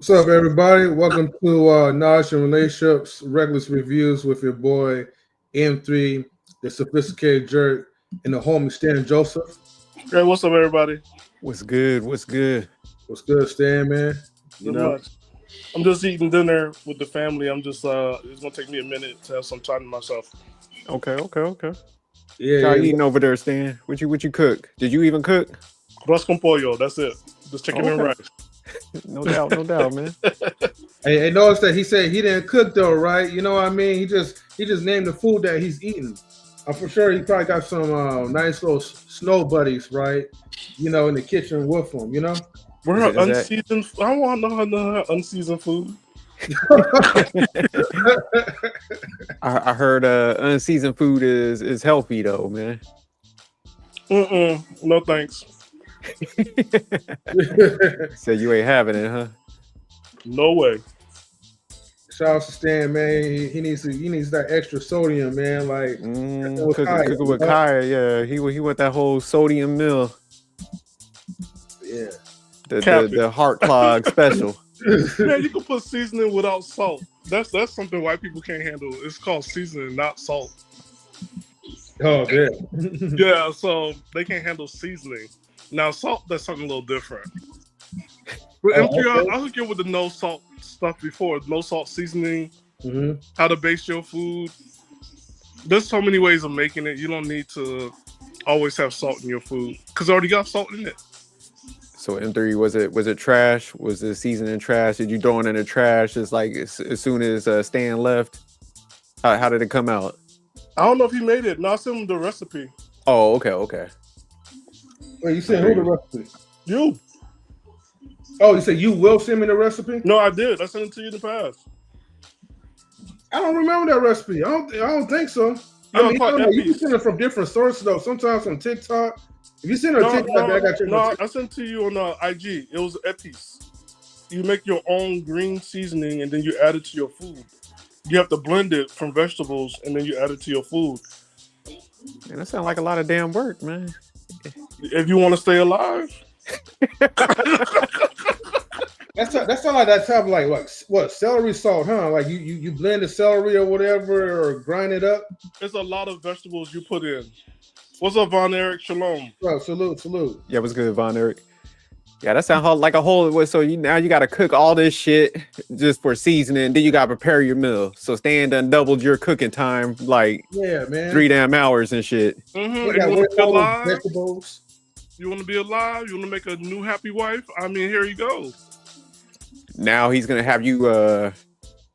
What's up, everybody? Welcome to Knowledge and Relationships Reckless Reviews with your boy M3, the sophisticated jerk, and the homie Stan Joseph. Hey, what's up, everybody? What's good? What's good? What's good, Stan, man? You Not know, much. I'm just eating dinner with the family. It's gonna take me a minute to have some time to myself. Okay. yeah, Y'all eating over there, Stan? What you cook? Did you even cook? Rice con pollo. That's it. Just chicken and Okay. rice. No doubt, man. Hey, notice that he said he didn't cook though, right? You know what I mean? He just named the food that he's eating. I'm for sure he probably got some nice little snow buddies, right? You know, in the kitchen with him. You know. We're Is that- unseasoned. I don't want to know how to unseasoned food. I heard unseasoned food is healthy though, man. No thanks. Said you ain't having it, huh? No way. Shout out to Stan, man. He needs that extra sodium, man. Like Cooking with Kaya, yeah. He went that whole sodium meal. yeah. The heart clog special. Man, you can put seasoning without salt. That's something white people can't handle. It's called seasoning, not salt. Oh yeah. Yeah, so they can't handle seasoning. Now salt, that's something a little different. But okay. I'll hook you with the no salt stuff before. No salt seasoning, Mm-hmm. how to base your food. There's so many ways of making it. You don't need to always have salt in your food because it already got salt in it. So M3, was it trash? Was the seasoning trash? Did you throw it in the trash? It's like as soon as Stan left. How did it come out? I don't know if he made it. No, I sent him the recipe. Oh, okay. Wait, you said who the recipe? You? Oh, you said you will send me the recipe? No, I did. I sent it to you in the past. I don't remember that recipe. I don't think so. No, I mean, you can send it from different sources though. Sometimes from TikTok. If you send it on TikTok, I got your. No, I sent it to you on IG. It was Epis. You make your own green seasoning and then you add it to your food. You have to blend it from vegetables and then you add it to your food. Man, that sounds like a lot of damn work, man. If you want to stay alive. That's not like that type of like what celery salt, huh? Like you blend the celery or whatever or grind it up. There's a lot of vegetables you put in. What's up, Von Eric? Shalom. Bro, salute. Yeah, what's good, Von Eric? Yeah, that sounds like a whole. So now you got to cook all this shit just for seasoning. Then you got to prepare your meal. So Stan done doubled your cooking time, like yeah, man, 3 damn hours and shit. You got to all those vegetables. You want to be alive? You want to make a new happy wife? I mean, here you go. Now he's gonna have you.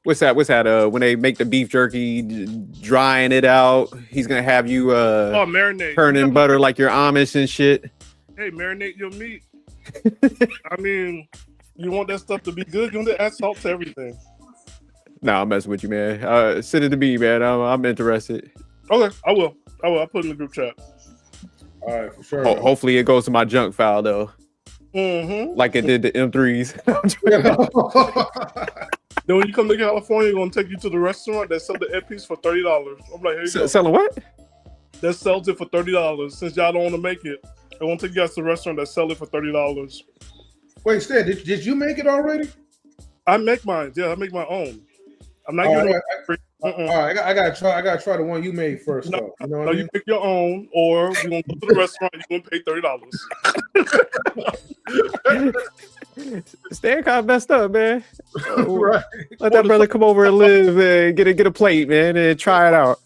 What's that? When they make the beef jerky, drying it out, he's gonna have you. Marinate. Turning butter like you're Amish and shit. Hey, marinate your meat. I mean, you want that stuff to be good. You want to add salt to everything. Nah, I'm messing with you, man. Send it to me, man. I'm interested. Okay, I will. I'll put it in the group chat. All right, for sure. Hopefully it goes to my junk file though. Mm-hmm. Like it did the M3s. Then when you come to California, we're gonna take you to the restaurant that sells the earpiece for $30. I'm like, here you go. Selling what? That sells it for $30. Since y'all don't want to make it, I want to take you guys to the restaurant that sells it for $30. Wait, Stan, did you make it already? I make mine. Yeah, I make my own. I'm not All giving right, all right, I gotta try the one you made first. No, though. You know what I mean? you pick your own, or we're gonna go to the restaurant. You're gonna pay $30. Stan kind of messed up, man. Right. Let that brother come over and live and get a plate, man, and try it out.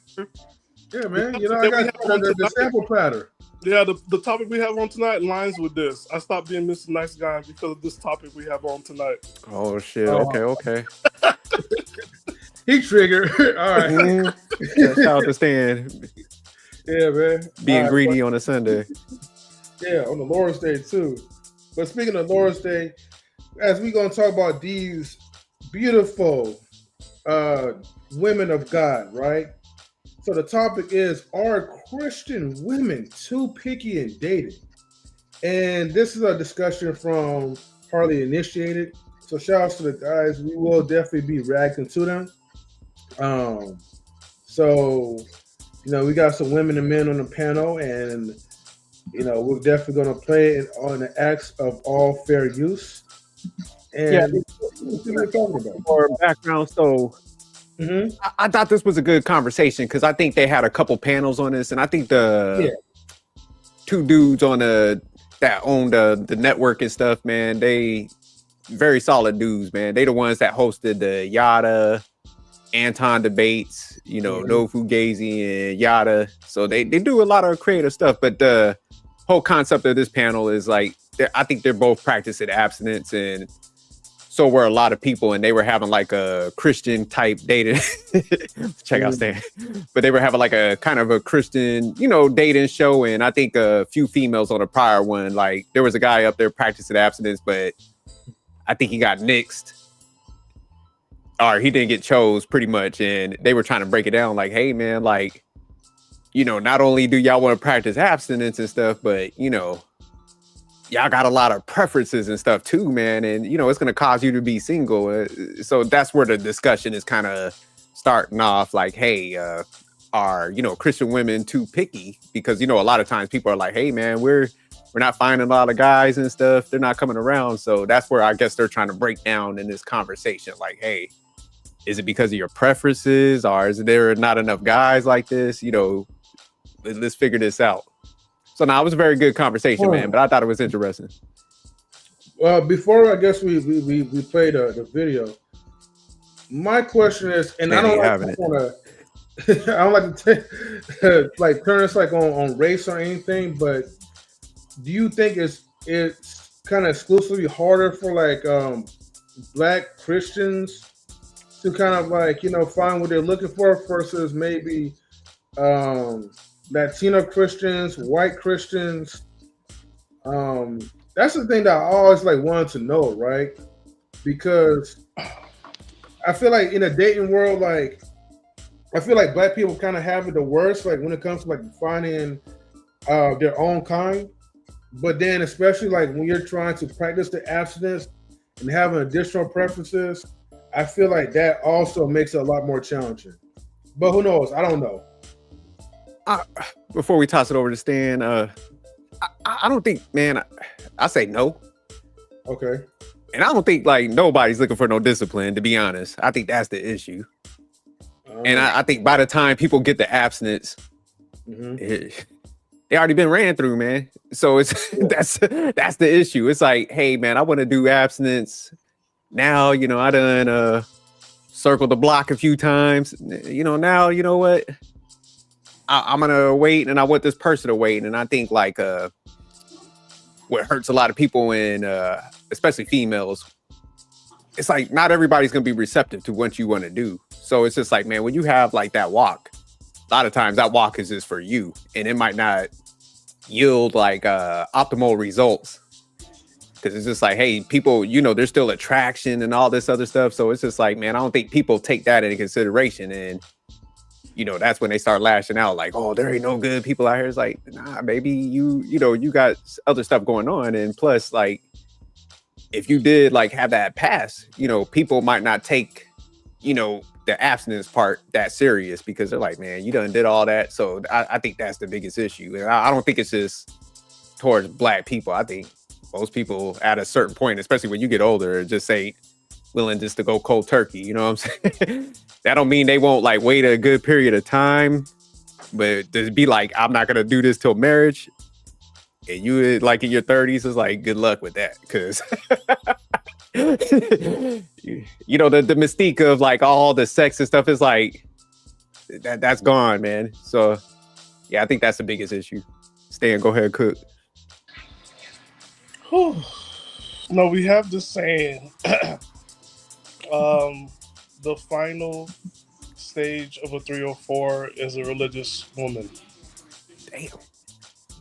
Yeah, man. You know, I got the sample platter. Yeah, the topic we have on tonight lines with this. I stopped being Mr. Nice Guy because of this topic we have on tonight. Oh shit! Okay. He triggered. All right. Shout out to Stan. Yeah, man. Being greedy on a Sunday. Yeah, on the Lord's Day too. But speaking of Lord's Day, as we're gonna talk about these beautiful women of God, right? So the topic is, are Christian women too picky in dating? And this is a discussion from Harley Initiated. So shout out to the guys. We will definitely be reacting to them. So, we got some women and men on the panel, and, we're definitely going to play it on the acts of all fair use. Yeah, And what you were talking about. for background. So Mm-hmm. I thought this was a good conversation because I think they had a couple panels on this, and I think Yeah. the two dudes on that own the network and stuff, man, they very solid dudes, man. They the ones that hosted the Yada Anton debates, Mm-hmm. No Fugazi and Yada. So they do a lot of creative stuff, but the whole concept of this panel is like I think they're both practicing abstinence, and so were a lot of people, and they were having like a Christian type dating. Check out Stan, but they were having like a kind of a Christian, dating show, and I think a few females on a prior one. Like there was a guy up there practicing abstinence, but I think he got nixed, or he didn't get chose pretty much, and they were trying to break it down like, hey man, like, not only do y'all want to practice abstinence and stuff, but y'all got a lot of preferences and stuff too, man. And, it's going to cause you to be single. So that's where the discussion is kind of starting off like, hey, are, Christian women too picky? Because, a lot of times people are like, hey, man, we're not finding a lot of guys and stuff. They're not coming around. So that's where I guess they're trying to break down in this conversation. Like, hey, is it because of your preferences, or is there not enough guys like this? Let's figure this out. So now it was a very good conversation, man. But I thought it was interesting. Well, before I guess we played the video. My question is, and Man, I don't like to like turn this like on race or anything, but do you think it's kind of exclusively harder for like black Christians to kind of like find what they're looking for versus maybe Latino Christians, white Christians? That's the thing that I always like wanted to know, right? Because I feel like in a dating world, like I feel like black people kind of have it the worst, like when it comes to like finding their own kind. But then, especially like when you're trying to practice the abstinence and having additional preferences, I feel like that also makes it a lot more challenging. But who knows? I don't know. Before we toss it over to Stan, I don't think, man, I say no. Okay. And I don't think like nobody's looking for no discipline, to be honest. I think that's the issue. And I think by the time people get the abstinence, they already been ran through, man. So it's that's the issue. It's like, hey, man, I want to do abstinence now. I done circled the block a few times. Now you know what? I'm gonna wait, and I want this person to wait. And I think like what hurts a lot of people, and especially females, it's like not everybody's gonna be receptive to what you want to do. So it's just like, man, when you have like that walk, a lot of times that walk is just for you, and it might not yield like optimal results, because it's just like, hey, people, there's still attraction and all this other stuff. So it's just like, man, I don't think people take that into consideration, and that's when they start lashing out like, oh, there ain't no good people out here. It's like, nah, baby, you got other stuff going on, and plus, like, if you did like have that pass, people might not take, the abstinence part that serious, because they're like, man, you done did all that. So I think that's the biggest issue. And I don't think it's just towards black people. I think most people at a certain point, especially when you get older, just ain't willing just to go cold turkey. You know what I'm saying? That don't mean they won't like wait a good period of time, but to be like, I'm not going to do this till marriage. And you like in your 30s, is like, good luck with that. Because the mystique of like all the sex and stuff is like that's gone, man. So yeah, I think that's the biggest issue. Stan, go ahead, cook. No, we have this saying, the final stage of a 304 is a religious woman. Damn.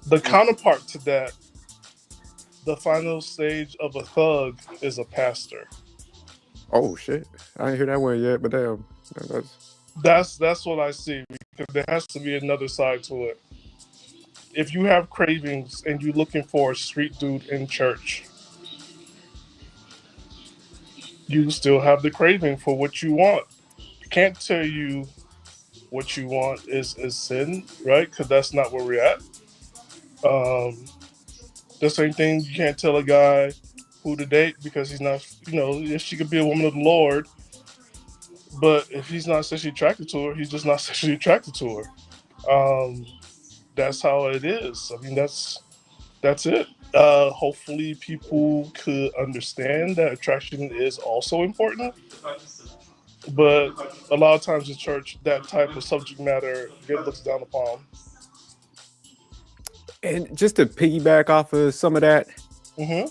The counterpart to that, the final stage of a thug is a pastor. Oh shit! I didn't hear that one yet, but damn, that's what I see, because there has to be another side to it. If you have cravings and you're looking for a street dude in church, you still have the craving for what you want. Can't tell you what you want is sin, right? Because that's not where we're at. The same thing, you can't tell a guy who to date because he's not, if she could be a woman of the Lord, but if he's not sexually attracted to her, he's just not sexually attracted to her. Um, that's how it is. I mean, that's it. Hopefully, people could understand that attraction is also important, but a lot of times in church, that type of subject matter get looked down upon. And just to piggyback off of some of that, Hmm.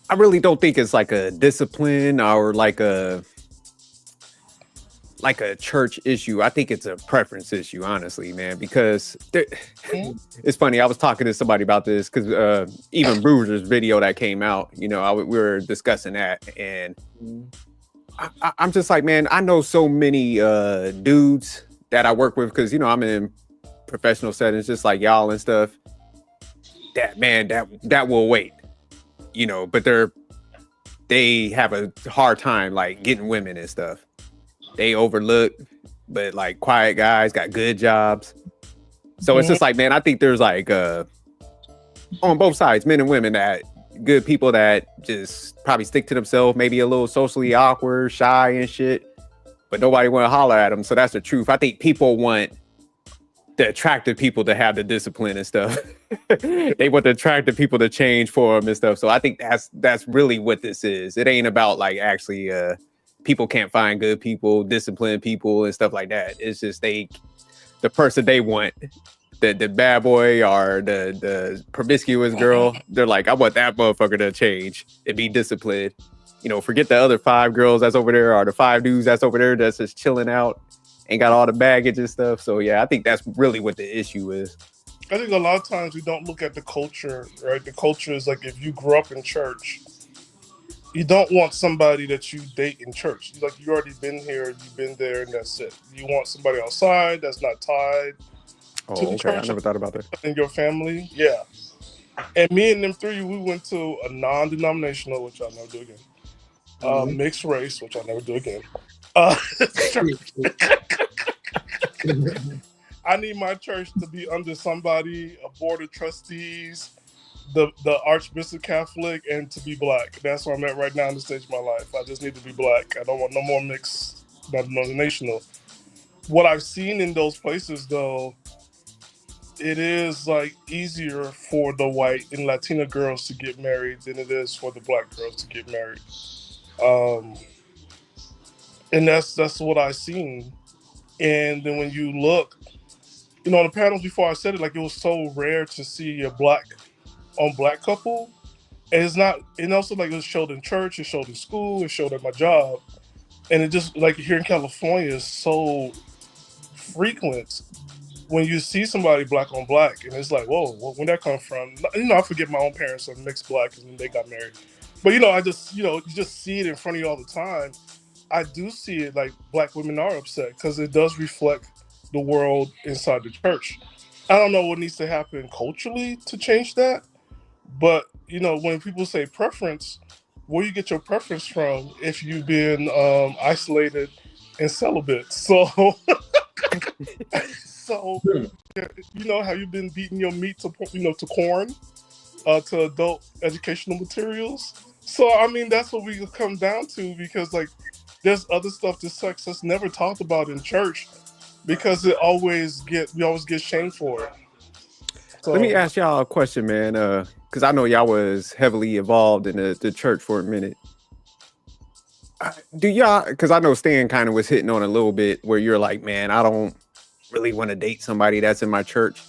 I really don't think it's like a discipline or like a church issue. I think it's a preference issue, honestly, man, because it's funny. I was talking to somebody about this because even Bruiser's video that came out, we were discussing that, and I'm just like, man, I know so many dudes that I work with because I'm in professional settings, just like y'all and stuff. That will wait, but they have a hard time like getting women and stuff. They overlook, but like quiet guys got good jobs. So it's just like, man, I think there's like on both sides, men and women, that good people that just probably stick to themselves, maybe a little socially awkward, shy and shit, but nobody want to holler at them. So that's the truth. I think people want the attractive people to have the discipline and stuff. They want the attractive people to change for them and stuff. So I think that's really what this is. It ain't about like actually people can't find good people, disciplined people and stuff like that. It's just the person they want, the bad boy or the promiscuous girl, they're like, I want that motherfucker to change and be disciplined. Forget the other 5 girls that's over there or the 5 dudes that's over there that's just chilling out, ain't got all the baggage and stuff. So yeah, I think that's really what the issue is. I think a lot of times we don't look at the culture, right? The culture is like, if you grew up in church, you don't want somebody that you date in church. Like, you already been here, you've been there, and that's it. You want somebody outside that's not tied to the church. I never thought about that. In your family, yeah. And me and them 3, we went to a non-denominational, which I'll never do again. Mixed race, which I'll never do again. I need my church to be under somebody, a board of trustees, the Archbishop Catholic, and to be black. That's where I'm at right now in the stage of my life. I just need to be black. I don't want no more mixed, non-denominational. What I've seen in those places, though, it is like easier for the white and Latina girls to get married than it is for the black girls to get married. And that's what I've seen. And then when you look, on the panels before I said it, like, it was so rare to see a black on black couple. And it's not, and also like, it was showed in church, it showed in school, it showed at my job. And it just, like, here in California is so frequent when you see somebody black on black, and it's like, whoa, where'd that come from? I forget my own parents are mixed black and they got married. But, I just, you just see it in front of you all the time. I do see it like black women are upset because it does reflect the world inside the church. I don't know what needs to happen culturally to change that. But, when people say preference, where you get your preference from if you've been isolated and celibate? So, have you been beating your meat to corn, to adult educational materials? So, I mean, that's what we come down to, because, like, there's other stuff to sex that's never talked about in church because we always get shamed for it. So, let me ask y'all a question, man, because I know y'all was heavily involved in the church for a minute. Do y'all, because I know Stan kind of was hitting on a little bit where you're like, man, I don't really want to date somebody that's in my church.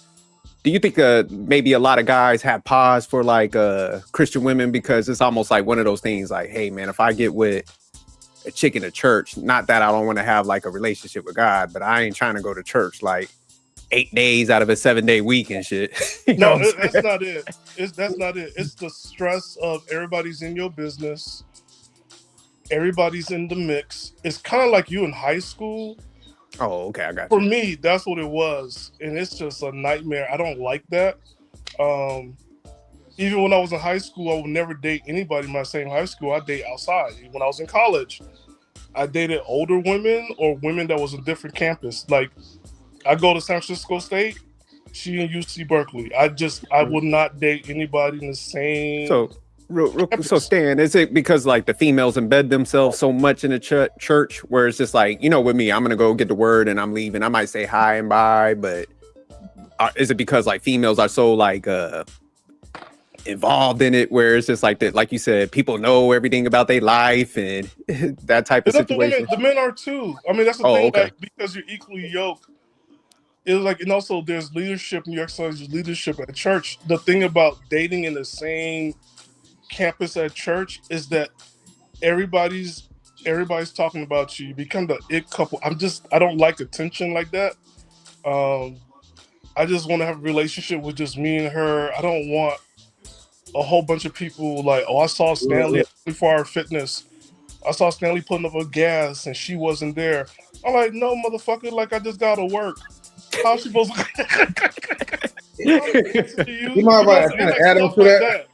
Do you think maybe a lot of guys have pause for like Christian women, because it's almost like one of those things like, hey, man, if I get with a chick in a church, not that I don't want to have like a relationship with God, but I ain't trying to go to church like 8 days out of a 7-day week and shit. That's not it. That's not it. It's the stress of everybody's in your business. Everybody's in the mix. It's kind of like you in high school. Oh, okay, I got you. For me, that's what it was, and it's just a nightmare. I don't like that. Even when I was in high school, I would never date anybody in my same high school. I date outside. When I was in college, I dated older women or women that was a different campus. Like, I go to San Francisco State, she in UC Berkeley. I would not date anybody in the same So Stan, is it because like the females embed themselves so much in the church where it's just like, with me, I'm gonna go get the word and I'm leaving. I might say hi and bye, but is it because like females are so like involved in it where it's just like that, like you said, people know everything about their life and that type of It's not the women, situation? the men are too. I mean, that's the Oh, thing. okay. Like because you're equally yoked, it's like, and also there's leadership and you exercise leadership at church. The thing about dating in the same campus at church is that everybody's everybody's talking about you. You become the it couple. I don't like attention like that. Um, I just want to have a relationship with just me and her. I don't want a whole bunch of people like, oh, I saw Stanley at 24 Hour Fitness. I saw Stanley putting up a gas and she wasn't there. I'm like, no, motherfucker, like I just gotta work. How's she supposed to you? You mind if I And kind of like add on stuff to like that? that.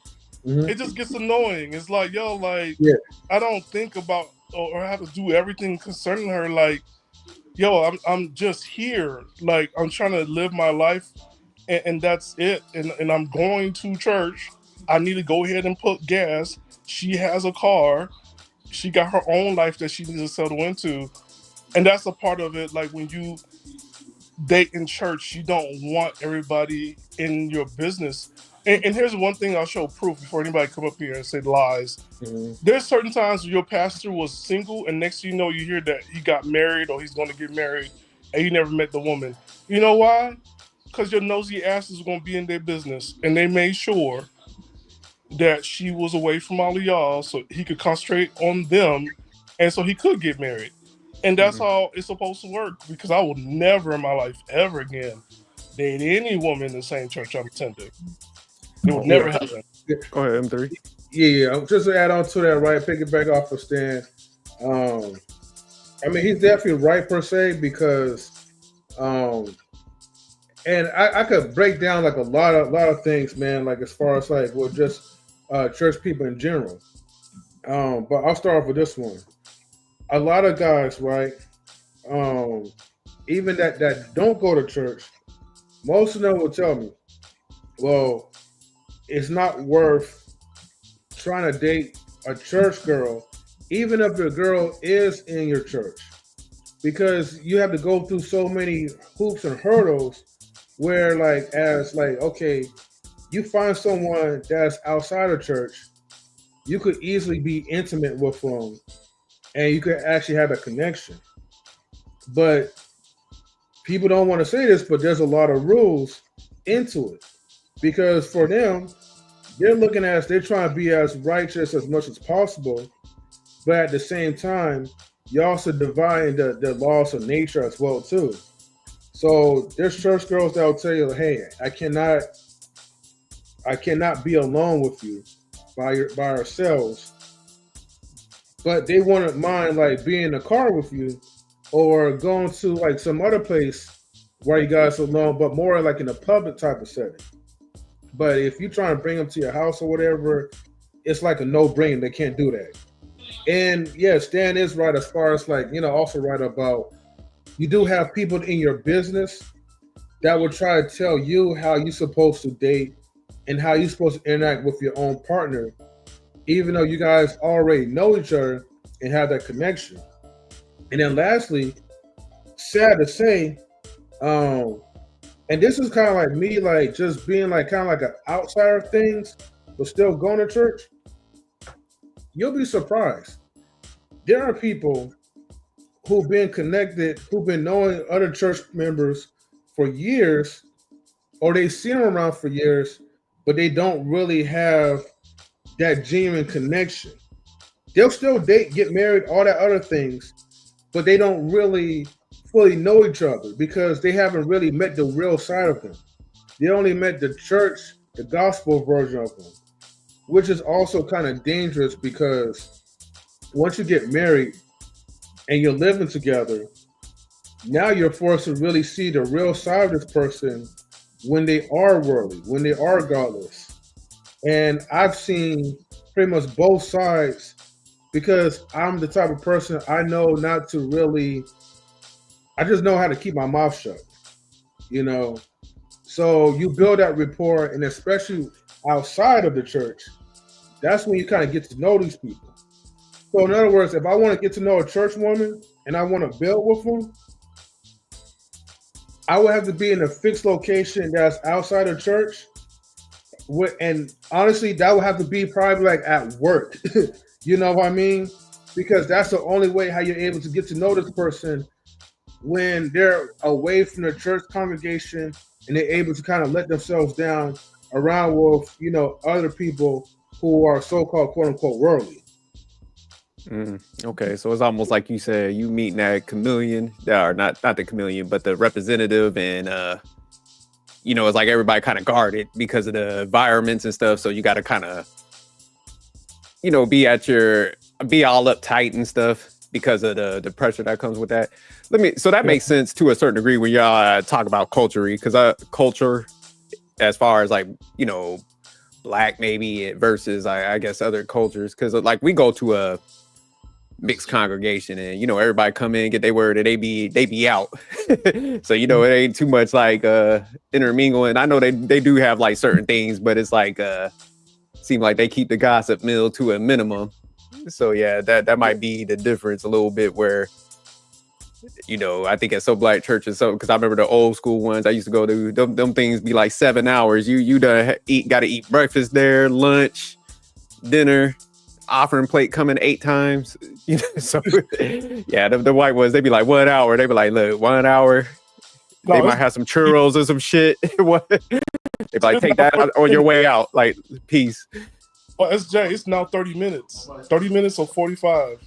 Mm-hmm. It just gets annoying. It's like, yo, like Yeah. I don't think about or have to do everything concerning her. Like, yo, I'm just here. Like I'm trying to live my life and that's it. And I'm going to church. I need to go ahead and put gas. She has a car. She got her own life that she needs to settle into. And that's a part of it. Like when you date in church, you don't want everybody in your business. And here's one thing I'll show proof before anybody come up here and say lies. Mm-hmm. There's certain times where your pastor was single, and next thing you know, you hear that he got married or he's going to get married, and you never met the woman. You know why? Because your nosy asses were going to be in their business, and they made sure that she was away from all of y'all so he could concentrate on them, and so he could get married. And that's how it's supposed to work. Because I will never in my life ever again date any woman in the same church I'm attending. It would never happen. Go ahead, M3. Yeah. Just to add on to that, right? Pick it back off of Stan. I mean, he's definitely right per se because, and I could break down like a lot of things, man. Like as far as like well, just church people in general. But I'll start off with this one. A lot of guys, right? Um, even that don't go to church, most of them will tell me, well, it's not worth trying to date a church girl, even if the girl is in your church, because you have to go through so many hoops and hurdles. Where like as like okay, you find someone that's outside of church, you could easily be intimate with them, and you could actually have a connection. But people don't want to say this, but there's a lot of rules into it because for them, they're looking at they're trying to be as righteous as much as possible, but at the same time, you're also dividing the laws of nature as well too. So there's church girls that will tell you, "Hey, I cannot be alone with you by ourselves," but they wouldn't mind like being in a car with you or going to like some other place where you guys are alone, but more like in a public type of setting. But if you try and bring them to your house or whatever, it's like a no-brainer. They can't do that. And yes, Dan is right as far as like, also right about you do have people in your business that will try to tell you how you're supposed to date and how you're supposed to interact with your own partner, even though you guys already know each other and have that connection. And then lastly, sad to say, and this is kind of like me, like just being like kind of like an outsider of things, but still going to church. You'll be surprised. There are people who've been connected, who've been knowing other church members for years, or they've seen them around for years, but they don't really have that genuine connection. They'll still date, get married, all that other things, but they don't really fully know each other because they haven't really met the real side of them. They only met the church, the gospel version of them, which is also kind of dangerous because once you get married and you're living together, now you're forced to really see the real side of this person when they are worldly, when they are godless. And I've seen pretty much both sides because I'm the type of person I know not to really, I just know how to keep my mouth shut, you know. So you build that rapport, and especially outside of the church, that's when you kind of get to know these people. So in other words, if I want to get to know a church woman and I want to build with them, I would have to be in a fixed location that's outside of church. And honestly, that would have to be probably like at work. You know what I mean? Because that's the only way how you're able to get to know this person when they're away from the church congregation and they're able to kind of let themselves down around with, other people who are so-called quote unquote worldly. Okay, so it's almost like you said you meeting that chameleon, or not the chameleon, but the representative, and it's like everybody kind of guarded because of the environments and stuff. So you got to kind of, be all uptight and stuff because of the pressure that comes with that. So that makes sense to a certain degree when y'all talk about culture, because culture, as far as like, Black maybe versus I guess other cultures, because like we go to a mixed congregation and everybody come in, get their word, and they be out. So it ain't too much like intermingling. I know they do have like certain things, but it's like seem like they keep the gossip mill to a minimum. So yeah, that might be the difference a little bit, where I think at some Black churches, because I remember the old school ones I used to go to, them things be like 7 hours. You done gotta eat breakfast there, lunch, dinner, offering plate coming 8 times. So yeah, the white ones, they be like 1 hour. They be like, look, 1 hour. They might have some churros or some shit. What? They like, take that on your way out. Like, peace. Well, SJ, it's now 30 minutes. 30 minutes or 45.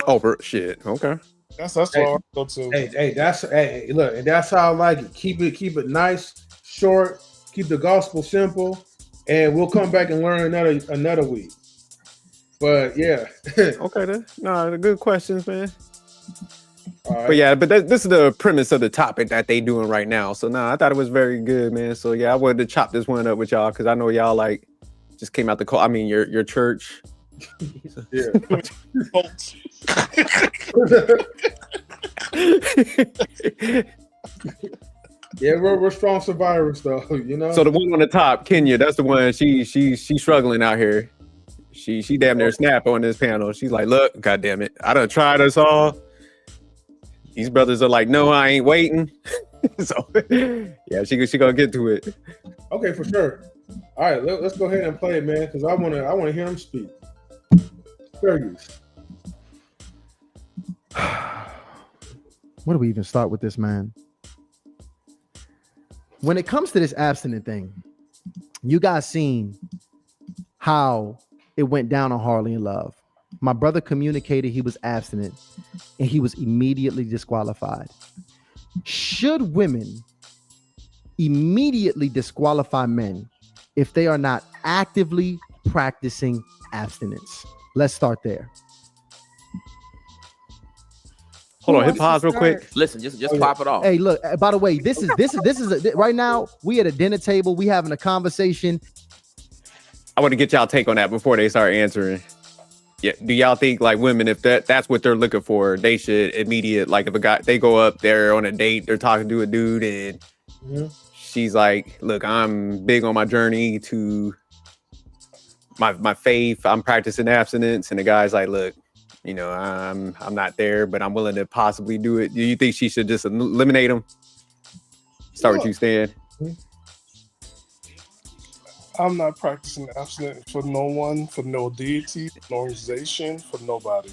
Oh, shit. Okay. That's what I go to. Hey, look, and that's how I like it. Keep it nice, short. Keep the gospel simple, and we'll come back and learn another week. But yeah. Okay, then. No, the good questions, man. Right. But yeah, this is the premise of the topic that they doing right now. So I thought it was very good, man. So yeah, I wanted to chop this one up with y'all because I know y'all like just came out the call. I mean, your church. Yeah. Yeah, we're strong survivors though, So the one on the top, Kenya, that's the one. She's struggling out here. She damn near snap on this panel. She's like, look, God damn it, I done tried us all. These brothers are like, no, I ain't waiting. So yeah, she gonna get to it. Okay, for sure. All right, let's go ahead and play it, man, because I wanna hear him speak. Fair use. Where do we even start with this, man? When it comes to this abstinent thing, you guys seen how it went down on Harley and Love. My brother communicated he was abstinent and he was immediately disqualified. Should women immediately disqualify men if they are not actively practicing abstinence? Let's start there. Hold on, hit pause real quick. Listen, just pop it off. Hey, look, by the way, this is right now we at a dinner table, we having a conversation. I want to get y'all take on that before they start answering. Yeah, do y'all think like women, if that's what they're looking for, they should like if a guy, they go up there on a date, they're talking to a dude and she's like, look, I'm big on my journey to my faith, I'm practicing abstinence, and the guy's like, look, I'm not there, but I'm willing to possibly do it. Do you think she should just eliminate him? Start with you, Stan. I'm not practicing abstinence for no one, for no deity, for no organization, for nobody.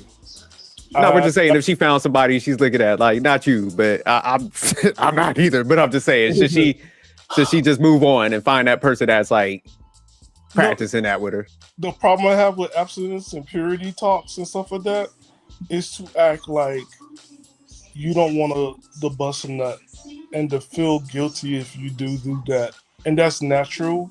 No, we're just saying if she found somebody she's looking at, like not you, but I'm not either. But I'm just saying, should she just move on and find that person that's like practicing that with her? The problem I have with abstinence and purity talks and stuff like that is to act like you don't want to bust a nut and to feel guilty if you do that. And that's natural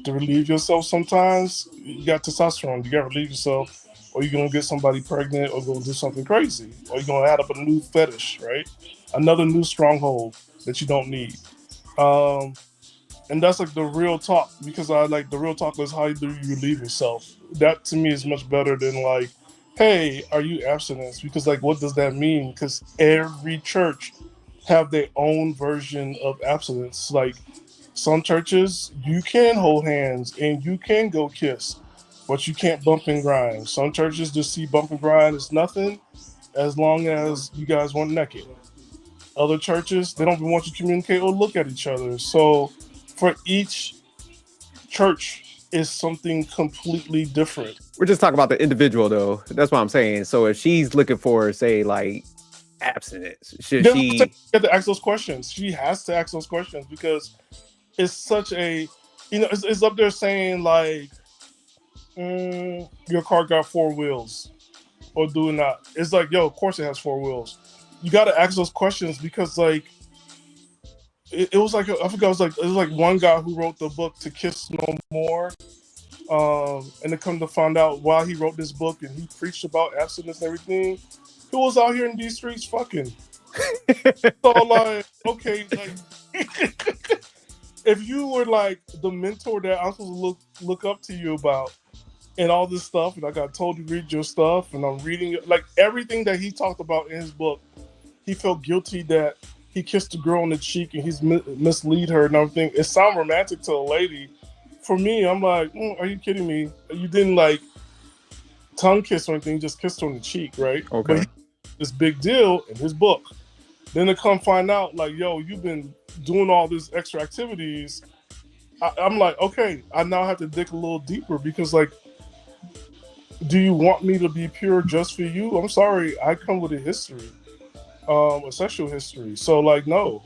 to relieve yourself sometimes. You got testosterone, you got to relieve yourself, or you're going to get somebody pregnant or go do something crazy, or you're going to add up a new fetish, right? Another new stronghold that you don't need. And that's like the real talk, because I like the real talk is how do you relieve yourself? That to me is much better than like, hey, are you abstinence? Because like, what does that mean? Because every church have their own version of abstinence. Like some churches, you can hold hands and you can go kiss. but you can't bump and grind. Some churches just see bump and grind as nothing, as long as you guys weren't naked. Other churches, they don't even want you to communicate or look at each other. So for each church is something completely different. We're just talking about the individual, though. That's what I'm saying. So if she's looking for, say, like abstinence, should she have to ask those questions? She has to ask those questions because it's such a, it's up there saying like, your car got 4 wheels, or do it not. It's like, yo, of course it has 4 wheels. You got to ask those questions because like, it was like, I forgot, it was like one guy who wrote the book To Kiss No More. And to come to find out while he wrote this book and he preached about abstinence and everything, he was out here in these streets fucking. So like, okay, like if you were like the mentor that I'm supposed to look up to you about and all this stuff, and like I told you read your stuff, and I'm reading it, like everything that he talked about in his book, he felt guilty that he kissed a girl on the cheek and he's mislead her and everything. It sounds romantic to a lady. For me, I'm like, are you kidding me? You didn't like tongue kiss or anything, you just kissed her on the cheek, right? Okay. But this big deal in his book. Then to come find out, like, yo, you've been doing all these extra activities. I'm like, okay, I now have to dig a little deeper because, like, do you want me to be pure just for you? I'm sorry, I come with a history, a sexual history. So, like, no.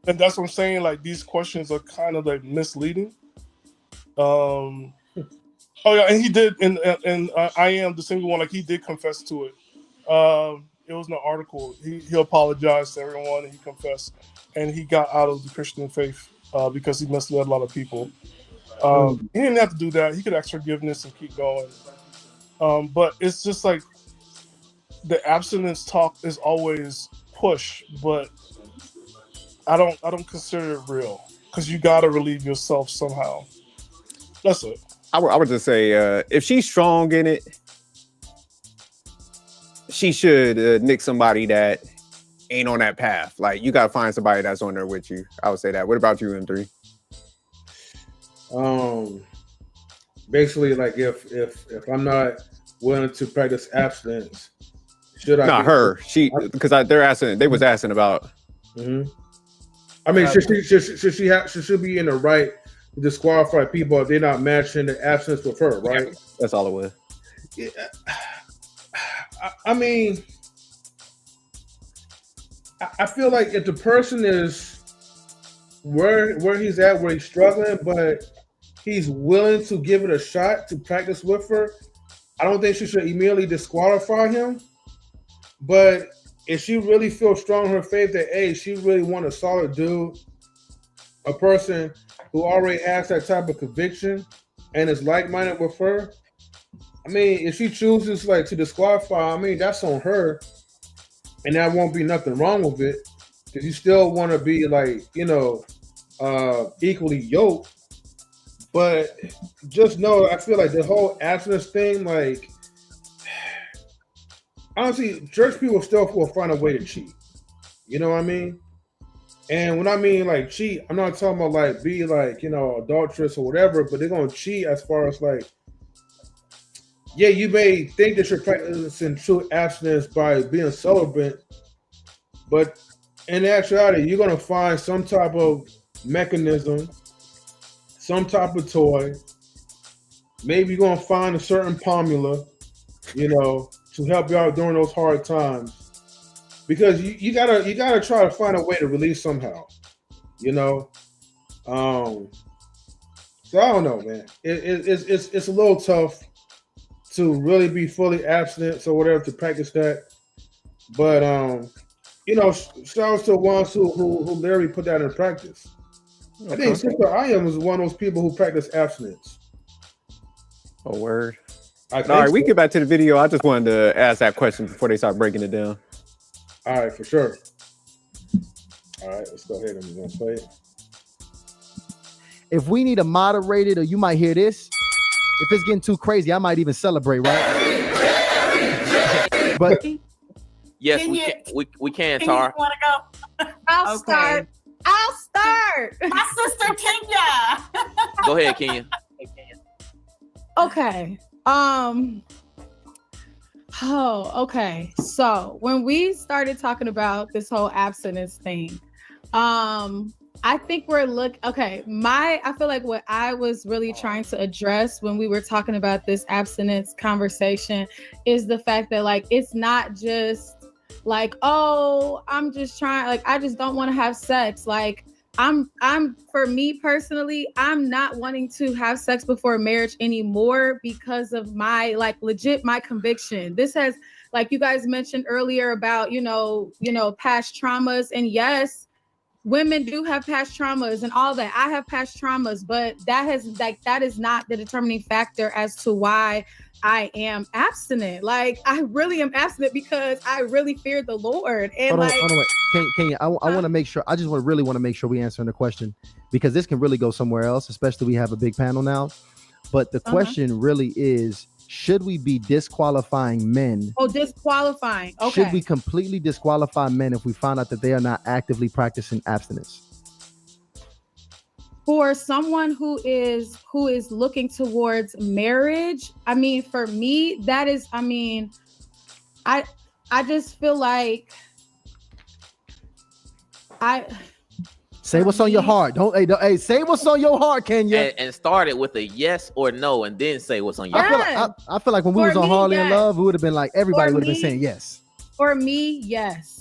And that's what I'm saying. Like, these questions are kind of like misleading. Oh yeah, and he did, and I am the single one. Like, he did confess to it. It was an article. He apologized to everyone, and he confessed, and he got out of the Christian faith because he misled a lot of people. He didn't have to do that. He could ask forgiveness and keep going. But it's just like the abstinence talk is always push, but I don't consider it real because you got to relieve yourself somehow. That's it. I would just say if she's strong in it, she should nick somebody that ain't on that path. Like, you got to find somebody that's on there with you. I would say that. What about you, M3? Basically, like if I'm not willing to practice abstinence, should I? Not her. She, because they was asking about. Mm-hmm. I mean, should be in the right to disqualify people if they're not matching the abstinence with her, right? Yeah, that's all it was. Yeah. I mean, I feel like if the person is where he's at, where he's struggling, but he's willing to give it a shot to practice with her, I don't think she should immediately disqualify him. But if she really feels strong in her faith that, hey, she really want a solid dude, a person who already has that type of conviction and is like-minded with her, I mean, if she chooses like to disqualify, I mean, that's on her, and that won't be nothing wrong with it, because you still want to be like, equally yoked. But just know, I feel like the whole abstinence thing, like, honestly, church people still will find a way to cheat. You know what I mean? And when I mean like cheat, I'm not talking about like be like, adulterous or whatever, but they're gonna cheat as far as like, yeah, you may think that you're practicing true abstinence by being celibate, but in actuality, you're gonna find some type of mechanism, some type of toy. Maybe you're gonna find a certain formula, to help you out during those hard times. Because you gotta try to find a way to release somehow, So I don't know, man. It's a little tough to really be fully abstinent or whatever to practice that. But shout out to the ones who literally put that in practice. Okay. I think Sister I Am was one of those people who practice abstinence. Oh, word. All right, we get back to the video. I just wanted to ask that question before they start breaking it down. All right, for sure. All right, let's go ahead and play it. If we need a moderated, or you might hear this, if it's getting too crazy, I might even celebrate, right? But yes, we can, Tar. Want to go? I'll start. My sister Kenya. Go ahead, Kenya. Okay. Oh, okay. So when we started talking about this whole abstinence thing, I think I feel like what I was really trying to address when we were talking about this abstinence conversation is the fact that like it's not just like, oh, I'm just trying, like I just don't want to have sex. Like I'm for me personally, I'm not wanting to have sex before marriage anymore because of my like legit my conviction. This has, like you guys mentioned earlier about, past traumas, and yes, women do have past traumas and all that. I have past traumas, but that is not the determining factor as to why I am abstinent. Like I really am abstinent because I really fear the Lord. And Hold on, wait. Can you? I want to make sure. I just really want to make sure we answering the question, because this can really go somewhere else. Especially we have a big panel now. But the question really is: should we be disqualifying men? Oh, disqualifying. Okay. Should we completely disqualify men if we find out that they are not actively practicing abstinence? For someone who is looking towards marriage, I mean, for me, that is, I mean, I just feel like Say what's on your heart. Don't say what's on your heart, Kenya. And start it with a yes or no, and then say what's on your heart. I feel like when we was on Harley in Love, we would have been like, everybody would have been saying yes. For me, yes.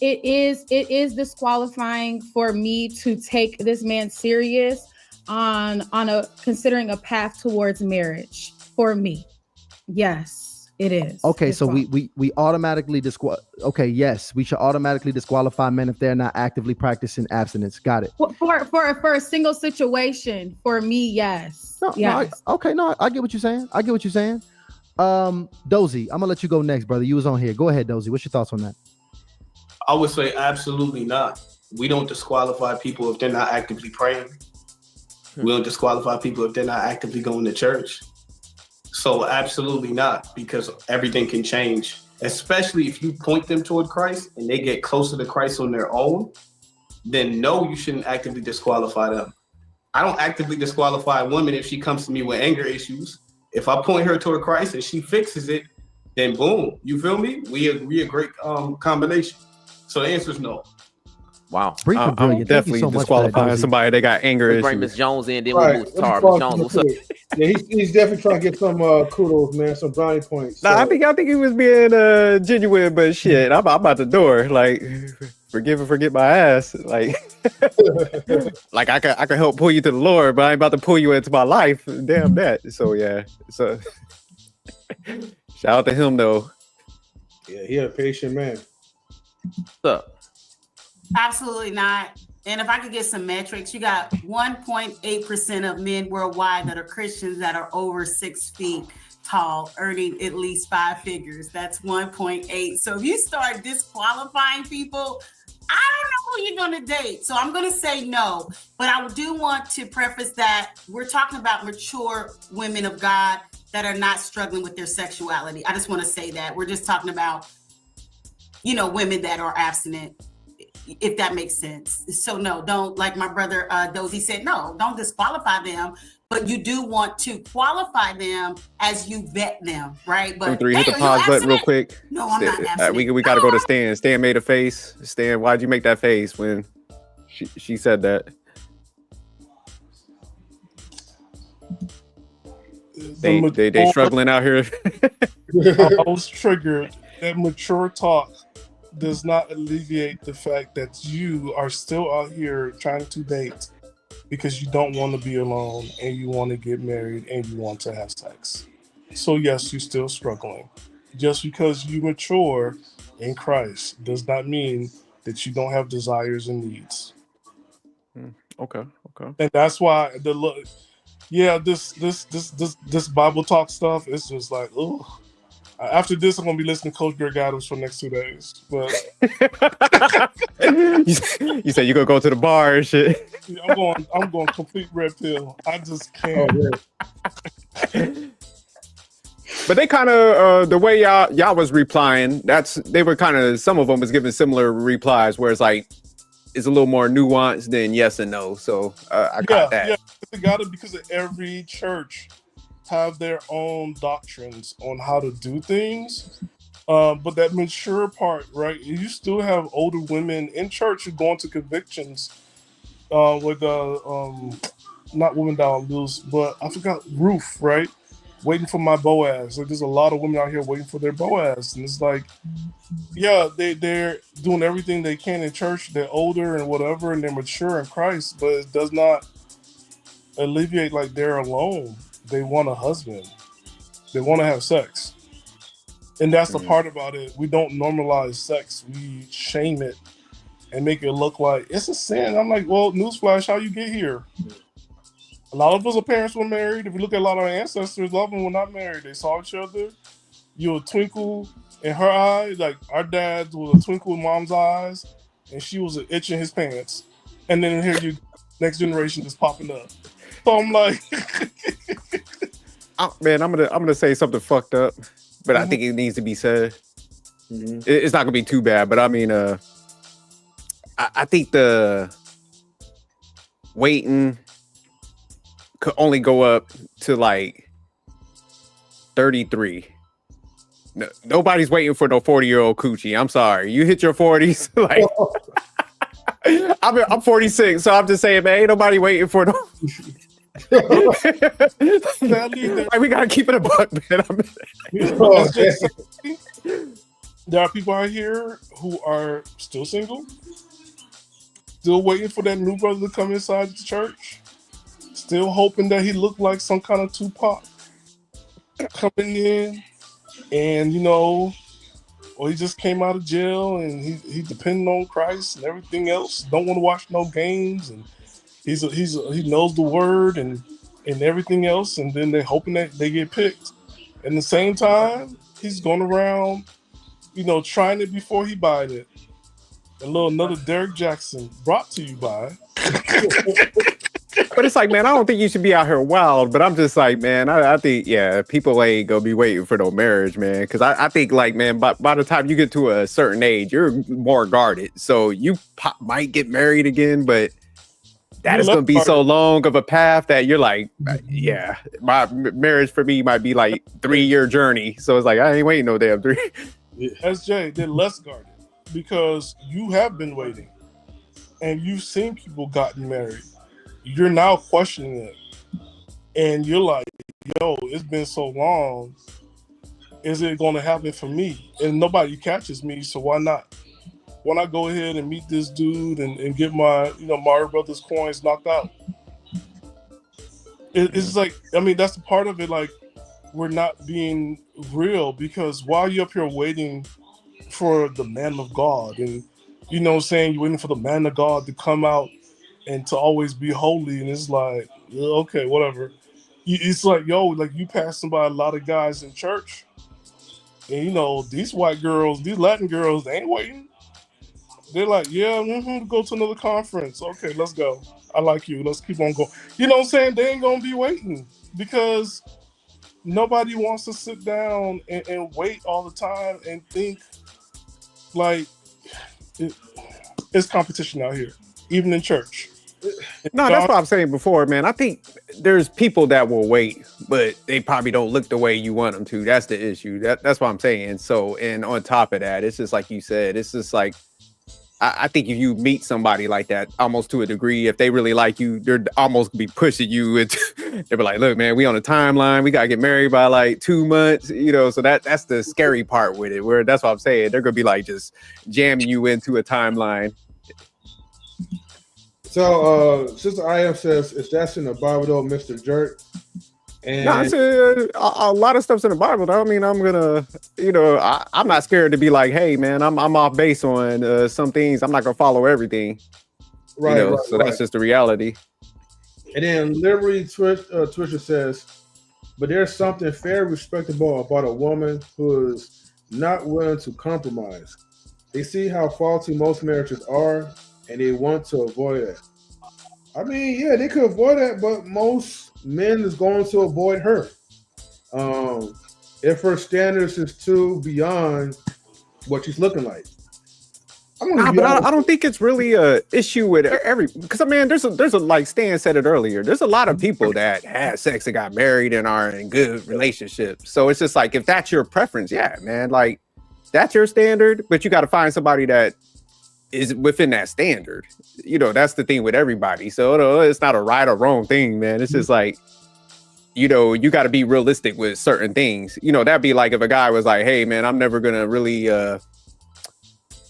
It is disqualifying for me to take this man serious on considering a path towards marriage. For me, yes, it is. Okay, so we automatically yes, we should automatically disqualify men if they're not actively practicing abstinence. Got it. For a single situation, for me, yes. Yes. I get what you're saying. Dozy, I'm gonna let you go next, brother. You was on here. Go ahead, Dozy. What's your thoughts on that? I would say absolutely not. We don't disqualify people if they're not actively praying. We don't disqualify people if they're not actively going to church. So absolutely not, because everything can change, especially if you point them toward Christ and they get closer to Christ on their own. Then no, you shouldn't actively disqualify them. I don't actively disqualify a woman if she comes to me with anger issues. If I point her toward Christ and she fixes it, then boom, you feel me? We a great combination. So the answer is no. Wow. I'm definitely disqualifying somebody that got anger issues. Bring Miss Jones in, then we'll move to Tara. Miss Jones, what's up? Yeah, he's definitely trying to get some kudos, man, some brownie points. So. Nah, I think he was being genuine, but shit, I'm out the door. Like, forgive and forget my ass. Like, like I can help pull you to the Lord, but I ain't about to pull you into my life. Damn that. So yeah. So shout out to him though. Yeah, he a patient man. What's up? Absolutely not. And if I could get some metrics, you got 1.8% of men worldwide that are Christians that are over 6 feet tall, earning at least 5 figures. That's 1.8. So if you start disqualifying people, I don't know who you're going to date. So I'm going to say no. But I do want to preface that we're talking about mature women of God that are not struggling with their sexuality. I just want to say that. We're just talking about, women that are abstinent, if that makes sense. So no, don't, like my brother Dozy said, no, don't disqualify them, but you do want to qualify them as you vet them, right? But hit the pause button real quick. No, I'm not abstinent. We got to go to Stan. Stan made a face. Stan, why'd you make that face when she said that? They struggling out here. I was triggered. That mature talk does not alleviate the fact that you are still out here trying to date because you don't want to be alone and you want to get married and you want to have sex. So yes, you're still struggling. Just because you mature in Christ does not mean that you don't have desires and needs. Okay. And that's why this Bible talk stuff is just like, ugh. After this, I'm gonna be listening to Coach Greg Adams for the next 2 days. But you said you gonna go to the bar and shit. Yeah, I'm going complete red pill. I just can't. But they kind of the way y'all was replying. They were kind of, some of them was giving similar replies, where it's like it's a little more nuanced than yes and no. So I got that. Yeah, they got it because of every church have their own doctrines on how to do things. But that mature part, right? You still have older women in church who go into convictions with not women down loose, but I forgot Ruth, right? Waiting for my Boaz. Like there's a lot of women out here waiting for their Boaz, and it's like, yeah, they're doing everything they can in church. They're older and whatever, and they're mature in Christ, but it does not alleviate like they're alone. They want a husband. They want to have sex. And that's the part about it. We don't normalize sex. We shame it and make it look like it's a sin. I'm like, well, newsflash, how you get here? A lot of us, our parents were married. If you look at a lot of our ancestors, a lot of them were not married. They saw each other. You would twinkle in her eye. Like our dad was a twinkle in mom's eyes, and she was an itch in his pants. And then here you, next generation is popping up. So I'm like, man, I'm gonna say something fucked up, but I think it needs to be said. It's not gonna be too bad, but I mean, I think the waiting could only go up to like 33. No, nobody's waiting for no 40-year-old coochie. I'm sorry. You hit your 40s. Like I'm 46, so I'm just saying, man, ain't nobody waiting for no. Like, we gotta keep it a buck, man. There are people out here who are still single, still waiting for that new brother to come inside the church, still hoping that he looked like some kind of Tupac coming in, and or he just came out of jail and he depending on Christ and everything else. Don't want to watch no games, and he knows the word and everything else, and then they're hoping that they get picked. At the same time, he's going around, trying it before he buying it. Another Derek Jackson brought to you by. But it's like, man, I don't think you should be out here wild. But I'm just like, man, I think, yeah, people ain't gonna be waiting for no marriage, man. Because I think, like, man, by the time you get to a certain age, you're more guarded. So you might get married again, but that is gonna be so long of a path that you're like, yeah, my marriage for me might be like 3-year journey. So it's like, I ain't waiting no damn 3. SJ, they're less guarded because you have been waiting and you've seen people gotten married. You're now questioning it, and you're like, yo, it's been so long. Is it going to happen for me? And nobody catches me, so why not? Why not go ahead and meet this dude and get my, Mario Brothers coins knocked out? It's like, I mean, that's the part of it. Like, we're not being real because while you're up here waiting for the man of God, and you're waiting for the man of God to come out and to always be holy, and it's like, okay, whatever. It's like, yo, like you passing by a lot of guys in church, and these white girls, these Latin girls, they ain't waiting. They're like, yeah, go to another conference. Okay, let's go. I like you. Let's keep on going. You know what I'm saying? They ain't gonna be waiting because nobody wants to sit down and wait all the time and think like it's competition out here, even in church. No, that's what I'm saying before, man. I think there's people that will wait, but they probably don't look the way you want them to. That's the issue. That's what I'm saying. So, and on top of that, it's just like you said, it's just like, I think if you meet somebody like that, almost to a degree, if they really like you, they're almost be pushing you. They'll be like, look, man, we on a timeline. We got to get married by like 2 months, so that's the scary part with it, where that's what I'm saying. They're going to be like just jamming you into a timeline. So, Sister I.M. says, is that in the Bible though, Mr. Jerk? And I said a lot of stuff's in the Bible. I mean, I'm gonna, I'm not scared to be like, hey, man, I'm off base on some things. I'm not gonna follow everything. Right. So that's just the reality. And then Liberty Twisher says, but there's something very respectable about a woman who is not willing to compromise. They see how faulty most marriages are, and they want to avoid it. I mean, yeah, they could avoid that, but most men is going to avoid her. If her standards is too beyond what she's looking like. But I don't think it's really a issue with because I mean, there's a like Stan said it earlier. There's a lot of people that had sex and got married and are in good relationships. So it's just like if that's your preference, yeah, man, like that's your standard. But you got to find somebody that is within that standard. You know, that's the thing with everybody. So it's not a right or wrong thing, man. It's just like, you know, you got to be realistic with certain things. You know, that'd be like if a guy was like, hey, man, I'm never gonna really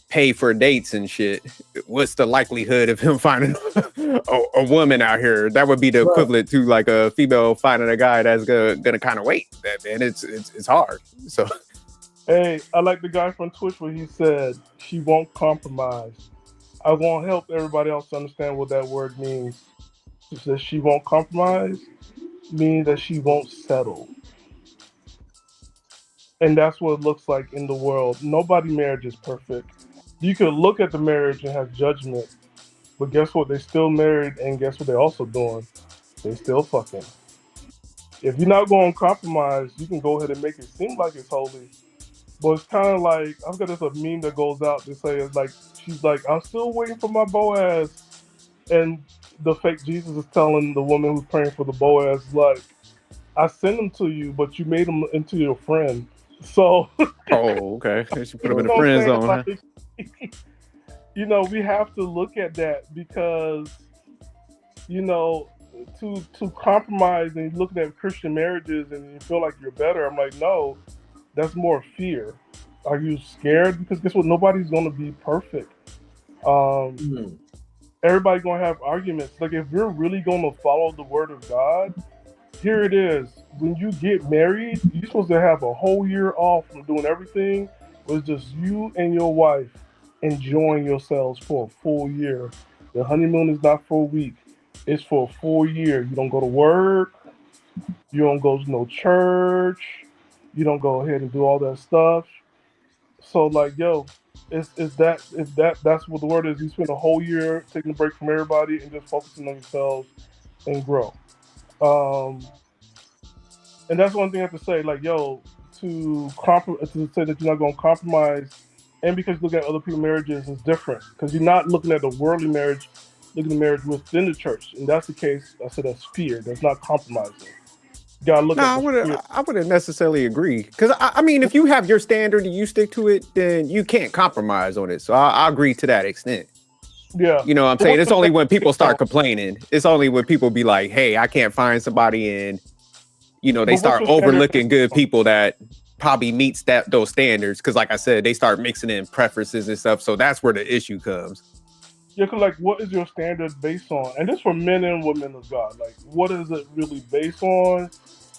pay for dates and shit. What's the likelihood of him finding a woman out here? That would be the equivalent to like a female finding a guy that's gonna kind of wait. That man, it's hard. So, hey, I like the guy from Twitch where he said she won't compromise. I won't help everybody else understand what that word means. He says she won't compromise means that she won't settle. And that's what it looks like in the world. Nobody marriage is perfect. You could look at the marriage and have judgment, but guess what? They're still married, and guess what they're also doing? They still fucking. If you're not going to compromise, you can go ahead and make it seem like it's holy. But it's kind of like, I've got this a meme that goes out to say, it's like, she's like, I'm still waiting for my Boaz. And the fake Jesus is telling the woman who's praying for the Boaz, like, I sent him to you, but you made him into your friend. So. Oh, okay. She put him in the friend zone, huh? You know, we have to look at that because, you know, to compromise and looking at Christian marriages and you feel like you're better. I'm like, no, that's more fear. Are you scared? Because guess what? Nobody's going to be perfect. Everybody's going to have arguments. Like if you're really going to follow the word of God, here it is. When you get married, you're supposed to have a whole year off from doing everything. It's just you and your wife enjoying yourselves for a full year. The honeymoon is not for a week. It's for a full year. You don't go to work. You don't go to no church. You don't go ahead and do all that stuff. So like, yo, that's what the word is. You spend a whole year taking a break from everybody and just focusing on yourselves and grow. And that's one thing I have to say, like, yo, to say that you're not going to compromise, and because you look at other people's marriages is different, because you're not looking at the worldly marriage, looking at marriage within the church, and that's the case. I said that's fear. That's not compromising. You gotta look. I wouldn't necessarily agree, because I mean, if you have your standard and you stick to it, then you can't compromise on it. So I agree to that extent. Yeah, you know what I'm saying? It's only when people start complaining. It's only when people be like, hey, I can't find somebody, and you know, they start overlooking good people that probably meets those standards. Because like I said, they start mixing in preferences and stuff. So that's where the issue comes. Yeah, because like, what is your standard based on? And this for men and women of God. Like, what is it really based on?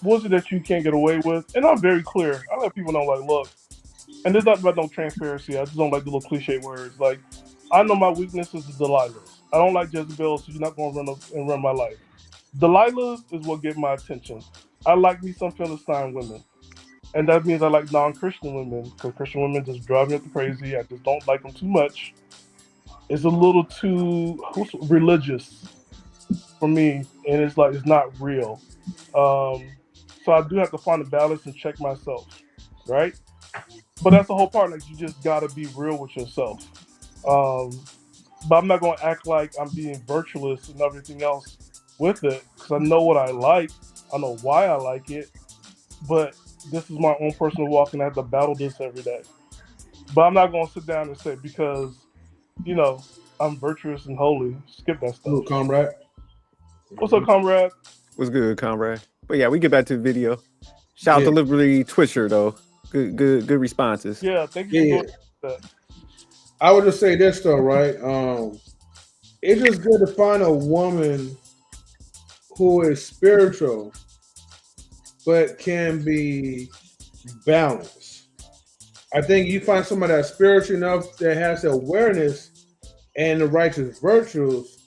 What is it that you can't get away with? And I'm very clear. I let people know, like, look, and there's not about no transparency. I just don't like the little cliche words. Like, I know my weaknesses is Delilah's. I don't like Jezebel, so you're not going to run my life. Delilah's is what get my attention. I like me some Philistine women. And that means I like non-Christian women, because Christian women just drive me up crazy. I just don't like them too much. It's a little too religious for me, and it's like, it's not real. So I do have to find a balance and check myself, right? But that's the whole part. Like, you just gotta be real with yourself. But I'm not gonna act like I'm being virtuous and everything else with it, because I know what I like. I know why I like it. But this is my own personal walk, and I have to battle this every day. But I'm not gonna sit down and say, because, you know, I'm virtuous and holy, skip that stuff. Hello, comrade. What's up, comrade? What's good, comrade? But yeah, we get back to the video. Shout out to Liberty Twitcher though. Good responses. Yeah, thank you for that. I would just say this though, right? It's just good to find a woman who is spiritual but can be balanced. I think you find somebody that's spiritual enough that has the awareness and the righteous virtues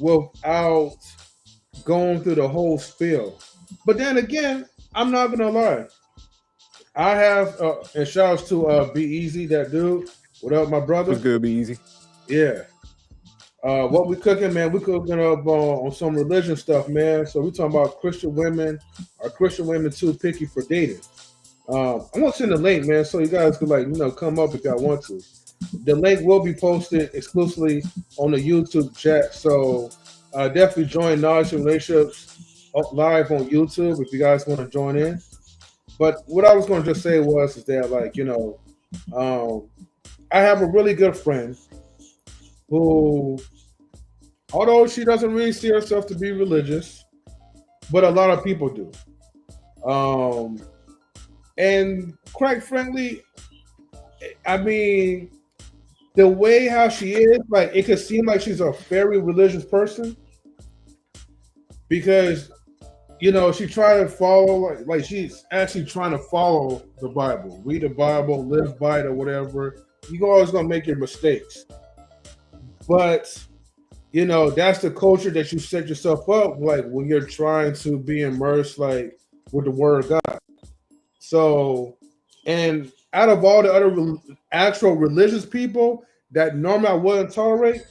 without going through the whole spiel. But then again, I'm not gonna lie. I have and shouts to B-Eazy Dat Dude. What up, my brother? What's good, B-Eazy? Yeah. What we cooking, man? We cooking up on some religion stuff, man. So we talking about Christian women. Are Christian women too picky for dating? I'm gonna send a link, man, so you guys could, like, you know, come up if y'all want to. The link will be posted exclusively on the YouTube chat. So definitely join Knowledge and Relationships live on YouTube if you guys want to join in. But what I was going to just say is that, like, I have a really good friend who, although she doesn't really see herself to be religious, but a lot of people do. And quite frankly, I mean, the way how she is, like, it could seem like she's a very religious person because, she tried to follow, like she's actually trying to follow the Bible, read the Bible, live by it, or whatever. You're always gonna make your mistakes, but that's the culture that you set yourself up, like when you're trying to be immersed, like with the Word of God. So, and out of all the other actual religious people that normally I wouldn't tolerate,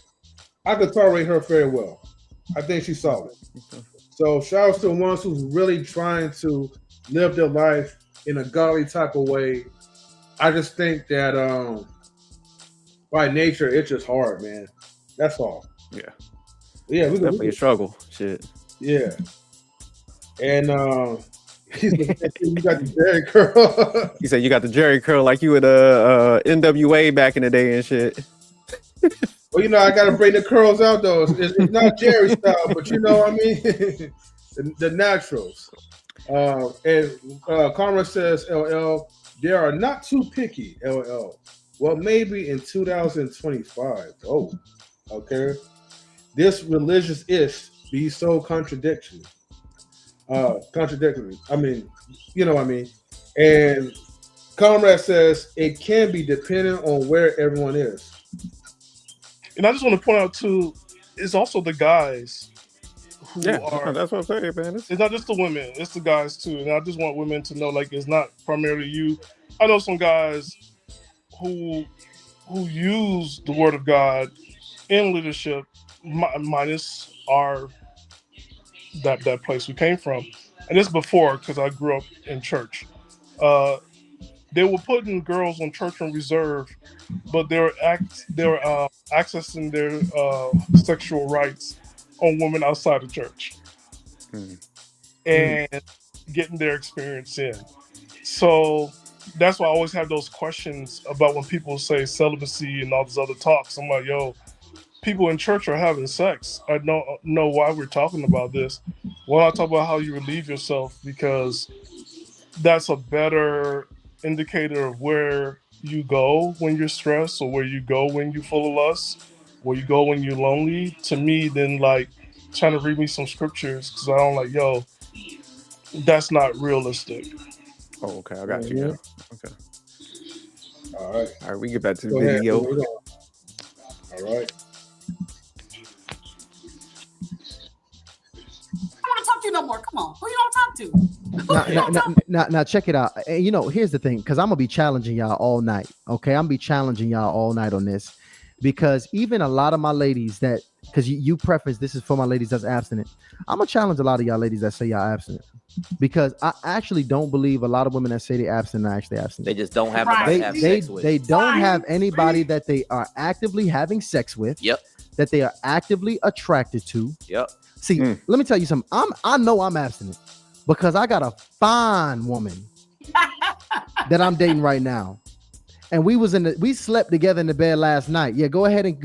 I could tolerate her very well. I think she's solid. So shout out to the ones who's really trying to live their life in a godly type of way. I just think that by nature it's just hard, man. That's all. Yeah. Yeah, it's definitely a struggle. Shit. Yeah. And you got the Jerry curl. You said you got the Jerry curl like you with NWA back in the day and shit. Well, I got to bring the curls out though. It's not Jerry style, but you know what I mean. the naturals. And Karma says, "LL, they are not too picky." LL. Well, maybe in 2025. Oh, okay. This religious ish be so contradictory. Contradictory. I mean, you know what I mean. And Comrade says it can be dependent on where everyone is. And I just want to point out too, it's also the guys who are. That's what I'm saying, man. It's not just the women; it's the guys too. And I just want women to know, like, it's not primarily you. I know some guys who use the Word of God in leadership, minus that place we came from, and this before because I grew up in church. They were putting girls on church on reserve, but they were accessing their sexual rights on women outside of church and getting their experience in. So that's why I always have those questions about when people say celibacy and all these other talks. I'm like, yo, people in church are having sex. I don't know why we're talking about this. Why not talk about how you relieve yourself? Because that's a better indicator of where you go when you're stressed, or where you go when you're full of lust, where you go when you're lonely, to me, than like trying to read me some scriptures, because I don't like, yo, that's not realistic. Oh, okay, I got you. Yeah. Okay. All right, we get back to the video. All right. Talk to you no more. Come on, who you don't talk to? Now check it out. And here's the thing, because I'm gonna be challenging y'all all night. Okay, I'm gonna be challenging y'all all night on this, because even a lot of my ladies that, because you preference this is for my ladies that's abstinent. I'm gonna challenge a lot of y'all ladies that say y'all abstinent, because I actually don't believe a lot of women that say they abstinent are actually abstinent. They just don't have nobody to have sex with. They don't have anybody that they are actively having sex with. Yep. That they are actively attracted to. Yep. See, let me tell you something. I know I'm abstinent because I got a fine woman that I'm dating right now, and we slept together in the bed last night. Yeah, go ahead and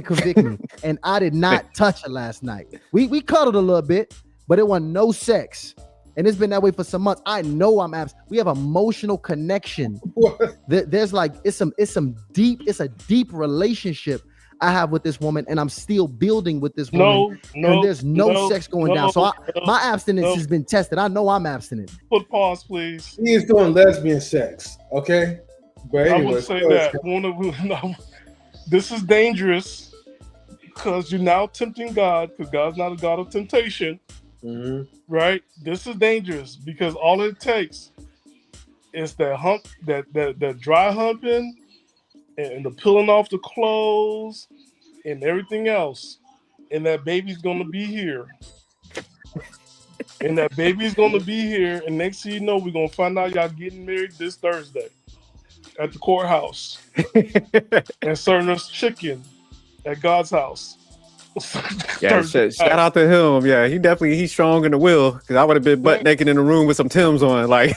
convict me. And I did not touch her last night. We cuddled a little bit, but it wasn't no sex, and it's been that way for some months. I know I'm abstinent. We have emotional connection. There's like it's a deep relationship I have with this woman, and I'm still building with this woman. And there's no sex going down. So my abstinence has been tested. I know I'm abstinent. Put pause, please. He is doing lesbian sex, okay? But anyway, I would say that this is dangerous, because you're now tempting God, because God's not a God of temptation, right? This is dangerous, because all it takes is that hump, that dry humping, and the peeling off the clothes and everything else, and that baby's gonna be here. And next thing you know, we're gonna find out y'all getting married this Thursday. at the courthouse and serving us chicken at God's house. Yeah, shout out to him. Yeah, he's strong in the will. Because I would have been butt naked in the room with some Timbs on, like.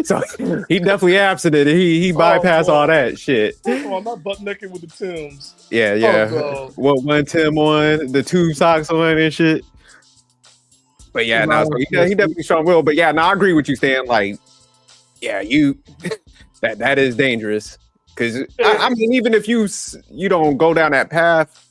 So he definitely abstinent. He bypassed all that shit. Oh, I'm not butt naked with the Timbs. Yeah. What one Tim on, the two socks on and shit. But yeah, so he definitely strong will. But yeah, I agree with you, Stan. Like, yeah, that is dangerous. Because I mean, even if you don't go down that path,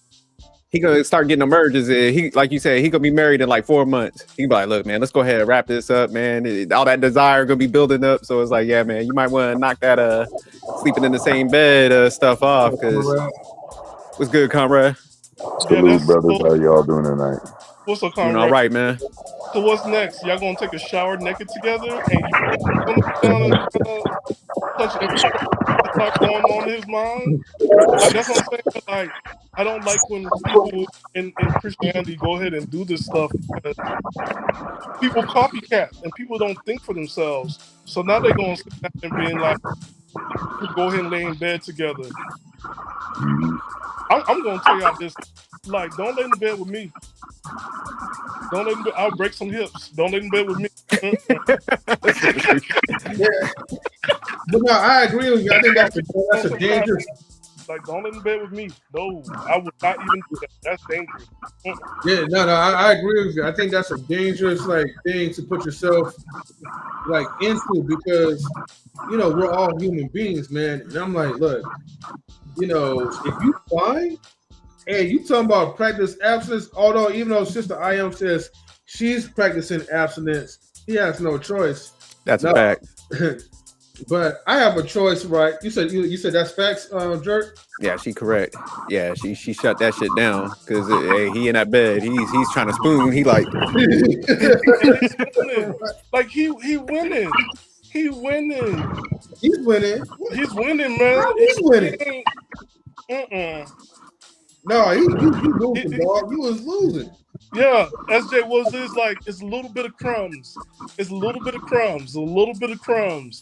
he gonna start getting emerges. He, like you said, he gonna be married in like 4 months. He be like, look, man, let's go ahead and wrap this up, man. All that desire gonna be building up. So it's like, yeah, man, you might want to knock that sleeping in the same bed stuff off. Because what's good, comrade? Salute, brothers. How y'all doing tonight? What's up, comrade? All right, man. So what's next? Y'all gonna take a shower naked together and you touch every start going on in his mind? Like, that's what I'm saying. Like, I don't like when people in Christianity go ahead and do this stuff because people copycat and people don't think for themselves. So now they're gonna sit down and being like, go ahead and lay in bed together. I'm gonna tell y'all this. Like, don't lay in the bed with me. Don't let him. I'll break some hips. Don't let him bed with me. Yeah. But no, I agree with you. I think that's a dangerous. Like, don't let him bed with me. No, I would not even do that. That's dangerous. Yeah, no, I agree with you. I think that's a dangerous thing to put yourself into because we're all human beings, man. And I'm like, look, if you find. Hey, you talking about practice abstinence? Although, even though Sister I Am says she's practicing abstinence, he has no choice. That's a fact. But I have a choice, right? You said that's facts, Jerk. Yeah, she correct. Yeah, she shut that shit down because he in that bed. He's trying to spoon. He like, like he winning. He winning. He's winning. He's winning, man. He's winning. No, you losing, dog. You was losing. Yeah, SJ was this like it's a little bit of crumbs. It's a little bit of crumbs. A little bit of crumbs.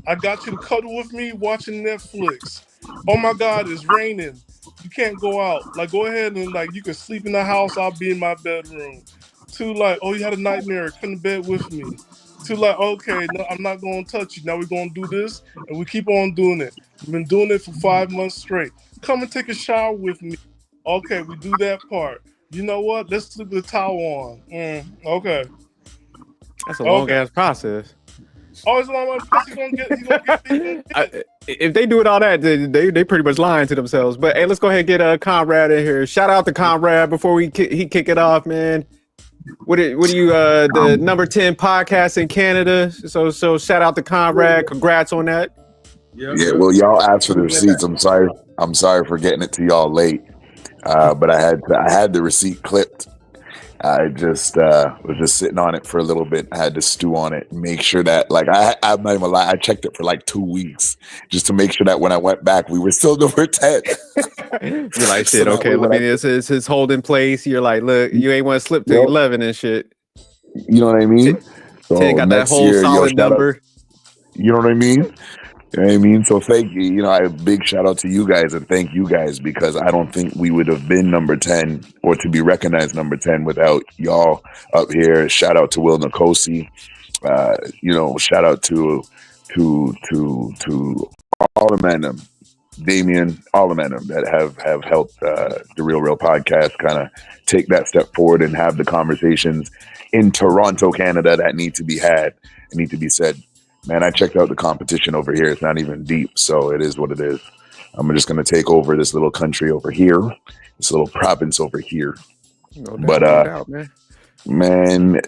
I got you to cuddle with me watching Netflix. Oh my God, it's raining. You can't go out. Like, go ahead and you can sleep in the house. I'll be in my bedroom. To oh, you had a nightmare. Come to bed with me. To okay, no, I'm not going to touch you. Now we're going to do this, and we keep on doing it. We've been doing it for 5 months straight. Come and take a shower with me. Okay, we do that part. You know what? Let's slip the towel on. Okay. That's a long ass process. Oh, it's a long ass. He's gonna get. If they do it all that, they pretty much lying to themselves. But hey, let's go ahead and get Conrad in here. Shout out to Conrad before he kick it off, man. What are you the number 10 podcast in Canada? So shout out to Conrad. Congrats on that. Yeah. Well, y'all asked for the receipts. I'm sorry for getting it to y'all late. But I had the receipt clipped. I just was just sitting on it for a little bit. I had to stew on it, make sure that I'm not even gonna lie, I checked it for 2 weeks just to make sure that when I went back, we were still number 10. You're like, shit, okay, let me this is holding place. You're like, look, you ain't want to slip to 11 and shit. You know what I mean? So 10 got that whole solid number. You know what I mean? You know what I mean? So thank you. A big shout out to you guys and thank you guys because I don't think we would have been number 10 or to be recognized number 10 without y'all up here. Shout out to Will Nkosi. Shout out to all the men, Damien, all the men that have helped the Real podcast kind of take that step forward and have the conversations in Toronto, Canada that need to be had and need to be said. Man, I checked out the competition over here. It's not even deep, so it is what it is. I'm just going to take over this little country over here, this little province over here. No doubt, man,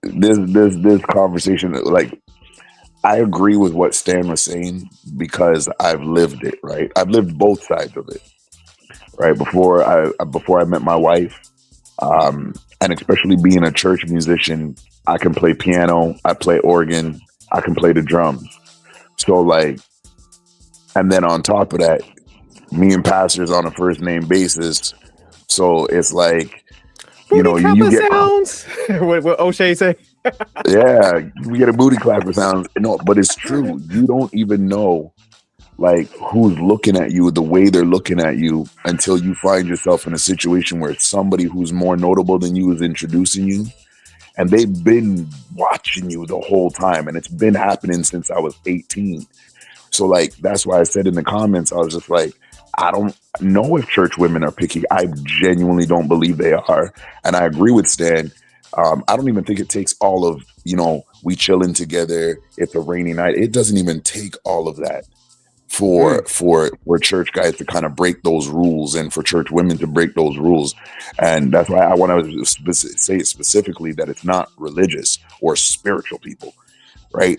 this conversation, I agree with what Stan was saying because I've lived it, right? I've lived both sides of it, right? Before I met my wife, and especially being a church musician, I can play piano, I play organ, I can play the drums. So and then on top of that, me and Pastor's on a first name basis. So it's you get sounds. What O'Shea say? Yeah, we get a booty clapper sounds. No, but it's true. You don't even know like who's looking at you the way they're looking at you until you find yourself in a situation where somebody who's more notable than you is introducing you, and they've been watching you the whole time, and it's been happening since I was 18. So like that's why I said in the comments, I was just like, I don't know if church women are picky. I genuinely don't believe they are, and I agree with Stan. I don't even think it takes all of, we chilling together, it's a rainy night. It doesn't even take all of that for church guys to kind of break those rules and for church women to break those rules. And that's why I want to say it specifically that it's not religious or spiritual people, right?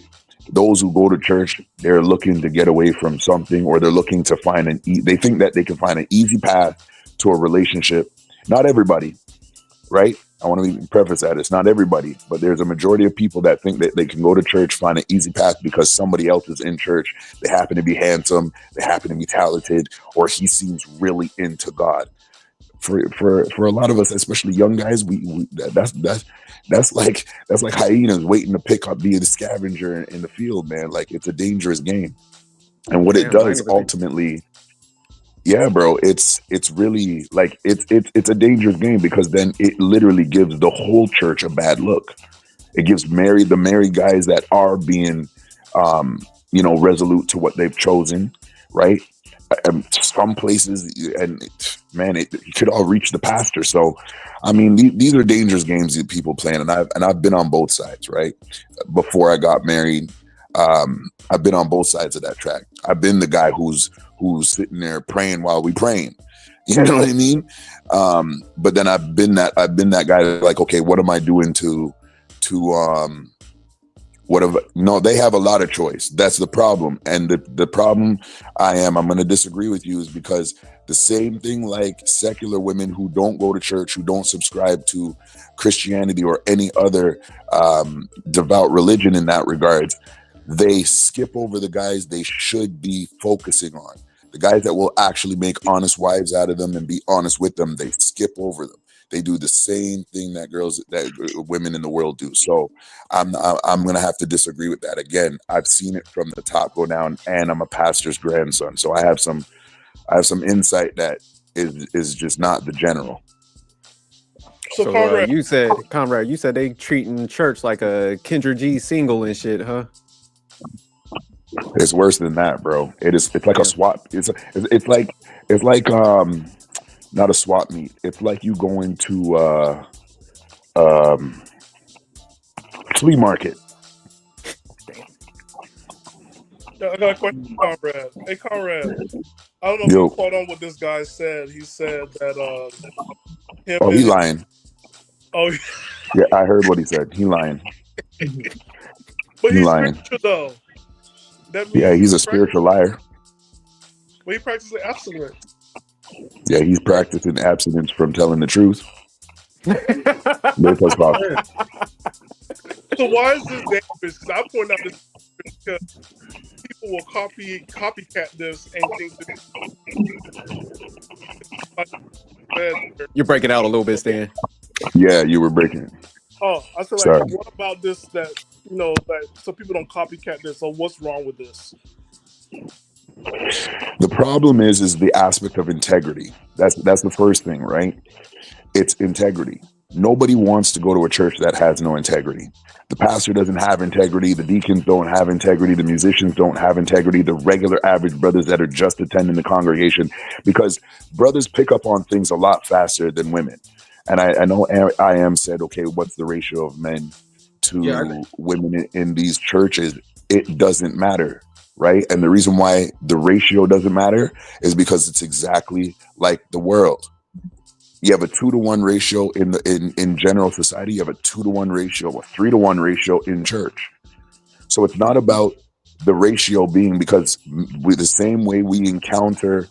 Those who go to church, they're looking to get away from something, or they're looking to find they think that they can find an easy path to a relationship. Not everybody, right? I want to preface that it's not everybody, but there's a majority of people that think that they can go to church, find an easy path because somebody else is in church. They happen to be handsome, they happen to be talented, or he seems really into God. For a lot of us, especially young guys, that's like hyenas waiting to pick up, being a scavenger in the field, man. Like it's a dangerous game, and what it does ultimately. Yeah, bro, it's really like it's a dangerous game because then it literally gives the whole church a bad look. It gives the married guys that are being, resolute to what they've chosen, right? And some places, and man, it could all reach the pastor. So, I mean, these are dangerous games that people playing, and I've been on both sides, right? Before I got married, I've been on both sides of that track. I've been the guy who's sitting there praying while we praying. You know what I mean? But then I've been that guy that's like, okay, what am I doing no, they have a lot of choice. That's the problem. And the problem I'm going to disagree with you is because the same thing like secular women who don't go to church, who don't subscribe to Christianity or any other devout religion in that regard, they skip over the guys they should be focusing on. The guys that will actually make honest wives out of them and be honest with them, they skip over them. They do the same thing that women in the world do. So I'm going to have to disagree with that. Again, I've seen it from the top go down, and I'm a pastor's grandson. So I have some insight that is just not the general. So Conrad, you said they treating church like a Kendra G single and shit, huh? It's worse than that, bro. It's like a swap. It's like not a swap meet. It's like you going to flea market. I got a question, Conrad. Hey, Conrad. I don't know if you caught on what this guy said. He said that he lying. Oh, yeah, I heard what he said. He lying. But he's spiritual though. That means he's a spiritual liar. But he practices abstinence. Yeah, he's practicing abstinence from telling the truth. So why is this dangerous? Because I point out this because people will copycat this and think You're breaking out a little bit, Stan. Yeah, you were breaking it. Oh, I said, like, what about this that, so people don't copycat this? So what's wrong with this? The problem is the aspect of integrity. That's the first thing, right? It's integrity. Nobody wants to go to a church that has no integrity. The pastor doesn't have integrity. The deacons don't have integrity. The musicians don't have integrity. The regular average brothers that are just attending the congregation, because brothers pick up on things a lot faster than women. And I know I am said, okay, what's the ratio of men to women in these churches? It doesn't matter, right? And the reason why the ratio doesn't matter is because it's exactly like the world. You have a 2-to-1 ratio in general society. You have a 2-to-1 ratio, a 3-to-1 ratio in church. So it's not about the ratio being, because with the same way we encounter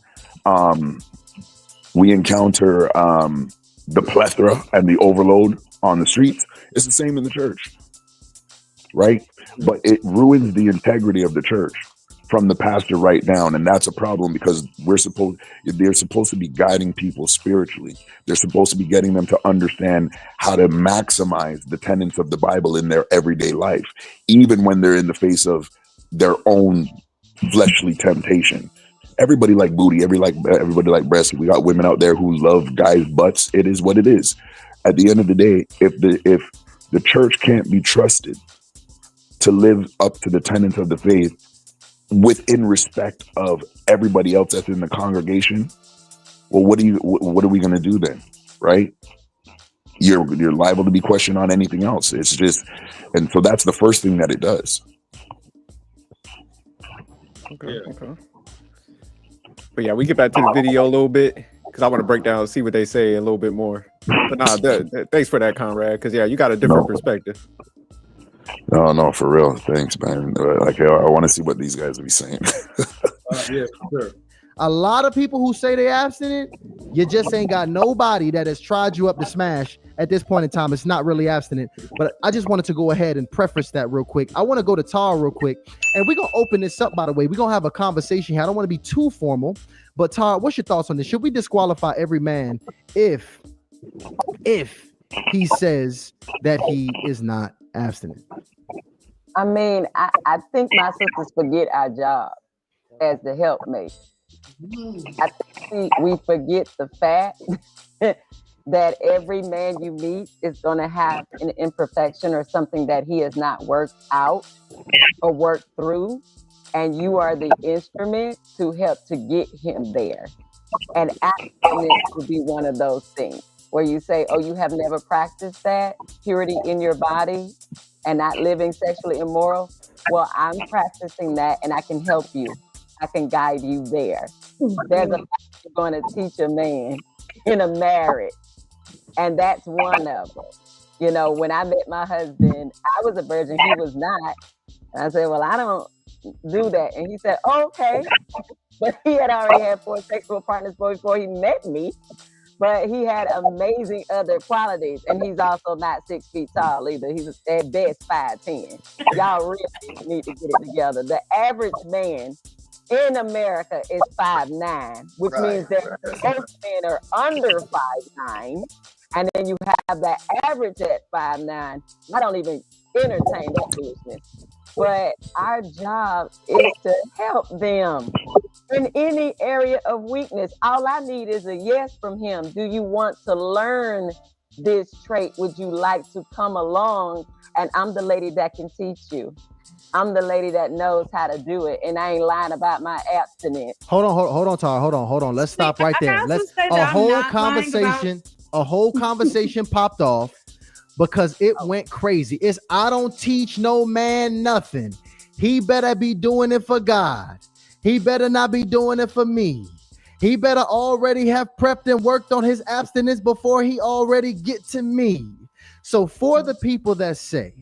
the plethora and the overload on the streets, it's the same in the church, right? But it ruins the integrity of the church. from the pastor right down, and that's a problem because they're supposed to be guiding people spiritually. They're supposed to be getting them to understand how to maximize the tenets of the Bible in their everyday life, even when they're in the face of their own fleshly temptation. Everybody like booty, everybody like breasts. We got women out there who love guys' butts. It is what it is. At the end of the day, if the church can't be trusted to live up to the tenets of the faith within respect of everybody else that's in the congregation, well, what are we going to do then, right? You're liable to be questioned on anything else. It's just, and so that's the first thing that it does. Okay. But yeah, we get back to the video a little bit because I want to break down, see what they say a little bit more. But thanks for that, Conrad. Because yeah, you got a different perspective. No, for real. Thanks, man. Like, I want to see what these guys will be saying. Yeah, sure. A lot of people who say they abstinent, you just ain't got nobody that has tried you up to smash at this point in time. It's not really abstinent. But I just wanted to go ahead and preface that real quick. I want to go to Tar real quick. And we're going to open this up, by the way. We're going to have a conversation here. I don't want to be too formal. But Tar, what's your thoughts on this? Should we disqualify every man if he says that he is not abstinent? I mean, I think my sisters forget our job as the helpmate. I think we forget the fact that every man you meet is going to have an imperfection or something that he has not worked out or worked through. And you are the instrument to help to get him there. And abstinence would be one of those things where you say, oh, you have never practiced that purity in your body and not living sexually immoral. Well, I'm practicing that and I can help you. I can guide you there. There's a lot you're going to teach a man in a marriage. And that's one of them. You know, when I met my husband, I was a virgin, he was not. And I said, well, I don't do that. And he said, oh, okay. But he had already had 4 sexual partners before he met me. But he had amazing other qualities. And he's also not 6 feet tall either. He's at best 5'10". Y'all really need to get it together. The average man in America is 5'9", which means that most men are under 5'9". And then you have the average at 5'9". I don't even entertain that foolishness. But our job is to help them in any area of weakness. All I need is a yes from him. Do you want to learn this trait? Would you like to come along? And I'm the lady that can teach you. I'm the lady that knows how to do it. And I ain't lying about my abstinence. Hold on, Tara. Hold on. Let's stop right there. A whole conversation popped off because it went crazy. I don't teach no man nothing. He better be doing it for God. He better not be doing it for me. He better already have prepped and worked on his abstinence before he already get to me. So for the people that say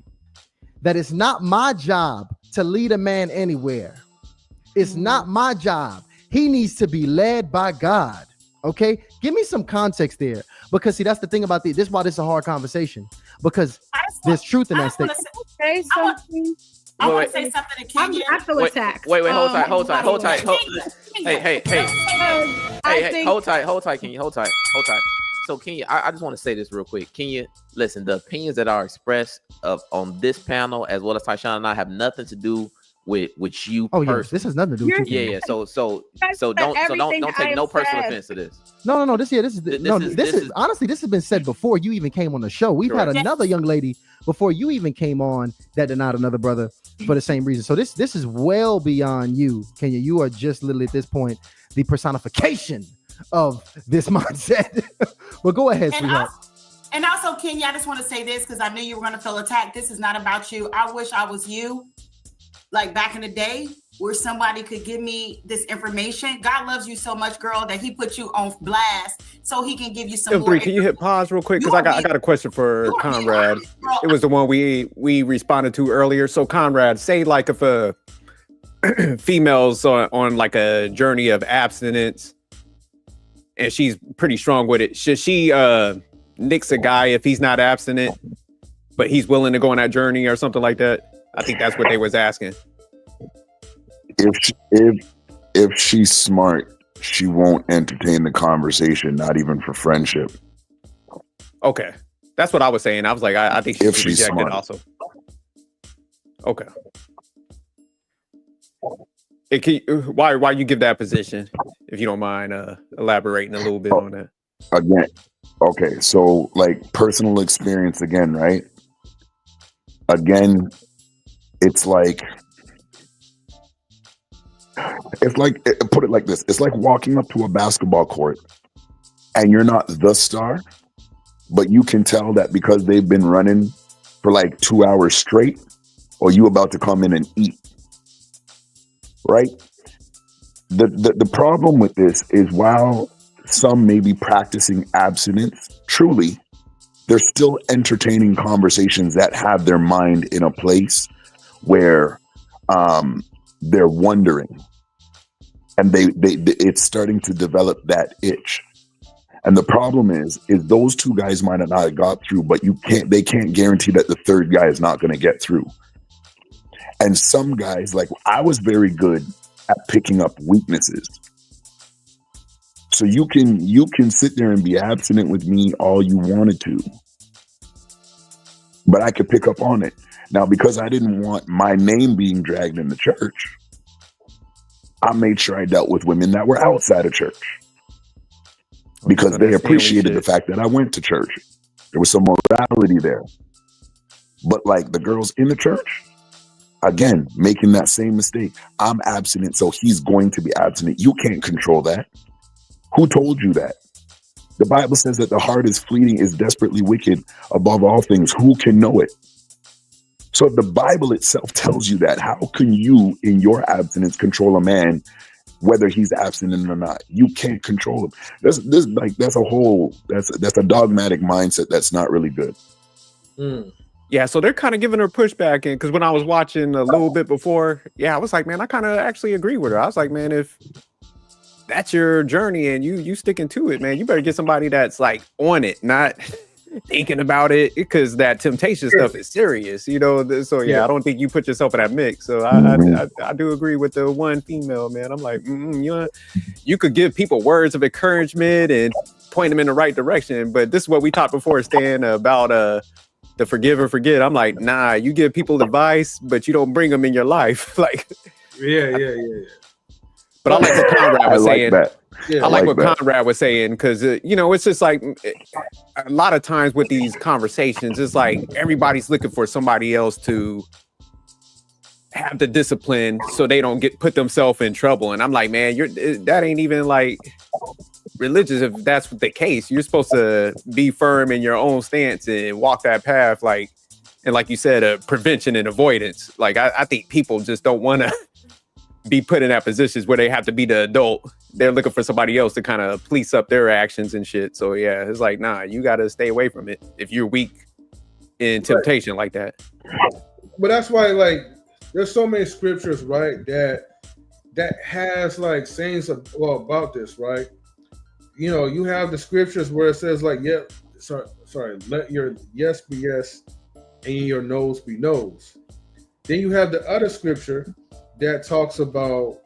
that it's not my job to lead a man anywhere, it's not my job. He needs to be led by God. Okay, give me some context there, because see, that's the thing about this is why this is a hard conversation, because there's truth in that statement. I want to say something to Kenya. Wait, hold tight. Hey, hold tight, Kenya, hold tight. So Kenya, I just want to say this real quick. Kenya, listen, the opinions that are expressed on this panel, as well as Tyshawn and I, have nothing to do with you. Oh yeah, this has nothing to do with you. Yeah. So don't take no personal offense to this. No. This is honestly, this has been said before you even came on the show. We've had another young lady before you even came on that denied another brother for the same reason. So this is well beyond you, Kenya. You are just literally at this point the personification of this mindset. Well, go ahead, sweetheart. And also, Kenya, I just want to say this because I knew you were going to feel attacked. This is not about you. I wish I was you. Like back in the day where somebody could give me this information. God loves you so much, girl, that he put you on blast so he can give you some more. Can you hit pause real quick? Because I got a question for Conrad. It was the one we responded to earlier. So Conrad, say like if a female's on like a journey of abstinence and she's pretty strong with it, should she nix a guy if he's not abstinent, but he's willing to go on that journey or something like that? I think that's what they was asking. If she's smart, she won't entertain the conversation, not even for friendship. Okay, that's what I was saying. I was like, I think If she's she's rejected smart. also. Okay. Why you give that position, if you don't mind elaborating a little bit on that? Again, okay, so like personal experience again, right? Again, it's like put it like this. It's like walking up to a basketball court and you're not the star, but you can tell that because they've been running for like 2 hours straight, or you about to come in and eat. Right? The problem with this is while some may be practicing abstinence, truly, they're still entertaining conversations that have their mind in a place where they're wondering, and they it's starting to develop that itch. And the problem is those two guys might have not got through, but they can't guarantee that the third guy is not going to get through. And some guys, like I was very good at picking up weaknesses. So you can sit there and be abstinent with me all you wanted to, but I could pick up on it. Now, because I didn't want my name being dragged in the church, I made sure I dealt with women that were outside of church, because they appreciated the fact that I went to church. There was some morality there. But like the girls in the church, again, making that same mistake. I'm abstinent, so he's going to be abstinent. You can't control that. Who told you that? The Bible says that the heart is fleeting, is desperately wicked above all things. Who can know it? So if the Bible itself tells you that, how can you, in your abstinence, control a man, whether he's abstinent or not? You can't control him. That's a dogmatic mindset that's not really good. Yeah, so they're kind of giving her pushback, and because when I was watching a little bit before, I was like, man, I kind of actually agree with her. I was like, man, if that's your journey and you sticking to it, man, you better get somebody that's like on it, not thinking about it, because that temptation stuff is serious, you know. So I don't think you put yourself in that mix. So I do agree with the one female, man. I'm like, you could give people words of encouragement and point them in the right direction, but this is what we talked before, Stan, about the forgive or forget. I'm like, nah, you give people advice, but you don't bring them in your life. Like, But I like what Conrad was saying. I like what Conrad was saying, because it's just like a lot of times with these conversations, it's like everybody's looking for somebody else to have the discipline so they don't put themselves in trouble. And I'm like, man, that ain't even like religious. If that's the case, you're supposed to be firm in your own stance and walk that path, like, and like you said, prevention and avoidance. Like I think people just don't want to be put in that positions where they have to be the adult. They're looking for somebody else to kind of police up their actions and shit. So it's like, nah, you got to stay away from it if you're weak in temptation like that. But that's why, like, there's so many scriptures, right, that has like sayings about this, right? You know, you have the scriptures where it says like, let your yes be yes and your no's be no's. Then you have the other scripture that talks about,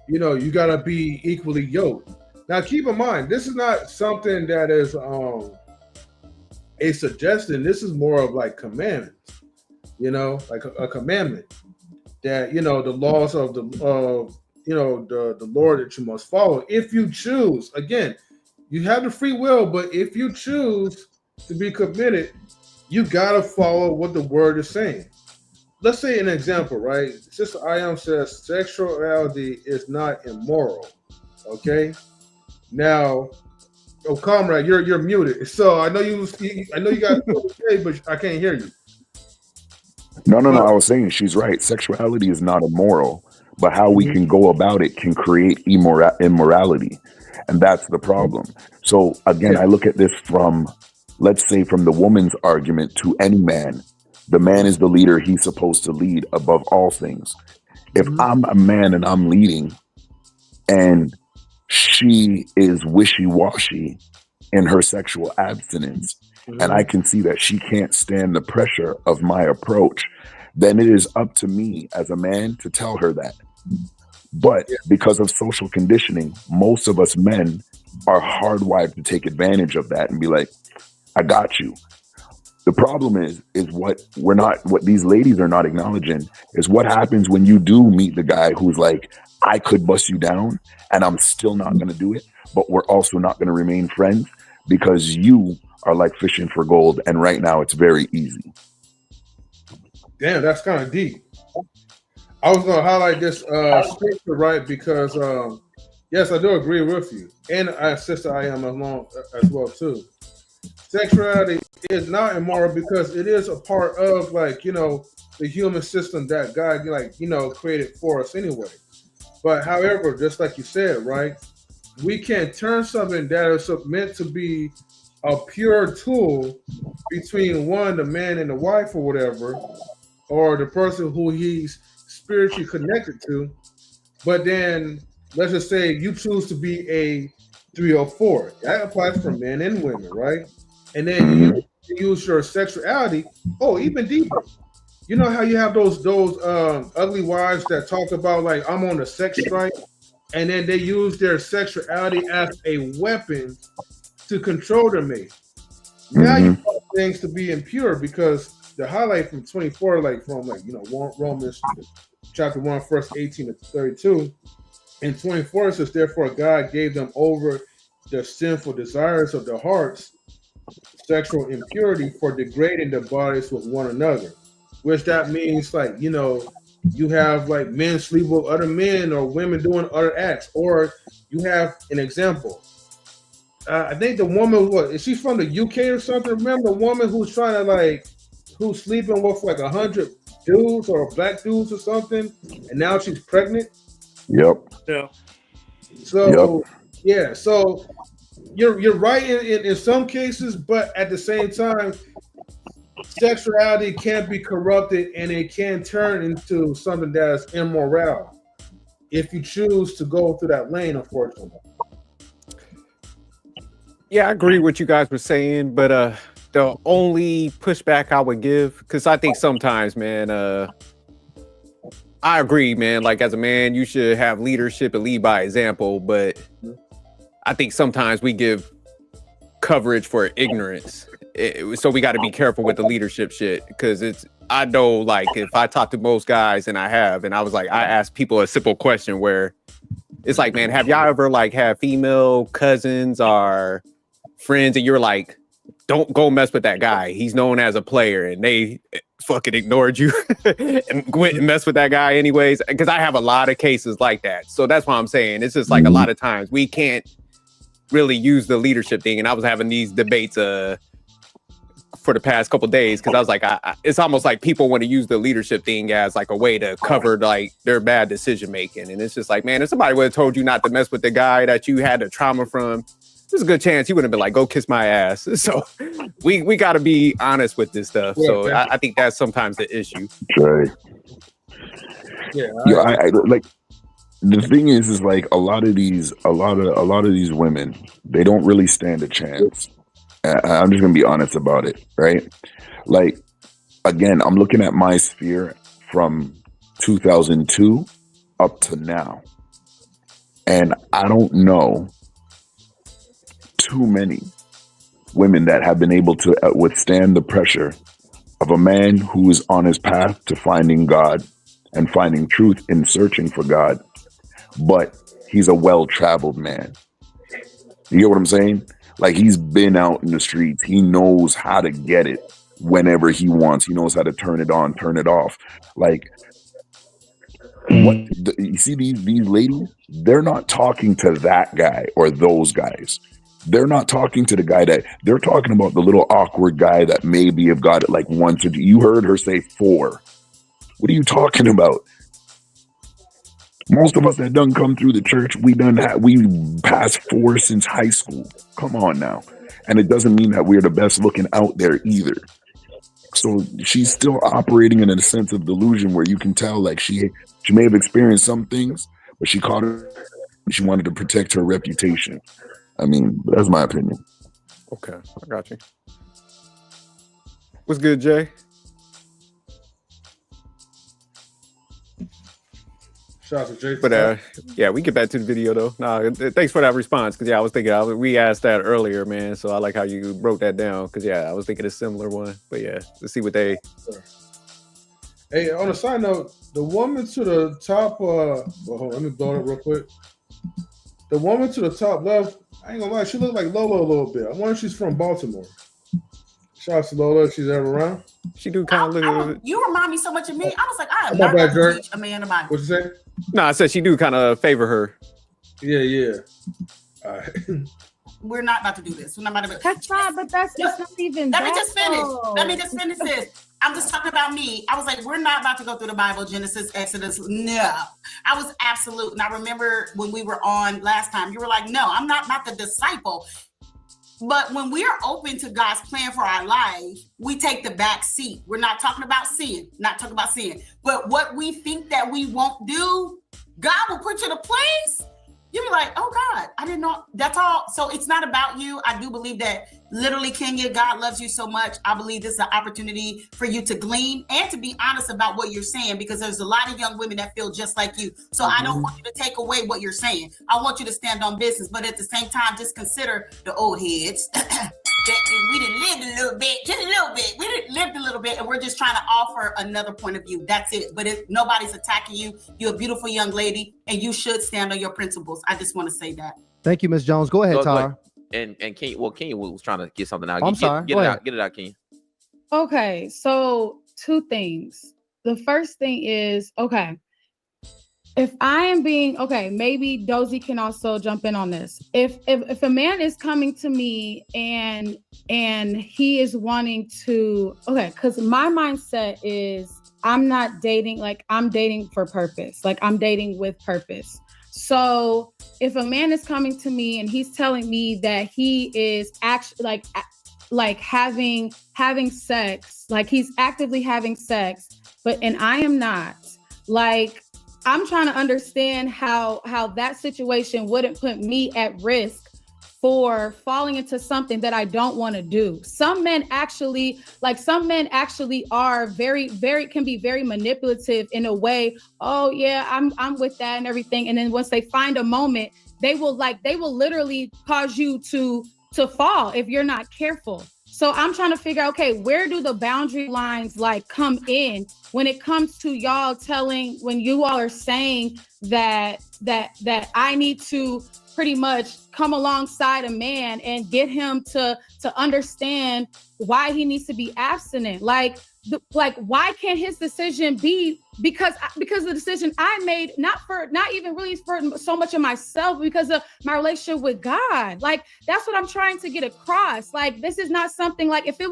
you gotta be equally yoked. Now, keep in mind, this is not something that is a suggestion. This is more of like commandments. Like a commandment that the laws of the Lord that you must follow. If you choose, again, you have the free will, but if you choose to be committed, you gotta follow what the word is saying. Let's say an example, right? Sister Ayam says sexuality is not immoral. Okay. Now, comrade, you're muted. So I know you got to say, but I can't hear you. No. I was saying she's right. Sexuality is not immoral, but how we can go about it can create immorality, and that's the problem. So again, I look at this from, let's say, from the woman's argument to any man. The man is the leader. He's supposed to lead above all things. If I'm a man and I'm leading and she is wishy-washy in her sexual abstinence, and I can see that she can't stand the pressure of my approach, then it is up to me as a man to tell her that. But because of social conditioning, most of us men are hardwired to take advantage of that and be like, I got you. The problem is what these ladies are not acknowledging is what happens when you do meet the guy who's like, I could bust you down and I'm still not going to do it, but we're also not going to remain friends because you are like fishing for gold. And right now it's very easy. Damn, that's kind of deep. I was going to highlight this scripture, right? Because yes, I do agree with you, and sister, I am as well too. Sexuality is not immoral because it is a part of, like, the human system that God, created for us anyway. But however, just like you said, right, we can turn something that is meant to be a pure tool between the man and the wife or whatever, or the person who he's spiritually connected to. But then let's just say you choose to be a 304. That applies for men and women, right? And then you use your sexuality. Oh, even deeper. You know how you have those ugly wives that talk about, like, I'm on a sex strike, and then they use their sexuality as a weapon to control their mate. Now you call things to be impure because the highlight from 24, Romans chapter 1, verse 18 to 32. And 24 says, therefore God gave them over the sinful desires of their hearts, sexual impurity, for degrading their bodies with one another. Which that means, like, you have, like, men sleep with other men or women doing other acts. Or you have an example. I think the woman, is she from the UK or something? Remember the woman who's trying to, who's sleeping with, 100 dudes or black dudes or something, and now she's pregnant? Yep. Yeah. So, yeah. So you're right in some cases, but at the same time, sexuality can be corrupted and it can turn into something that's immoral if you choose to go through that lane, unfortunately. Yeah, I agree with what you guys were saying, but the only pushback I would give, because I think sometimes, man, I agree, man. Like, as a man, you should have leadership and lead by example, but I think sometimes we give coverage for ignorance. So we got to be careful with the leadership shit, because I know, like, if I talk to most guys, and I was like, I ask people a simple question where it's like, man, have y'all ever, like, had female cousins or friends and you're like, don't go mess with that guy, he's known as a player, and they fucking ignored you and went and mess with that guy anyways? Because I have a lot of cases like that. So that's what I'm saying. It's just like a lot of times we can't really use the leadership thing. And I was having these debates for the past couple of days, because I was like, it's almost like people want to use the leadership thing as like a way to cover, like, their bad decision making. And it's just like, man, if somebody would have told you not to mess with the guy that you had a trauma from, there's a good chance you would have been like, go kiss my ass. So we got to be honest with this stuff. So I think that's sometimes the issue. Right. Yeah. I like, the thing is like a lot of these women, they don't really stand a chance. I'm just gonna be honest about it, right? Like, again, I'm looking at my sphere from 2002 up to now, and I don't know too many women that have been able to withstand the pressure of a man who is on his path to finding God and finding truth in searching for God, but he's a well-traveled man. You get what I'm saying? Like, he's been out in the streets. He knows how to get it whenever he wants. He knows how to turn it on, turn it off. Like, you see these ladies, they're not talking to that guy or those guys. They're not talking to the guy they're talking about, the little awkward guy that maybe have got it like once. You heard her say 4. What are you talking about? Most of us that done come through the church, we passed 4 since high school. Come on now. And it doesn't mean that we're the best looking out there either. So she's still operating in a sense of delusion where you can tell, like, she may have experienced some things, but she wanted to protect her reputation. I mean, that's my opinion. Okay, I got you. What's good, Jay? Shout out to Jason. But yeah, we get back to the video though. Nah, thanks for that response. Cause yeah, I was thinking we asked that earlier, man. So I like how you broke that down. Cause yeah, I was thinking a similar one. But yeah, let's see what they. Hey, on a side note, the woman to the top. Well, hold on, let me blow it up real quick. The woman to the top left, I ain't gonna lie, she looked like Lola a little bit. I wonder if she's from Baltimore. Shout out to Lola if she's ever around. She do kind of look. You remind me so much of me. I was like, I am My not bad, going to Jerry. teach a man about What you say? No, I said she do kind of favor her. Yeah. All right. We're not about to do this. We're not about to. That's not, but that's it's not even. Let me just finish this. I'm just talking about me. I was like, we're not about to go through the Bible, Genesis, Exodus. No, I was absolute. And I remember when we were on last time, you were like, no, I'm not the disciple. But when we are open to God's plan for our life, we take the back seat. We're not talking about sin, But what we think that we won't do, God will put you in a place. You'll be like, oh God, I didn't know. That's all. So it's not about you. I do believe that literally, Kenya, God loves you so much. I believe this is an opportunity for you to glean and to be honest about what you're saying, because there's a lot of young women that feel just like you. So I don't want you to take away what you're saying. I want you to stand on business, but at the same time, just consider the old heads. We didn't live a little bit, just a little bit. We didn't live a little bit, and we're just trying to offer another point of view. That's it. But if nobody's attacking you, you're a beautiful young lady, and you should stand on your principles. I just want to say that. Thank you, Ms. Jones. Go ahead, Tara. And Kenya was trying to get something out. I'm sorry. Get it out, Kenya. Okay, so two things. The first thing is, okay, if I am being, okay, maybe Dozy can also jump in on this. If a man is coming to me and he is wanting to, okay, because my mindset is I'm not dating, like I'm dating for purpose. Like I'm dating with purpose. So if a man is coming to me and he's telling me that he is actually like having sex, like he's actively having sex, and I am not, like, I'm trying to understand how that situation wouldn't put me at risk for falling into something that I don't want to do. Some men actually are very, very, can be very manipulative in a way. Oh yeah, I'm with that and everything. And then once they find a moment, they will literally cause you to fall if you're not careful. So I'm trying to figure out, okay, where do the boundary lines like come in when it comes to y'all when you all are saying that I need to pretty much come alongside a man and get him to understand why he needs to be abstinent. Like why can't his decision be because the decision I made, not even really for so much of myself, because of my relationship with God. Like that's what I'm trying to get across. Like this is not something like if it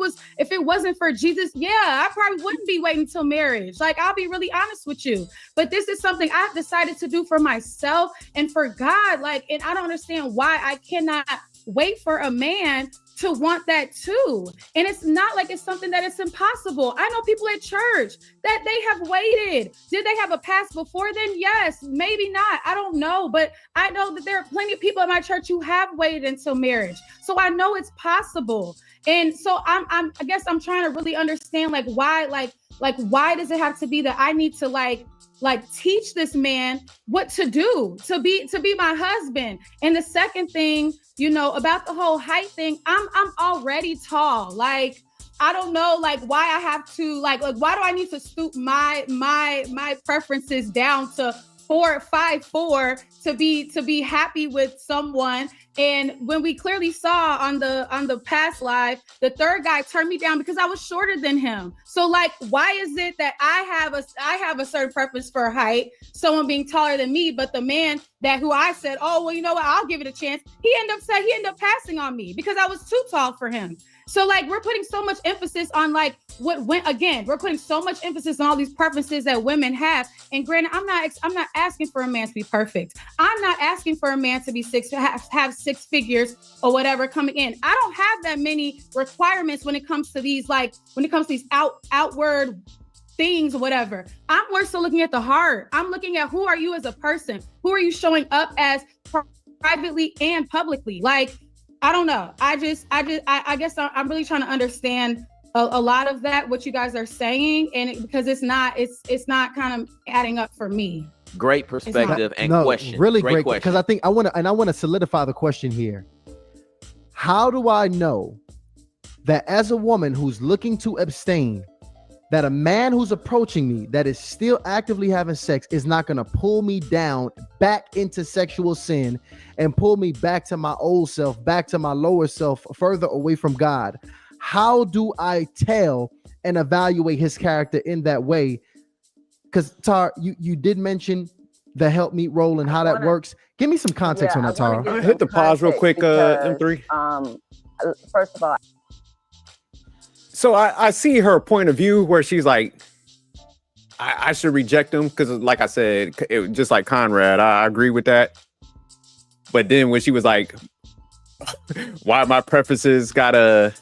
wasn't for Jesus, yeah, I probably wouldn't be waiting till marriage. Like I'll be really honest with you. But this is something I've decided to do for myself and for God. Like, and I don't understand why I cannot wait for a man to want that too. And it's not like it's something that is impossible. I know people at church that they have waited. Did they have a past before then? Yes, maybe not. I don't know. But I know that there are plenty of people at my church who have waited until marriage. So I know it's possible. And so I guess I'm trying to really understand why does it have to be that I need to like teach this man what to do to be my husband? And the second thing, about the whole height thing, I'm already tall. Like, I don't know, why I have to, why do I need to stoop my preferences down to 5'4" to be happy with someone? And when we clearly saw on the past live, the third guy turned me down because I was shorter than him. So why is it that I have a certain preference for height, someone being taller than me, but the man who I said, oh, well, you know what, I'll give it a chance, he ended up passing on me because I was too tall for him. So we're putting so much emphasis on we're putting so much emphasis on all these preferences that women have. And granted, I'm not asking for a man to be perfect. I'm not asking for a man to be have six figures or whatever coming in. I don't have that many requirements when it comes to these outward things or whatever. I'm more so looking at the heart. I'm looking at who are you as a person? Who are you showing up as privately and publicly? I don't know. I guess I'm really trying to understand a lot of that, what you guys are saying, and because it's not kind of adding up for me. Great perspective and question. Really great question. because I want to solidify the question here. How do I know that as a woman who's looking to abstain, that a man who's approaching me that is still actively having sex is not going to pull me down back into sexual sin and pull me back to my old self, back to my lower self, further away from God? How do I tell and evaluate his character in that way? Because Tar, you did mention the helpmeet role and how that works. Give me some context on that, Tara. Hit the pause real quick, M3. First of all, so I see her point of view where she's like, I should reject him because, like I said, just like Conrad, I agree with that. But then when she was like, why my preferences gotta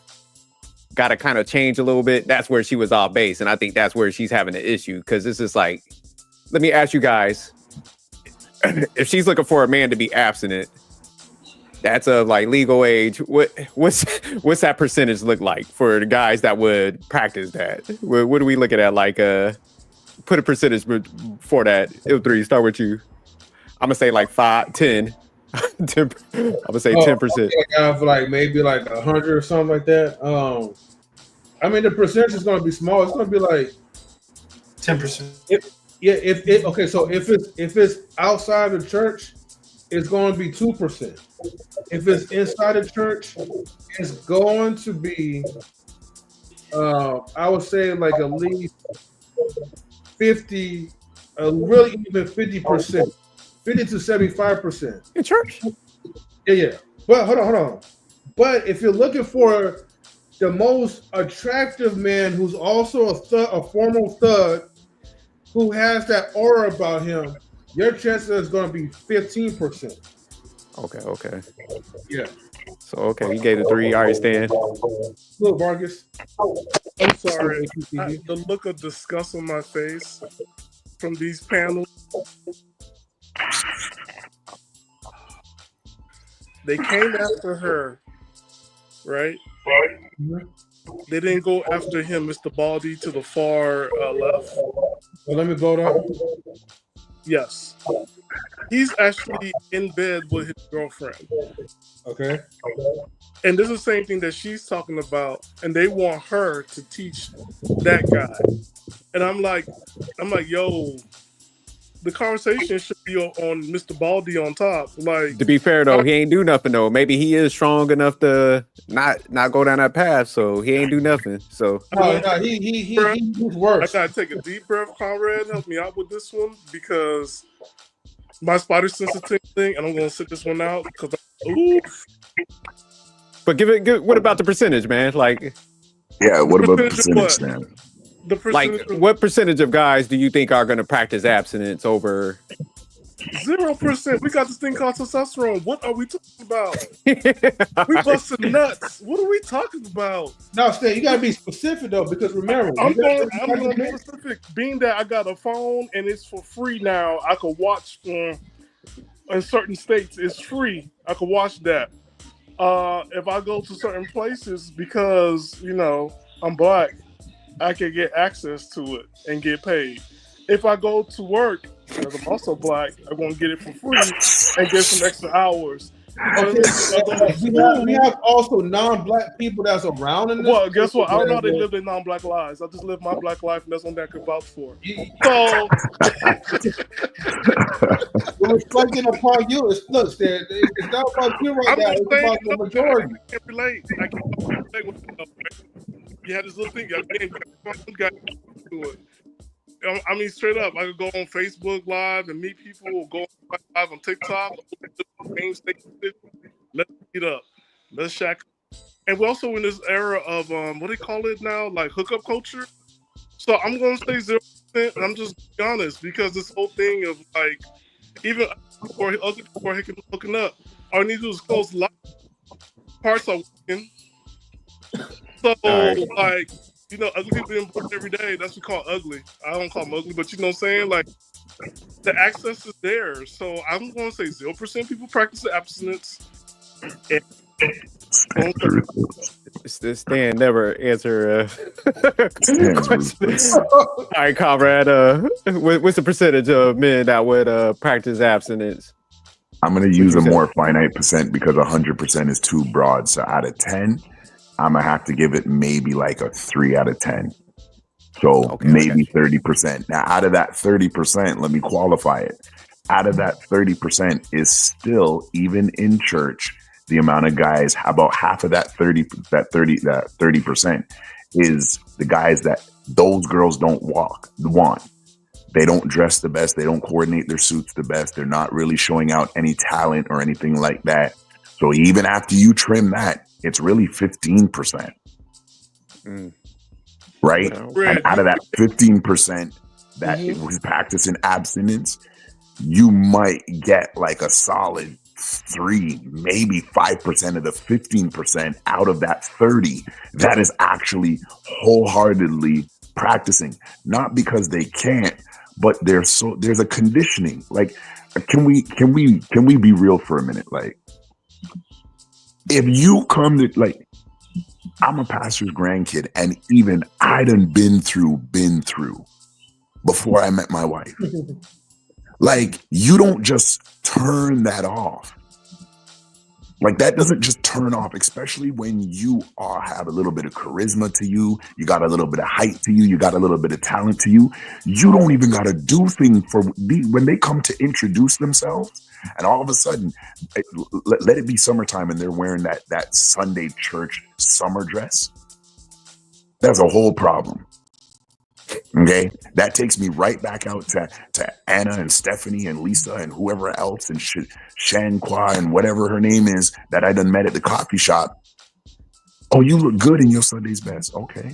kind of change a little bit, that's where she was off base. And I think that's where she's having an issue, because it's just like, let me ask you guys, if she's looking for a man to be abstinent, that's of like legal age, what's that percentage look like for the guys that would practice that? What are we looking at? Like put a percentage for that. Il3, start with you. I'm gonna say like 5, 10. 10 I'm gonna say 10%. For like maybe like 100 or something like that. I mean, the percentage is going to be small. It's going to be like 10%. If it's outside the church, it's going to be 2%. If it's inside the church, it's going to be, I would say like at least 50, really even 50%, 50 to 75%. In church? Yeah. But hold on. But if you're looking for the most attractive man who's also a formal thug, who has that aura about him, your chances is going to be 15%. Okay. Yeah. So, okay, you gave it 3. All right, Stan. Look, Vargas. I'm sorry. The look of disgust on my face from these panels. They came after her, right? Mm-hmm. They didn't go after him, Mr. Baldy, to the far left. Well, let me vote up. Yes. He's actually in bed with his girlfriend. Okay. And this is the same thing that she's talking about, and they want her to teach that guy. And I'm like, yo, the conversation should be on Mr. Baldy on top. Like, to be fair though, he ain't do nothing though. Maybe he is strong enough to not go down that path, so he ain't do nothing. So he's worse. I gotta take a deep breath, Conrad. Help me out with this one, because my spider sensitive thing, and I'm gonna sit this one out because. But give what about the percentage, man? Like, yeah, what about the percentage then? What percentage of guys do you think are going to practice abstinence over 0%? We got this thing called testosterone. What are we talking about? We busting nuts. What are we talking about? No, Stan, you gotta be specific though, because remember, I'm going to be specific. Being that I got a phone and it's for free now, I could watch in certain states. It's free. I could watch that. If I go to certain places, because I'm black, I can get access to it and get paid. If I go to work, because I'm also black, I'm going to get it for free and get some extra hours. Okay. We have also non-black people that's around in this. Well, guess what? I don't know how they live their non-black lives. I just live my black life, and that's one that I can vouch for. So, we're reflecting upon you. It's not about you right now. It's about the majority. I can't relate. I can't relate with them. You had this little thing. You got to it. I mean, straight up, I could go on Facebook Live and meet people, or go live on TikTok. Let's meet up. Let's shack. And we're also in this era of what do they call it now? Like hookup culture. So I'm gonna say 0%. And I'm just being honest, because this whole thing of like, even before hooking up, all you need to do is close the light. Parts are working. So like, ugly people being born every day, that's what we call ugly. I don't call them ugly, but you know what I'm saying? Like, the access is there. So I'm going to say 0% people practice the abstinence. Stan never answer. Ruthless. All right, comrade. What's the percentage of men that would practice abstinence? I'm going to use a more finite percent because 100% is too broad. So out of 10, I'm going to have to give it maybe like a 3 out of 10. So maybe 30%. Now, out of that 30%, let me qualify it. Out of that 30% is still, even in church, the amount of guys, about half of that 30% is the guys that those girls don't want. They don't dress the best. They don't coordinate their suits the best. They're not really showing out any talent or anything like that. So even after you trim that, it's really 15%. Right? And out of that 15% that was practicing abstinence, you might get like a solid 3, maybe 5% of the 15% out of that 30 that is actually wholeheartedly practicing. Not because they can't, but there's a conditioning. Like, can we be real for a minute? Like, if you come to, like, I'm a pastor's grandkid, and even I done been through before I met my wife. Like, you don't just turn that off. Like, that doesn't just turn off, especially when you have a little bit of charisma to you. You got a little bit of height to you. You got a little bit of talent to you. You don't even got to do things when they come to introduce themselves. And all of a sudden, let it be summertime and they're wearing that Sunday church summer dress. That's a whole problem. Okay, that takes me right back out to Anna and Stephanie and Lisa and whoever else and Shanqua and whatever her name is that I done met at the coffee shop. Oh, you look good in your Sunday's best. Okay,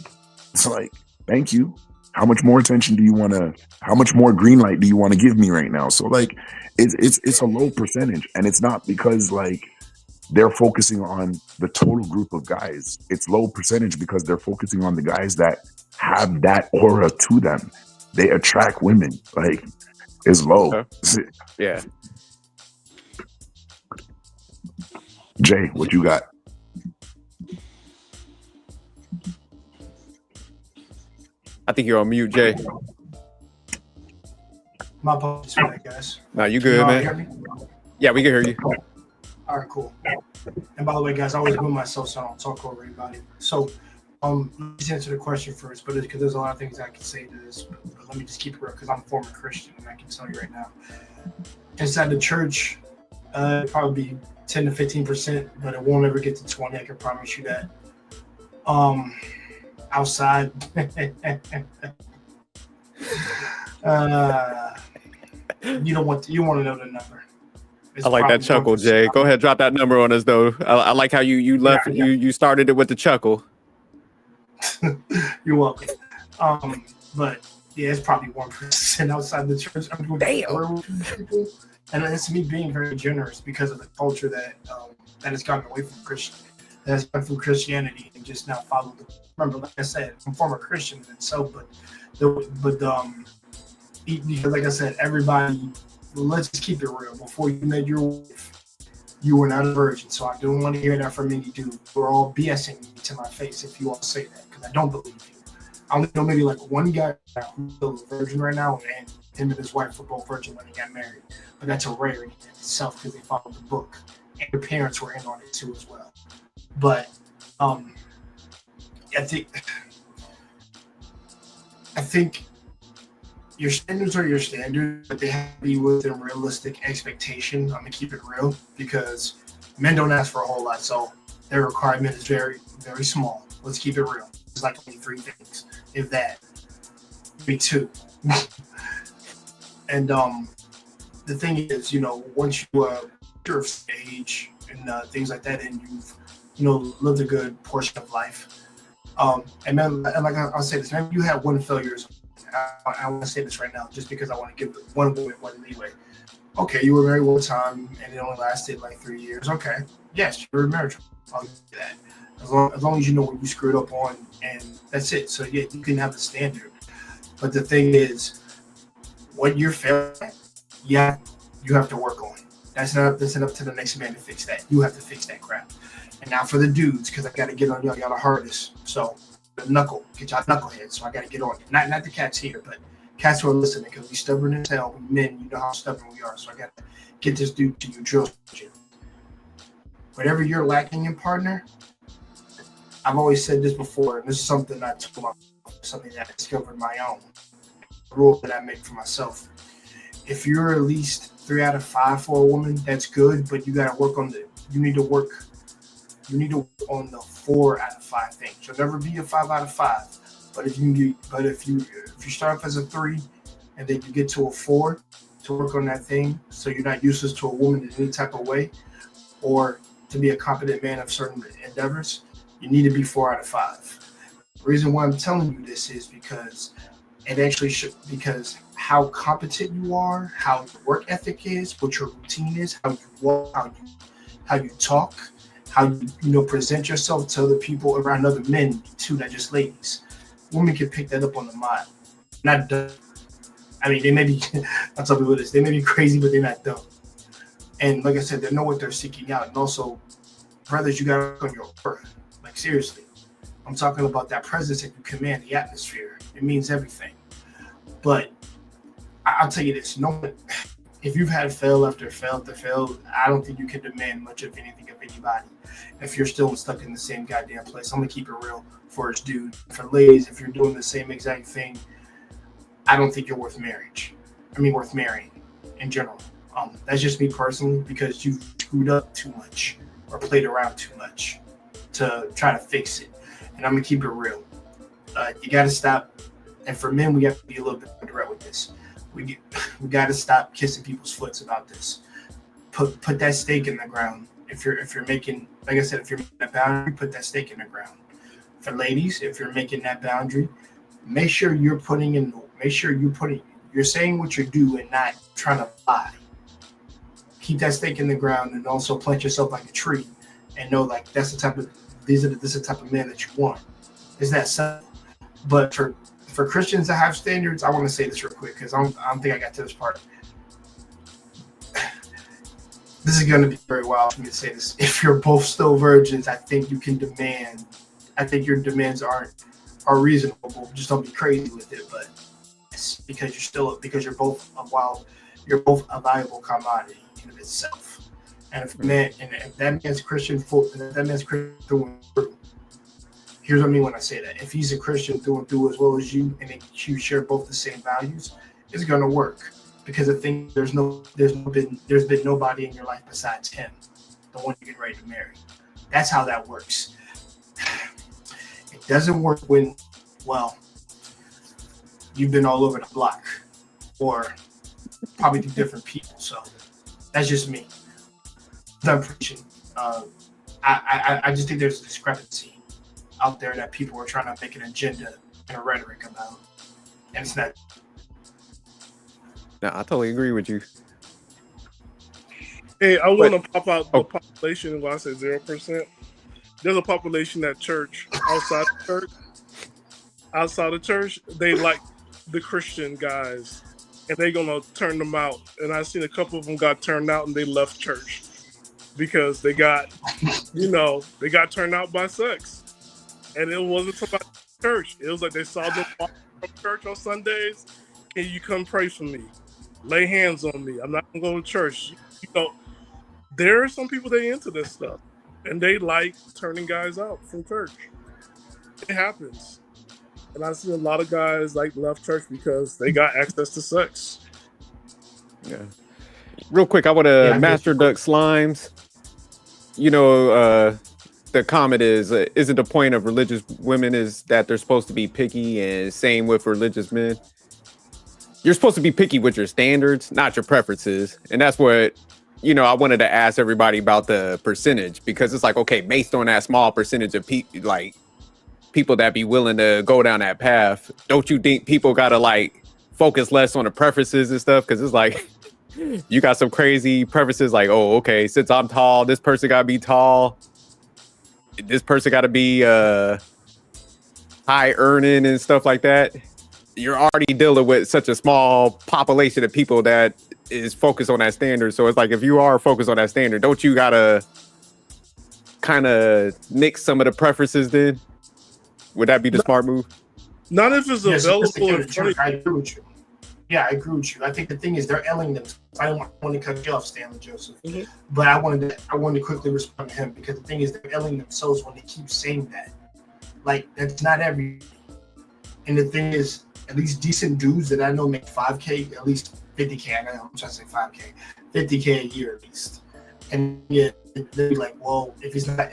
it's like, thank you. How much more attention do you want to? How much more green light do you want to give me right now? So like, it's a low percentage, and it's not because like they're focusing on the total group of guys. It's low percentage because they're focusing on the guys that have that aura to them. They attract women. Like, it's low. Yeah. Jay, what you got? I think you're on mute, Jay. My apologies for that, guys. No, you good, man. Hear me? Yeah, we can hear you. All right, cool. And by the way, guys, I always move myself so I don't talk over anybody. So, let's answer the question first, but because there's a lot of things I can say to this, but let me just keep it real because I'm a former Christian and I can tell you right now. Inside the church, probably be 10 to 15%, but it won't ever get to 20. I can promise you that. Outside, you want to know the number. I like that chuckle, Jay. Go ahead, drop that number on us, though. I like how you left. Yeah. You started it with the chuckle. You're welcome. But yeah, it's probably 1% outside the church. I'm doing people, and it's me being very generous because of the culture that has gotten away from Christianity and just now followed. Remember, like I said, I'm a former Christian itself, but like I said, everybody. Let's just keep it real. Before you met your wife, you were not a virgin. So I don't want to hear that from any dude. We're all BSing me to my face if you all say that, because I don't believe you. I only know maybe like one guy who's still a virgin right now, and him and his wife were both virgin when they got married. But that's a rarity in itself because they followed the book, and their parents were in on it too as well. But I think your standards are your standards, but they have to be within realistic expectation. I'm gonna keep it real because men don't ask for a whole lot, so their requirement is very, very small. Let's keep it real. It's like only 3 things, if that. Maybe 2. And the thing is, once you're of age and things like that, and you've lived a good portion of life, and man, and like I'll say this, man, you have one failure. I want to say this right now, just because I want to give one woman one leeway. Okay, you were married one time, and it only lasted like 3 years. Okay, yes, you were married. I'll give you that. As long as you know what you screwed up on, and that's it. So yeah, you can have a standard. But the thing is, what you're failing at, yeah, you have to work on. That's not up to the next man to fix that. You have to fix that crap. And now for the dudes, because I got to get on y'all. Y'all the hardest. So the knuckle, get y'all knuckleheads. So I got to get on it. Not the cats here, but cats who are listening, because we stubborn as hell. We men, you know how stubborn we are. So I got to get this dude to you, drill sergeant. Whatever you're lacking in partner, I've always said this before, and this is something I told myself, something that I discovered my own rule that I make for myself. If you're at least 3 out of 5 for a woman, that's good, but you got to work on you need to work on the 4 out of 5 things. You'll never be a 5 out of 5, but if you start off as a 3 and then you get to a 4 to work on that thing, so you're not useless to a woman in any type of way, or to be a competent man of certain endeavors, you need to be 4 out of 5. The reason why I'm telling you this is because it actually should, because how competent you are, how your work ethic is, what your routine is, how you walk, how you talk, how you present yourself to other people around other men too, not just ladies. Women can pick that up on the mind. Not dumb. I mean, they may be, I'll tell people this, they may be crazy, but they're not dumb. And like I said, they know what they're seeking out. And also, brothers, you got to work on your aura. Like, seriously. I'm talking about that presence that you command, the atmosphere. It means everything. But I'll tell you this. If you've had fail after fail after fail, I don't think you can demand much of anything of anybody. If you're still stuck in the same goddamn place, I'm going to keep it real for us, dude. For ladies, if you're doing the same exact thing, I don't think you're worth marriage. Worth marrying in general. That's just me personally, because you've screwed up too much or played around too much to try to fix it. And I'm going to keep it real. You got to stop. And for men, we have to be a little bit more direct with this. We got to stop kissing people's foots about this. Put that stake in the ground. If you're making, like I said, if you're making a boundary, put that stake in the ground. For ladies, if you're making that boundary, make sure you're saying what you do and not trying to lie. Keep that stake in the ground, and also plant yourself like a tree, and know like this is the type of man that you want. It's that simple. But for Christians that have standards, I want to say this real quick because I don't think I got to this part. This is going to be very wild for me to say this. If you're both still virgins, I think you can demand. I think your demands are reasonable. Just don't be crazy with it. But it's because you're both a valuable commodity in of itself. And if that man's Christian through and through. Here's what I mean when I say that. If he's a Christian through and through as well as you, and you share both the same values, it's gonna work. Because I think there's been nobody in your life besides him, the one you get ready to marry. That's how that works. It doesn't work when, well, you've been all over the block, or probably to different people. So that's just me. I'm preaching. I just think there's a discrepancy out there that people are trying to make an agenda and a rhetoric about, and it's not. No, I totally agree with you. Hey, I want to pop out the population. When I say 0%, there's a population at church, outside the church, they like the Christian guys, and they're gonna turn them out. And I seen a couple of them got turned out, and they left church because they got turned out by sex, and it wasn't somebody in church. It was like they saw them from church on Sundays. Can you come pray for me? Lay hands on me. I'm not gonna go to church. There are some people that are into this stuff, and they like turning guys out from church. It happens, and I see a lot of guys like left church because they got access to sex. Yeah. Real quick, I want to Master Duck Slimes. The comment isn't the point of religious women is that they're supposed to be picky, and same with religious men. You're supposed to be picky with your standards, not your preferences. And that's what, I wanted to ask everybody about the percentage, because it's like, okay, based on that small percentage of people that be willing to go down that path, don't you think people got to focus less on the preferences and stuff? Because it's like, you got some crazy preferences like, oh, okay, since I'm tall, this person got to be tall. This person got to be high earning and stuff like that. you're already dealing with such a small population of people that is focused on that standard. So it's like, if you are focused on that standard, don't you gotta kind of mix some of the preferences then? Would that be the smart move? Not if it's available in front of I agree with you. Yeah, I agree with you. I think the thing is they're L-ing them. I don't want to cut you off, Stanley Joseph, but I wanted to quickly respond to him, because the thing is they're L-ing themselves when they keep saying that. Like, that's not every. And the thing is, at least decent dudes that I know make 5K, at least 50K. I'm trying to say 5K, 50K a year at least. And yeah, they'd be like, well, if it's not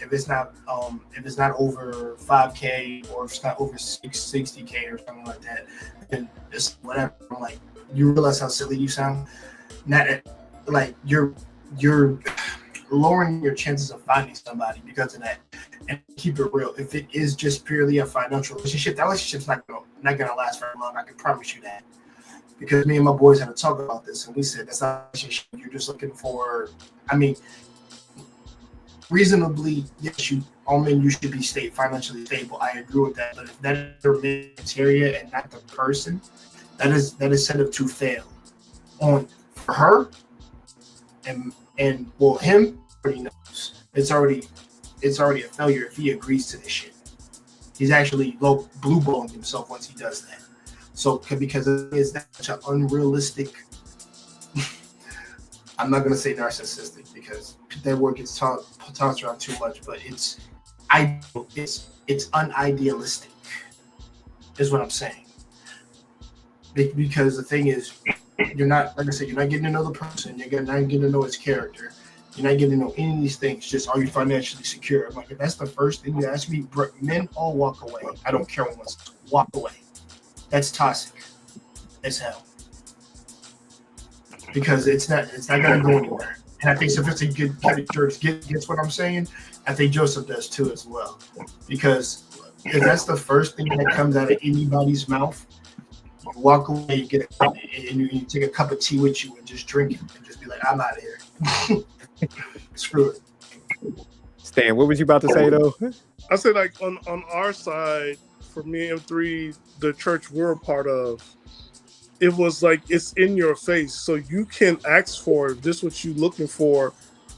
over 5K, or if it's not over 60K or something like that, then it's whatever. I'm like, you realize how silly you sound? Not like you're lowering your chances of finding somebody because of that. And keep it real, if it is just purely a financial relationship, that relationship's not gonna last very long. I can promise you that. Because me and my boys had to talk about this, and we said that's not a relationship. You're just looking for, I mean, reasonably, yes, all men, you should be financially stable. I agree with that. But if that is your criteria and not the person, that is set up to fail on for her and well, him already knows it's already a failure if he agrees to this shit. He's actually blue balling himself once he does that. So because it is that such an unrealistic, I'm not gonna say narcissistic because that word gets tossed around too much, but it's unidealistic, is what I'm saying. Because the thing is, you're not, like I said, you're not getting to know the person. You're not getting to know his character. You're not getting to know any of these things. Just, are you financially secure? I'm like, if that's the first thing you ask me, men all walk away. I don't care what, walk away. That's toxic as hell. Because it's not gonna go anywhere. And I think sophisticated church gets what I'm saying. I think Joseph does too as well. Because if that's the first thing that comes out of anybody's mouth, you walk away, you get you take a cup of tea with you and just drink it and just be like, I'm out of here. Screw it. Stan, what was you about to say though? I said, like, on our side, for me and M3, the church we're a part of, it was like it's in your face, so you can ask for it. This is what you're looking for.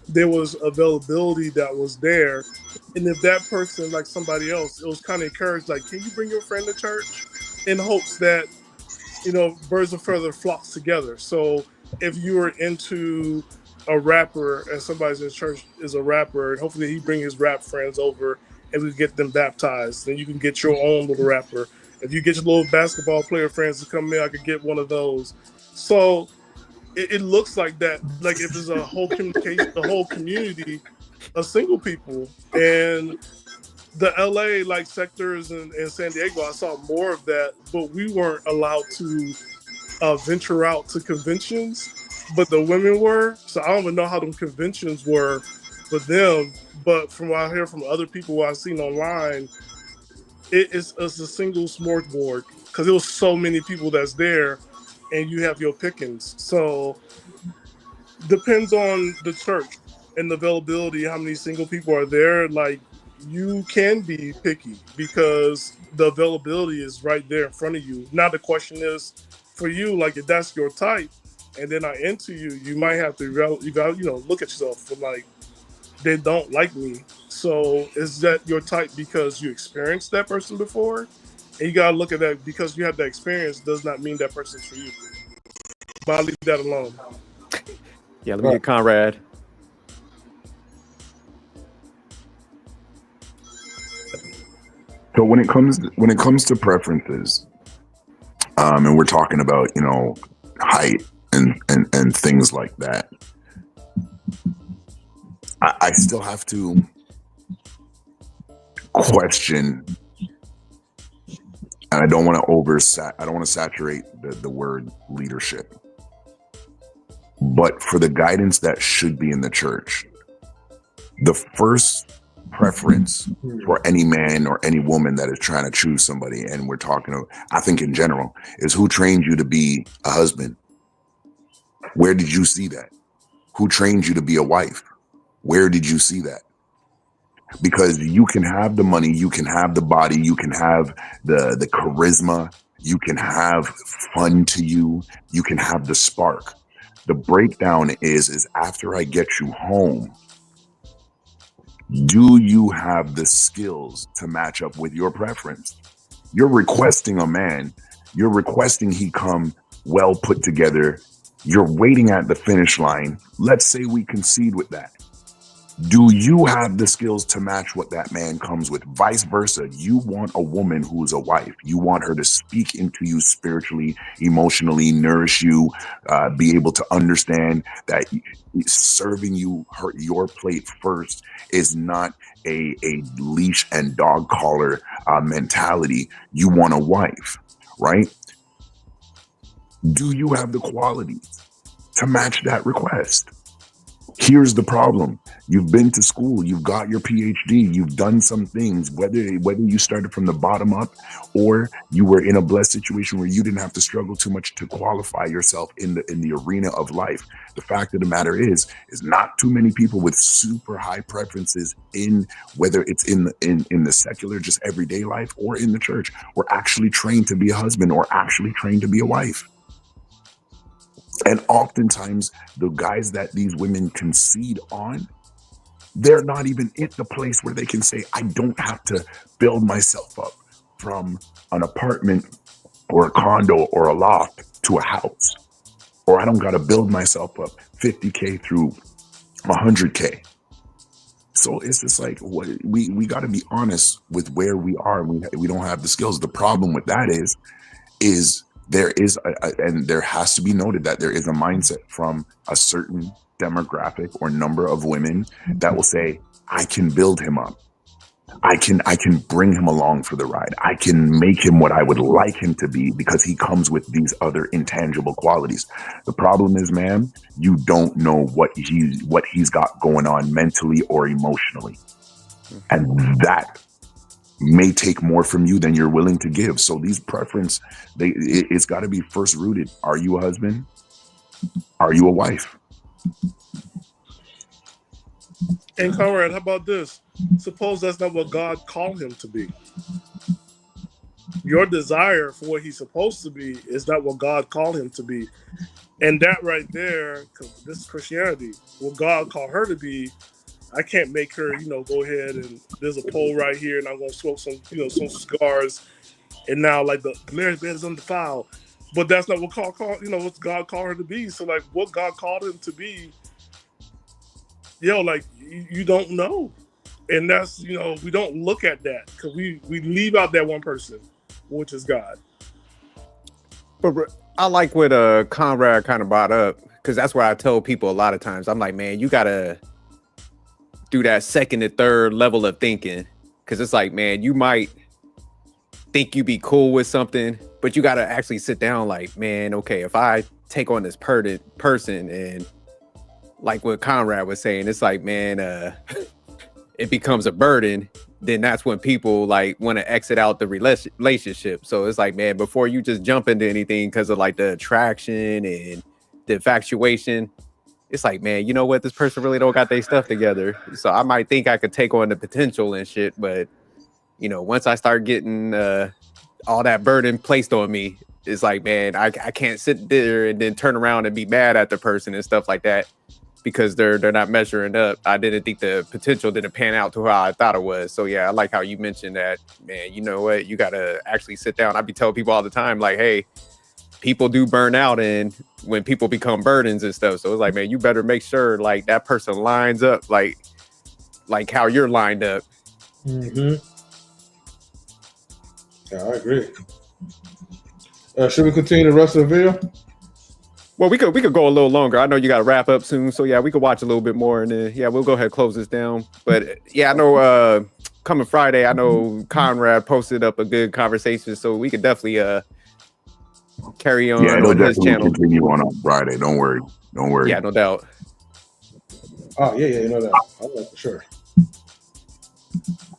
There was availability that was there, and if that person, like somebody else, it was kind of encouraged, like, can you bring your friend to church, in hopes that, you know, birds of feather flocks together. So if you were into a rapper and somebody's in church is a rapper, and hopefully he bring his rap friends over and we get them baptized, then you can get your own little rapper. If you get your little basketball player friends to come in, I could get one of those. So it looks like that. Like, if there's a whole communication, the whole community of single people, and the LA like sectors and San Diego, I saw more of that, but we weren't allowed to venture out to conventions, but the women were. So I don't even know how them conventions were for them, but from what I hear from other people who I've seen online, it's a single smorgasbord because there was so many people that's there, and you have your pickings. So depends on the church and the availability, how many single people are there. Like, you can be picky because the availability is right there in front of you. Now the question is, for you, like, if that's your type and they're not into you, you might have to look at yourself and, like, they don't like me. So is that your type because you experienced that person before? And you gotta look at that, because you have that experience does not mean that person's for you. But I'll leave that alone. Yeah, let me get Conrad. So when it comes to preferences, and we're talking about, you know, height and things like that, I still have to question, and I don't want to saturate the word leadership, but for the guidance that should be in the church, the first preference for any man or any woman that is trying to choose somebody, and we're talking of, I think in general, is who trained you to be a husband? Where did you see that? Who trained you to be a wife? Where did you see that? Because you can have the money, you can have the body, you can have the charisma, You can have fun to you. You can have the spark. The breakdown is after I get you home, do you have the skills to match up with your preference? You're requesting a man. You're requesting he come well put together. You're waiting at the finish line. Let's say we concede with that. Do you have the skills to match what that man comes with? Vice versa. You want a woman who's a wife. You want her to speak into you spiritually, emotionally, nourish you, be able to understand that serving you your plate first is not a leash and dog collar mentality. You want a wife, right? Do you have the qualities to match that request? Here's the problem. You've been to school, you've got your PhD, you've done some things, whether you started from the bottom up or you were in a blessed situation where you didn't have to struggle too much to qualify yourself in the arena of life. The fact of the matter is not too many people with super high preferences in whether it's in the secular, just everyday life or in the church, were actually trained to be a husband or actually trained to be a wife. And oftentimes, the guys that these women concede on, they're not even at the place where they can say, I don't have to build myself up from an apartment or a condo or a loft to a house. Or I don't got to build myself up 50K through 100K. So it's just like, we got to be honest with where we are. We don't have the skills. The problem with that is there is and there has to be noted that there is a mindset from a certain demographic or number of women that will say, I can build him up. I can bring him along for the ride. I can make him what I would like him to be because he comes with these other intangible qualities. The problem is, man, you don't know what he's got going on mentally or emotionally. And that may take more from you than you're willing to give. So these preference, it's got to be first rooted. Are you a husband? Are you a wife? And Conrad, how about this? Suppose that's not what God called him to be. Your desire for what he's supposed to be is not what God called him to be. And that right there, because this is Christianity, what God called her to be, I can't make her, go ahead and there's a pole right here and I'm going to smoke some cigars. And now, like, the marriage bed is undefiled. But that's not what what God called her to be. So, like, what God called him to be, you don't know. And that's, we don't look at that because we leave out that one person, which is God. But I like what Conrad kind of brought up, because that's where I tell people a lot of times, I'm like, man, you got to do that second and third level of thinking, because it's like, man, you might think you be cool with something, but you got to actually sit down like, man, okay, if I take on this person and like what Conrad was saying, it's like, man, it becomes a burden, then that's when people like want to exit out the relationship. So it's like, man, before you just jump into anything because of like the attraction and the infatuation, it's like, man, you know what? This person really don't got their stuff together. So I might think I could take on the potential and shit. But, once I start getting all that burden placed on me, it's like, man, I can't sit there and then turn around and be mad at the person and stuff like that because they're not measuring up. I didn't think the potential didn't pan out to how I thought it was. So, yeah, I like how you mentioned that, man, you know what? You got to actually sit down. I be telling people all the time, like, hey, people do burn out and when people become burdens and stuff. So it's like, man, you better make sure like that person lines up like how you're lined up. Mm-hmm. Yeah, I agree. Should we continue the rest of the video? Well, we could go a little longer. I know you got to wrap up soon. So yeah, we could watch a little bit more and then, yeah, we'll go ahead and close this down. But yeah, I know coming Friday, I know Conrad posted up a good conversation. So we could definitely carry on his channel. Continue on Friday. Don't worry. Yeah, no doubt. Oh yeah, you know that. I know for sure.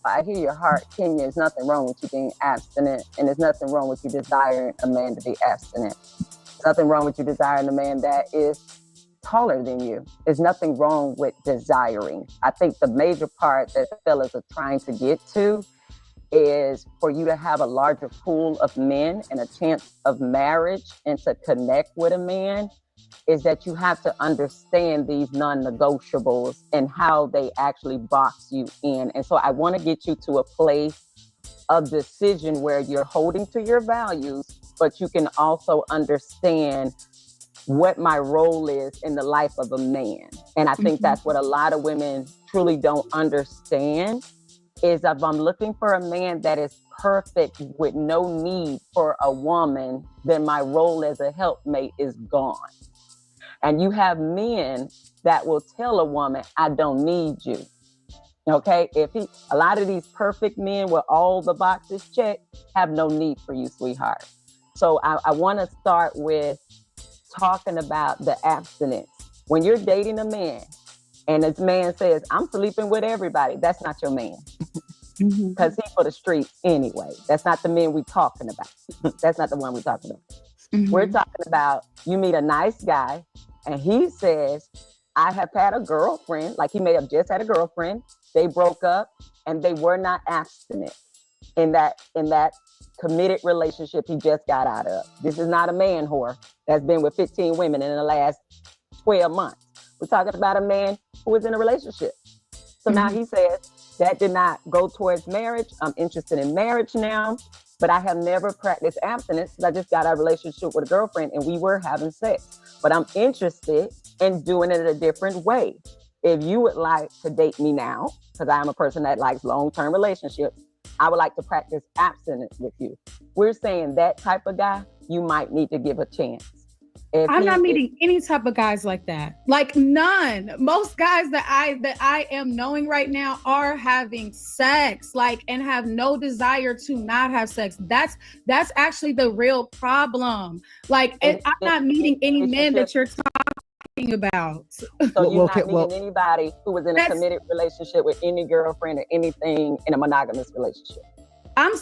I hear your heart, Kenya. There's nothing wrong with you being abstinent, and there's nothing wrong with you desiring a man to be abstinent. There's nothing wrong with you desiring a man that is taller than you. There's nothing wrong with desiring. I think the major part that fellas are trying to get to is for you to have a larger pool of men and a chance of marriage and to connect with a man is that you have to understand these non-negotiables and how they actually box you in. And so I want to get you to a place of decision where you're holding to your values, but you can also understand what my role is in the life of a man. And I think that's what a lot of women truly don't understand, is if I'm looking for a man that is perfect with no need for a woman, then my role as a helpmate is gone. And you have men that will tell a woman, I don't need you. Okay, a lot of these perfect men with all the boxes checked have no need for you, sweetheart. So I want to start with talking about the abstinence. When you're dating a man and this man says, I'm sleeping with everybody, that's not your man. Because he's for the streets anyway. That's not the men we're talking about. That's not the one we're talking about. We're talking about you meet a nice guy and he says, I have had a girlfriend, like he may have just had a girlfriend. They broke up and they were not abstinent in that committed relationship he just got out of. This is not a man whore that's been with 15 women in the last 12 months. We're talking about a man who is in a relationship. So now he says, that did not go towards marriage. I'm interested in marriage now, but I have never practiced abstinence because I just got a relationship with a girlfriend and we were having sex. But I'm interested in doing it a different way. If you would like to date me now, because I'm a person that likes long-term relationships, I would like to practice abstinence with you. We're saying that type of guy, you might need to give a chance. I'm not meeting any type of guys like that. Like none. Most guys that I am knowing right now are having sex, like, and have no desire to not have sex. That's actually the real problem. Like, and I'm not meeting any men that you're talking about. So you're not meeting anybody who was in a committed relationship with any girlfriend or anything in a monogamous relationship. I'm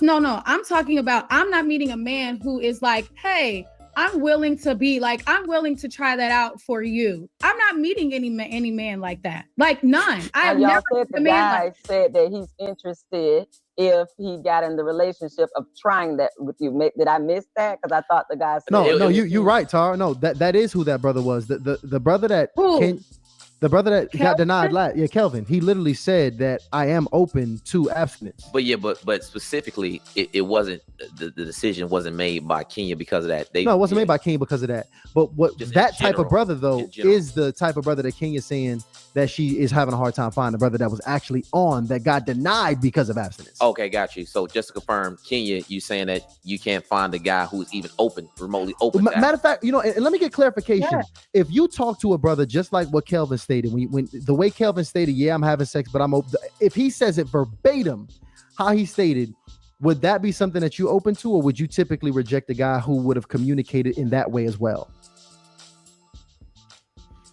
talking about, I'm not meeting a man who is like, hey, I'm willing to try that out for you. I'm not meeting any man like that. Like none. I've never said the guy said that he's interested if he got in the relationship of trying that with you. Did I miss that? Because I thought the guy said you're right, Tara. No, that is who that brother was. The brother that the brother that got denied Kelvin, he literally said that I am open to abstinence. But specifically, it wasn't the decision wasn't made by Kenya because of that. No, it wasn't made by Kenya because of that. But what that type of brother though is the type of brother that Kenya's saying that she is having a hard time finding, a brother that was actually on that got denied because of abstinence. Okay, got you. So just to confirm, Kenya, you saying that you can't find a guy who's even remotely open. Matter of fact, and let me get clarification. Yeah. If you talk to a brother just like what Kelvin stated, when the way Kelvin stated, yeah, I'm having sex, but I'm open. If he says it verbatim, how he stated, would that be something that you open to, or would you typically reject a guy who would have communicated in that way as well?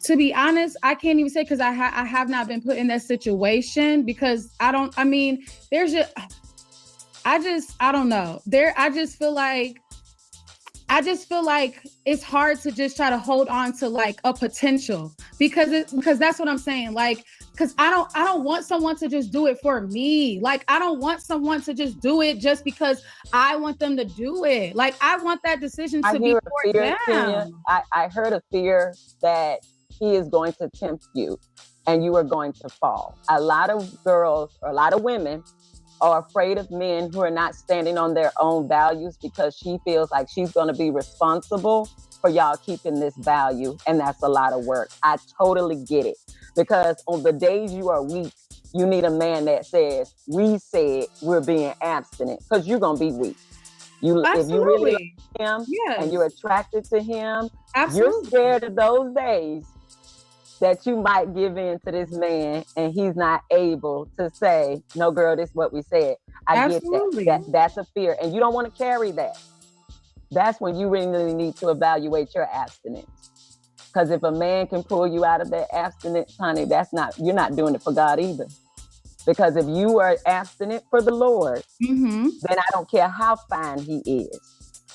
To be honest, I can't even say because I have not been put in that situation because I don't know. I just feel like it's hard to just try to hold on to like a potential because that's what I'm saying. Like, because I don't want someone to just do it for me. Like, I don't want someone to just do it just because I want them to do it. Like, I want that decision to be for them. I heard a fear that he is going to tempt you and you are going to fall. A lot of girls or a lot of women are afraid of men who are not standing on their own values because she feels like she's going to be responsible for y'all keeping this value. And that's a lot of work. I totally get it. Because on the days you are weak, you need a man that says, we said we're being abstinent, because you're going to be weak. If you really like him and you're attracted to him, you're scared of those days that you might give in to this man and he's not able to say, no, girl, this is what we said. I get that. That's a fear. And you don't want to carry that. That's when you really need to evaluate your abstinence. Because if a man can pull you out of that abstinence, honey, you're not doing it for God either. Because if you are abstinent for the Lord, then I don't care how fine he is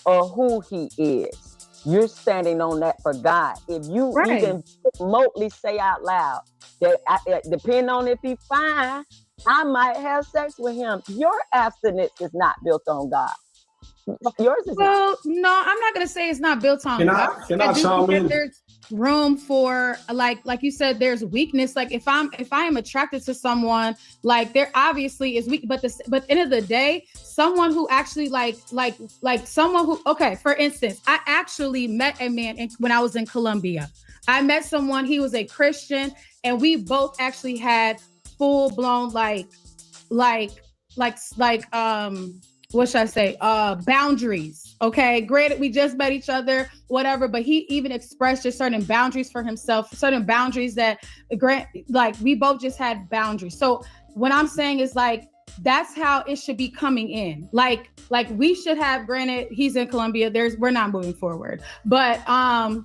or who he is. You're standing on that for God. If you even remotely say out loud that depending on if he's fine, I might have sex with him. Your abstinence is not built on God. Yours is not. Well, no, I'm not gonna say it's not built on God. Can I do chime think in? there's room for like you said, there's weakness. Like if I am attracted to someone, like there obviously is weak, but at the end of the day, someone who actually like someone who, okay, for instance, I actually met a man when I was in Colombia. I met someone, he was a Christian, and we both actually had full blown what should I say? Boundaries. Okay. Granted, we just met each other, whatever, but he even expressed just certain boundaries for himself, certain boundaries that we both just had boundaries. So what I'm saying is like, that's how it should be coming in. Like we should have, granted, he's in Colombia, we're not moving forward, but I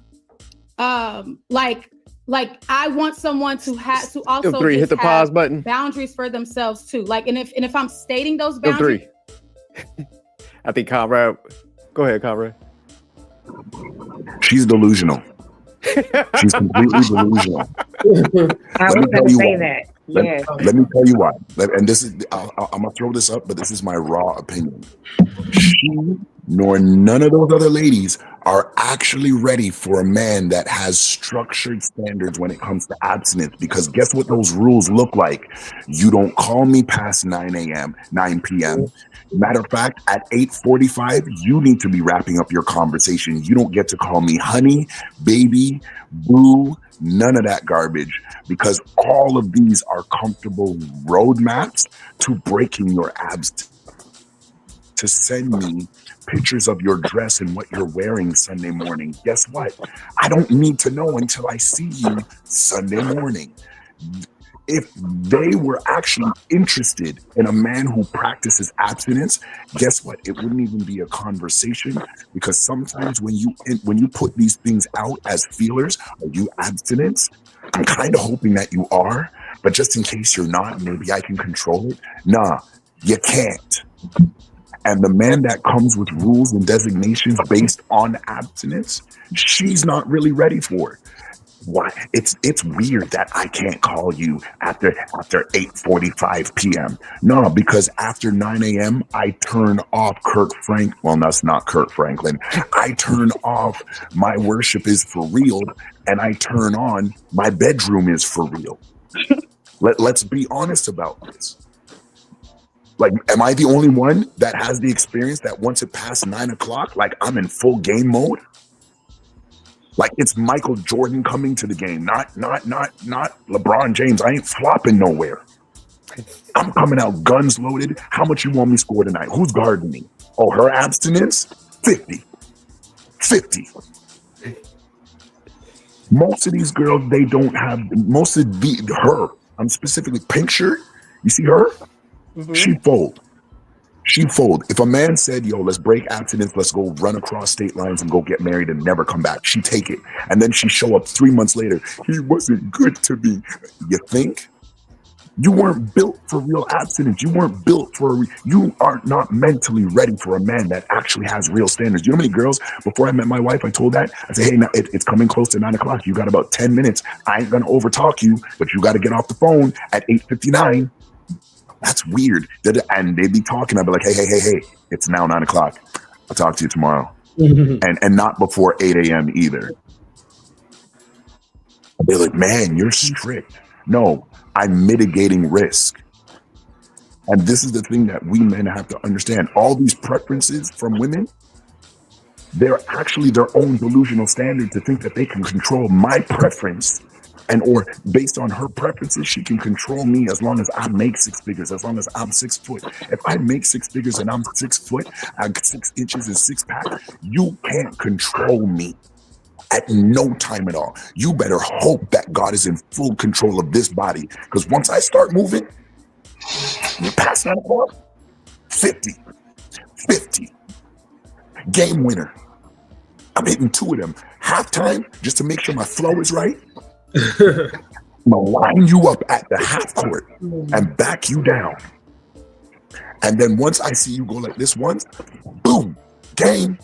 want someone to have to also hit the pause button. Boundaries for themselves too. Like, and if I'm stating those boundaries, I think Conrad. Go ahead, Conrad. She's delusional. She's completely delusional. I was going to say that. Yes. Let me tell you why. And this is, I'm gonna throw this up, but this is my raw opinion. She nor none of those other ladies are actually ready for a man that has structured standards when it comes to abstinence. Because guess what those rules look like? You don't call me past 9 p.m. Matter of fact, at 8:45, you need to be wrapping up your conversation. You don't get to call me honey, baby, boo, none of that garbage, because all of these are comfortable roadmaps to breaking your abstinence. To send me pictures of your dress and what you're wearing Sunday morning. Guess what? I don't need to know until I see you Sunday morning. If they were actually interested in a man who practices abstinence, guess what? It wouldn't even be a conversation, because sometimes when you put these things out as feelers, are you abstinence? I'm kind of hoping that you are, but just in case you're not, maybe I can control it. Nah, you can't. And the man that comes with rules and designations based on abstinence, she's not really ready for it. Why? It's weird that I can't call you after 8:45 p.m. No, because after 9 a.m. I turn off well, that's not Kirk Franklin. I turn off my worship is for real, and I turn on my bedroom is for real. Let's be honest about this. Like, am I the only one that has the experience that once it passed 9 o'clock, like I'm in full game mode? Like it's Michael Jordan coming to the game, not LeBron James. I ain't flopping nowhere. I'm coming out guns loaded. How much you want me to score tonight? Who's guarding me? Oh, her abstinence? 50. Most of these girls, they don't have, her, I'm specifically pink shirt. You see her? Mm-hmm. She fold. If a man said, yo, let's break abstinence, let's go run across state lines and go get married and never come back, she take it. And then she show up 3 months later. He wasn't good to me. You think? You weren't built for real abstinence. You weren't built you are not mentally ready for a man that actually has real standards. You know how many girls, before I met my wife, I told that, I said, hey, now it's coming close to 9 o'clock. You got about 10 minutes. I ain't going to overtalk you, but you got to get off the phone at 8:59. That's weird. And they'd be talking. I'd be like, hey, it's now 9 o'clock. I'll talk to you tomorrow. And not before 8 a.m. either. They're like, man, you're strict. No, I'm mitigating risk. And this is the thing that we men have to understand. All these preferences from women, they're actually their own delusional standard to think that they can control my preference. Or based on her preferences, she can control me as long as I make 6 figures, as long as I'm 6 foot. If I make 6 figures and I'm 6 foot, I got 6 inches and 6 pack, you can't control me at no time at all. You better hope that God is in full control of this body. Because once I start moving, you pass that ball, 50. Game winner. I'm hitting 2 of them. Halftime, just to make sure my flow is right. I'm gonna line you up at the half court and back you down. And then once I see you go like this once, boom, game.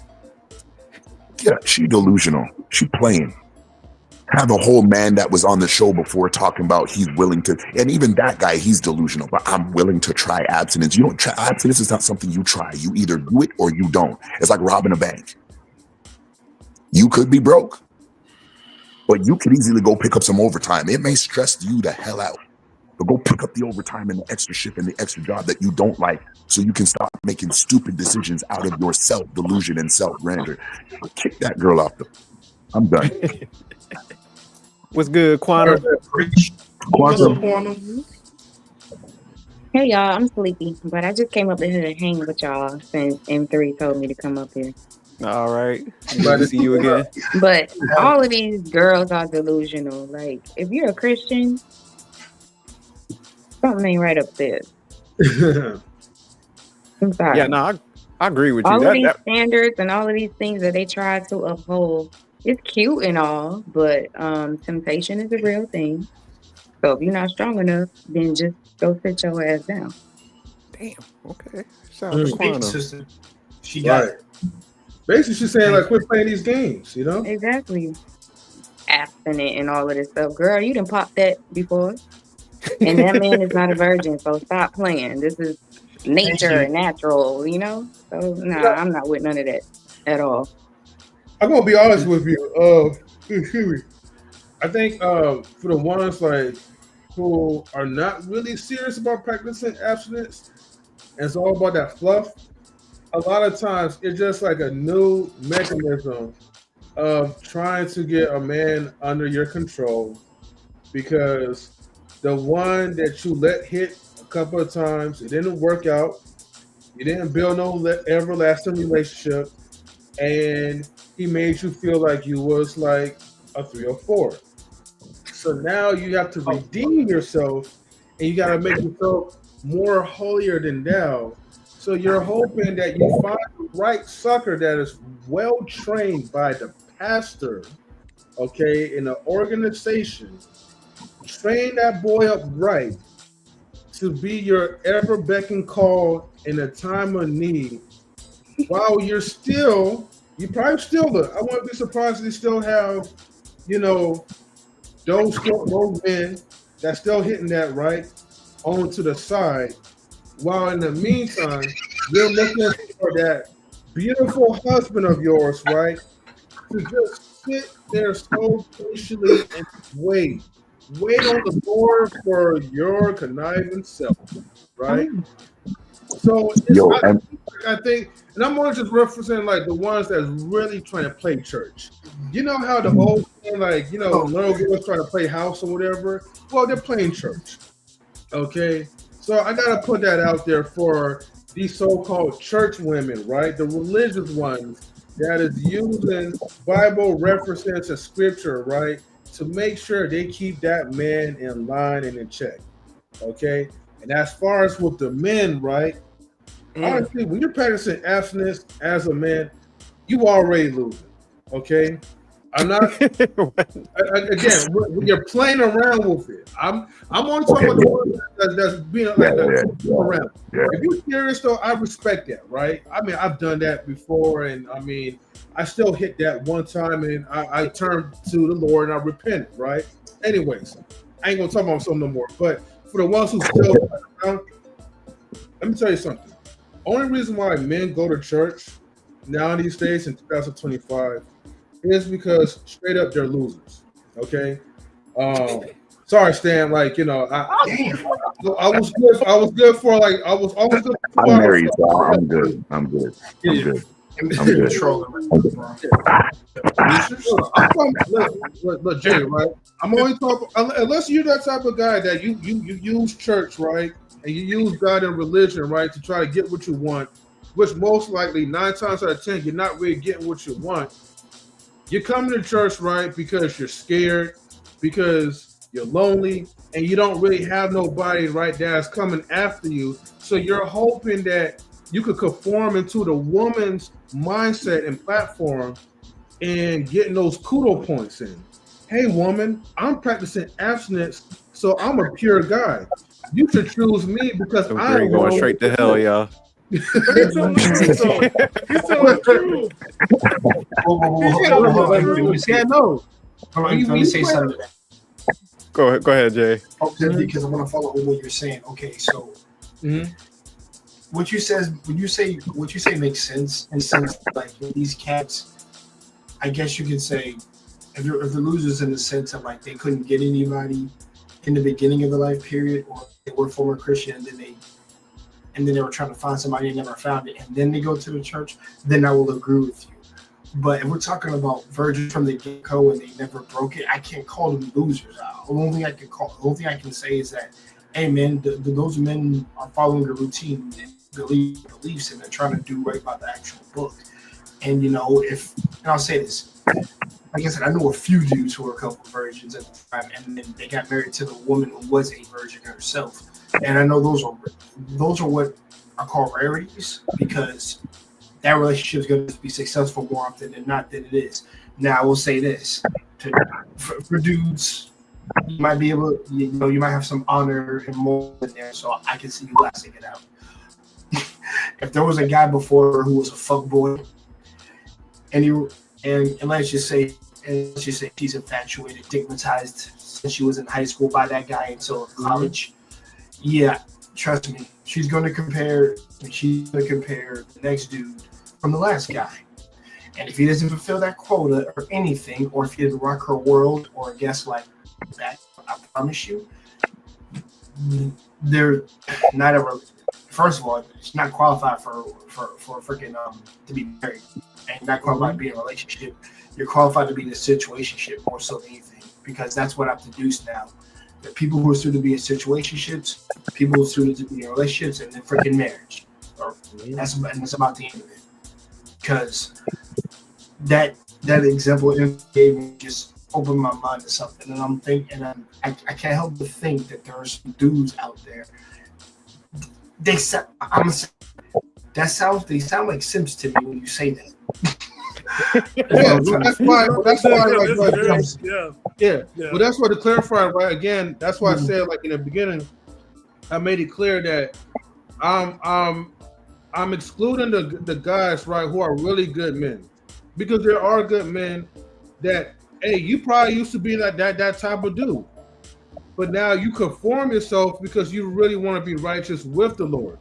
Yeah, she delusional. She playing. have a whole man that was on the show before talking about he's willing to, and even that guy, he's delusional, but I'm willing to try abstinence. You don't try abstinence is not something you try. You either do it or you don't. It's like robbing a bank. You could be broke, but you could easily go pick up some overtime. It may stress you the hell out, but go pick up the overtime and the extra shift and the extra job that you don't like, so you can stop making stupid decisions out of your self-delusion and self-grandeur. Kick that girl off the. I'm done. What's good, Quantum? What's up, Quantum? Hey y'all, I'm sleepy, but I just came up here to hang with y'all since M3 told me to come up here. All right. Good to see you again. But all of these girls are delusional. Like, if you're a Christian, something ain't right up there. I'm sorry. Yeah, no, I agree with you. All of these standards and all of these things that they try to uphold, it's cute and all, but temptation is a real thing. So if you're not strong enough, then just go sit your ass down. Damn. Okay. Sounds Quantum. She got it. Basically, she's saying like, quit playing these games. You know? Exactly. Abstinent and all of this stuff, girl. You done popped that before, and that man is not a virgin. So stop playing. This is nature, natural. You know. So nah, I'm not with none of that at all. I'm gonna be honest with you. Excuse me. I think for the ones like who are not really serious about practicing abstinence, and it's all about that fluff. A lot of times it's just like a new mechanism of trying to get a man under your control, because the one that you let hit a couple of times, it didn't work out. You didn't build no everlasting relationship, and he made you feel like you was like a 3 or 4. So now you have to redeem yourself, and you got to make yourself more holier than thou. So you're hoping that you find the right sucker that is well trained by the pastor, okay, in an organization. Train that boy up right to be your ever beck and call in a time of need. While you probably still look. I wouldn't be surprised if you still have, you know, those men that's still hitting that right on to the side. While in the meantime, you're looking for that beautiful husband of yours, right, to just sit there so patiently and wait on the Lord for your conniving self, right? So I think, and I'm only just referencing like the ones that's really trying to play church. You know how the old thing, like, you know, little girls trying to play house or whatever? Well, they're playing church. Okay. So I gotta put that out there for these so-called church women, right? The religious ones that is using Bible references and scripture, right, to make sure they keep that man in line and in check. Okay. And as far as with the men, right? Honestly, when you're practicing abstinence as a man, you already losing. Okay. I'm not again when you're playing around with it. I'm only talking about the one that's being like around. If you're serious though, I respect that, right? I mean, I've done that before, and I mean, I still hit that one time, and I turned to the Lord and I repented, right? Anyways, I ain't gonna talk about something no more. But for the ones who still around, let me tell you something. Only reason why men go to church now these days in 2025 is because straight up they're losers. Okay. Sorry, Stan. Like, you know, I was good. I was good for like I was always good. I'm married, so I'm good. I'm good. I'm good. I'm good. Look, Jay, right? I'm only talking unless you're that type of guy that you use church, right, and you use God and religion, right, to try to get what you want, which most likely 9 times out of 10 you're not really getting what you want. You're coming to church, right, because you're scared, because you're lonely, and you don't really have nobody right that's coming after you. So you're hoping that you could conform into the woman's mindset and platform and getting those kudo points in. Hey, woman, I'm practicing abstinence, so I'm a pure guy. You should choose me because I'm going straight to hell, y'all. He's telling the truth. Yeah, no. Let me say something to that. Go ahead, Jay. Okay, because I want to follow what you're saying. Okay, so what you say makes sense in the sense like these cats. I guess you could say if they're losers in the sense of like they couldn't get anybody in the beginning of the life period, or they were former Christian and then they were trying to find somebody and never found it, and then they go to the church, then I will agree with you. But if we're talking about virgins from the get-go and they never broke it, I can't call them losers. The only thing I can say is that, hey man, those men are following a routine and beliefs, and they're trying to do right by the actual book. And and I'll say this, like I said, I know a few dudes who were a couple of virgins at the time, and then they got married to the woman who was a virgin herself. And I know those are what I call rarities, because that relationship is going to be successful more often than not than it is. Now, I will say this: for dudes, you might be able, you might have some honor and more in there, so I can see you lasting it out. If there was a guy before who was a fuckboy, and let's just say she's infatuated, stigmatized since she was in high school by that guy until college. Yeah, trust me, she's going to compare the next dude from the last guy. And if he doesn't fulfill that quota or anything, or if he doesn't rock her world or a guest like that, I promise you, they're not ever. First of all, it's not qualified for freaking to be married, and not qualified to be in a relationship. You're qualified to be in a situationship more so than anything, because that's what I've deduced now. The people who are suited to be in situationships, people who are suited to be in relationships, and then freaking marriage. That's about the end of it. Because that example gave me just opened my mind to something, and I'm thinking, and I can't help but think that there are some dudes out there. They sound like simps to me when you say that. That's why. Well, that's why to clarify, right? Again, that's why I said, like in the beginning, I made it clear that I'm excluding the guys, right, who are really good men, because there are good men that, hey, you probably used to be that type of dude, but now you conform yourself because you really want to be righteous with the Lord.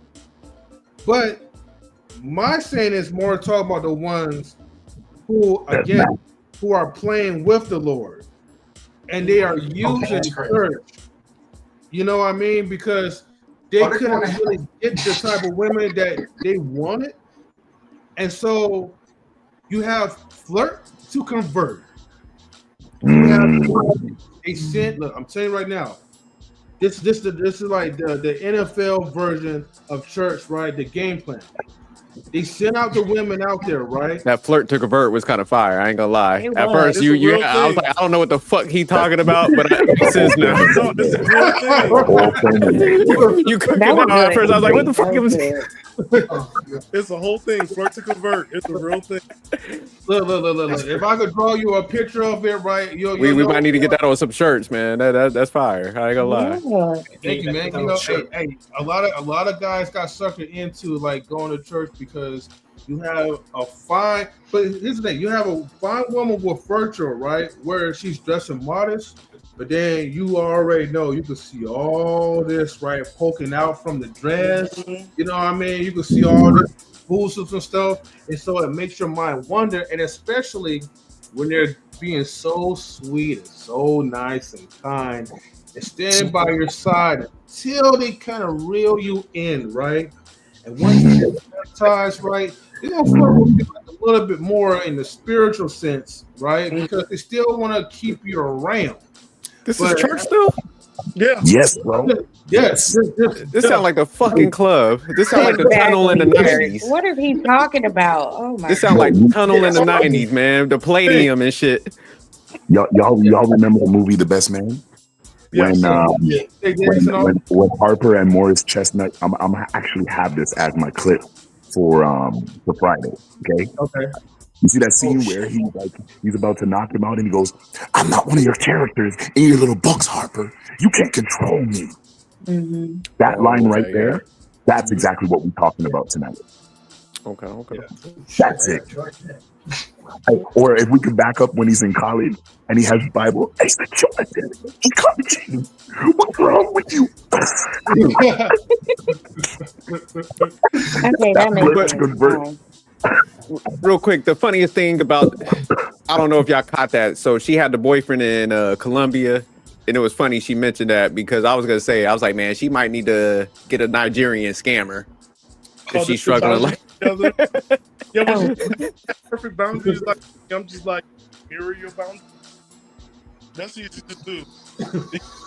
But my saying is more talk about the ones who are playing with the Lord, and they are using church. You know what I mean? Because they couldn't really get the type of women that they wanted, and so you have flirt to convert. You have a sin. Look, I'm saying right now, this is like the NFL version of church, right? The game plan. They sent out the women out there, right? That flirt to convert was kind of fire. I ain't gonna lie. At first, I was like, I don't know what the fuck he talking about, but it makes sense now. You cooking now? At first, I was like, what the fuck was it? It's a whole thing. Flirt to convert. It's a real thing. Look. If I could draw you a picture of it, right? We might need to get that on some shirts, man. That's fire. I ain't gonna lie. Thank you, man. Hey, a lot of guys got suckered into like going to church because you have a fine. But here's the thing: you have a fine woman with virtue, right? Where she's dressing modest, but then you already know you can see all this right poking out from the dress. You know what I mean? You can see all this boozles and stuff, and so it makes your mind wonder. And especially when they're being so sweet and so nice and kind, and stand by your side until they kind of reel you in, right? And once you get baptized, right, they're gonna flirt with you a little bit more in the spiritual sense, right? Because they still want to keep you around. This is church still? Yeah. Yes, bro. Yes. This sounds like the fucking club. This sounds like the tunnel in the 90s. What is he talking about? Oh my! This sounds like tunnel in the 90s, man. The Palladium and shit. Y'all remember the movie The Best Man? When Harper and Morris Chestnut, I'm actually have this as my clip for Friday. Okay. You see that scene where he's about to knock him out and he goes, "I'm not one of your characters in your little books, Harper. You can't control me." Mm-hmm. That line right there, that's exactly what we're talking about tonight. Okay. That's it. Or if we could back up when he's in college and he has the Bible, hey, Jordan, he coming to you. What's wrong with you? Okay, that makes sense. Real quick, the funniest thing about, I don't know if y'all caught that. So she had the boyfriend in Colombia, and it was funny she mentioned that because I was gonna say, I was like, man, she might need to get a Nigerian scammer if she's struggling. Like, yeah, when you have perfect boundaries, like I'm just like mirror your boundaries. That's easy to do.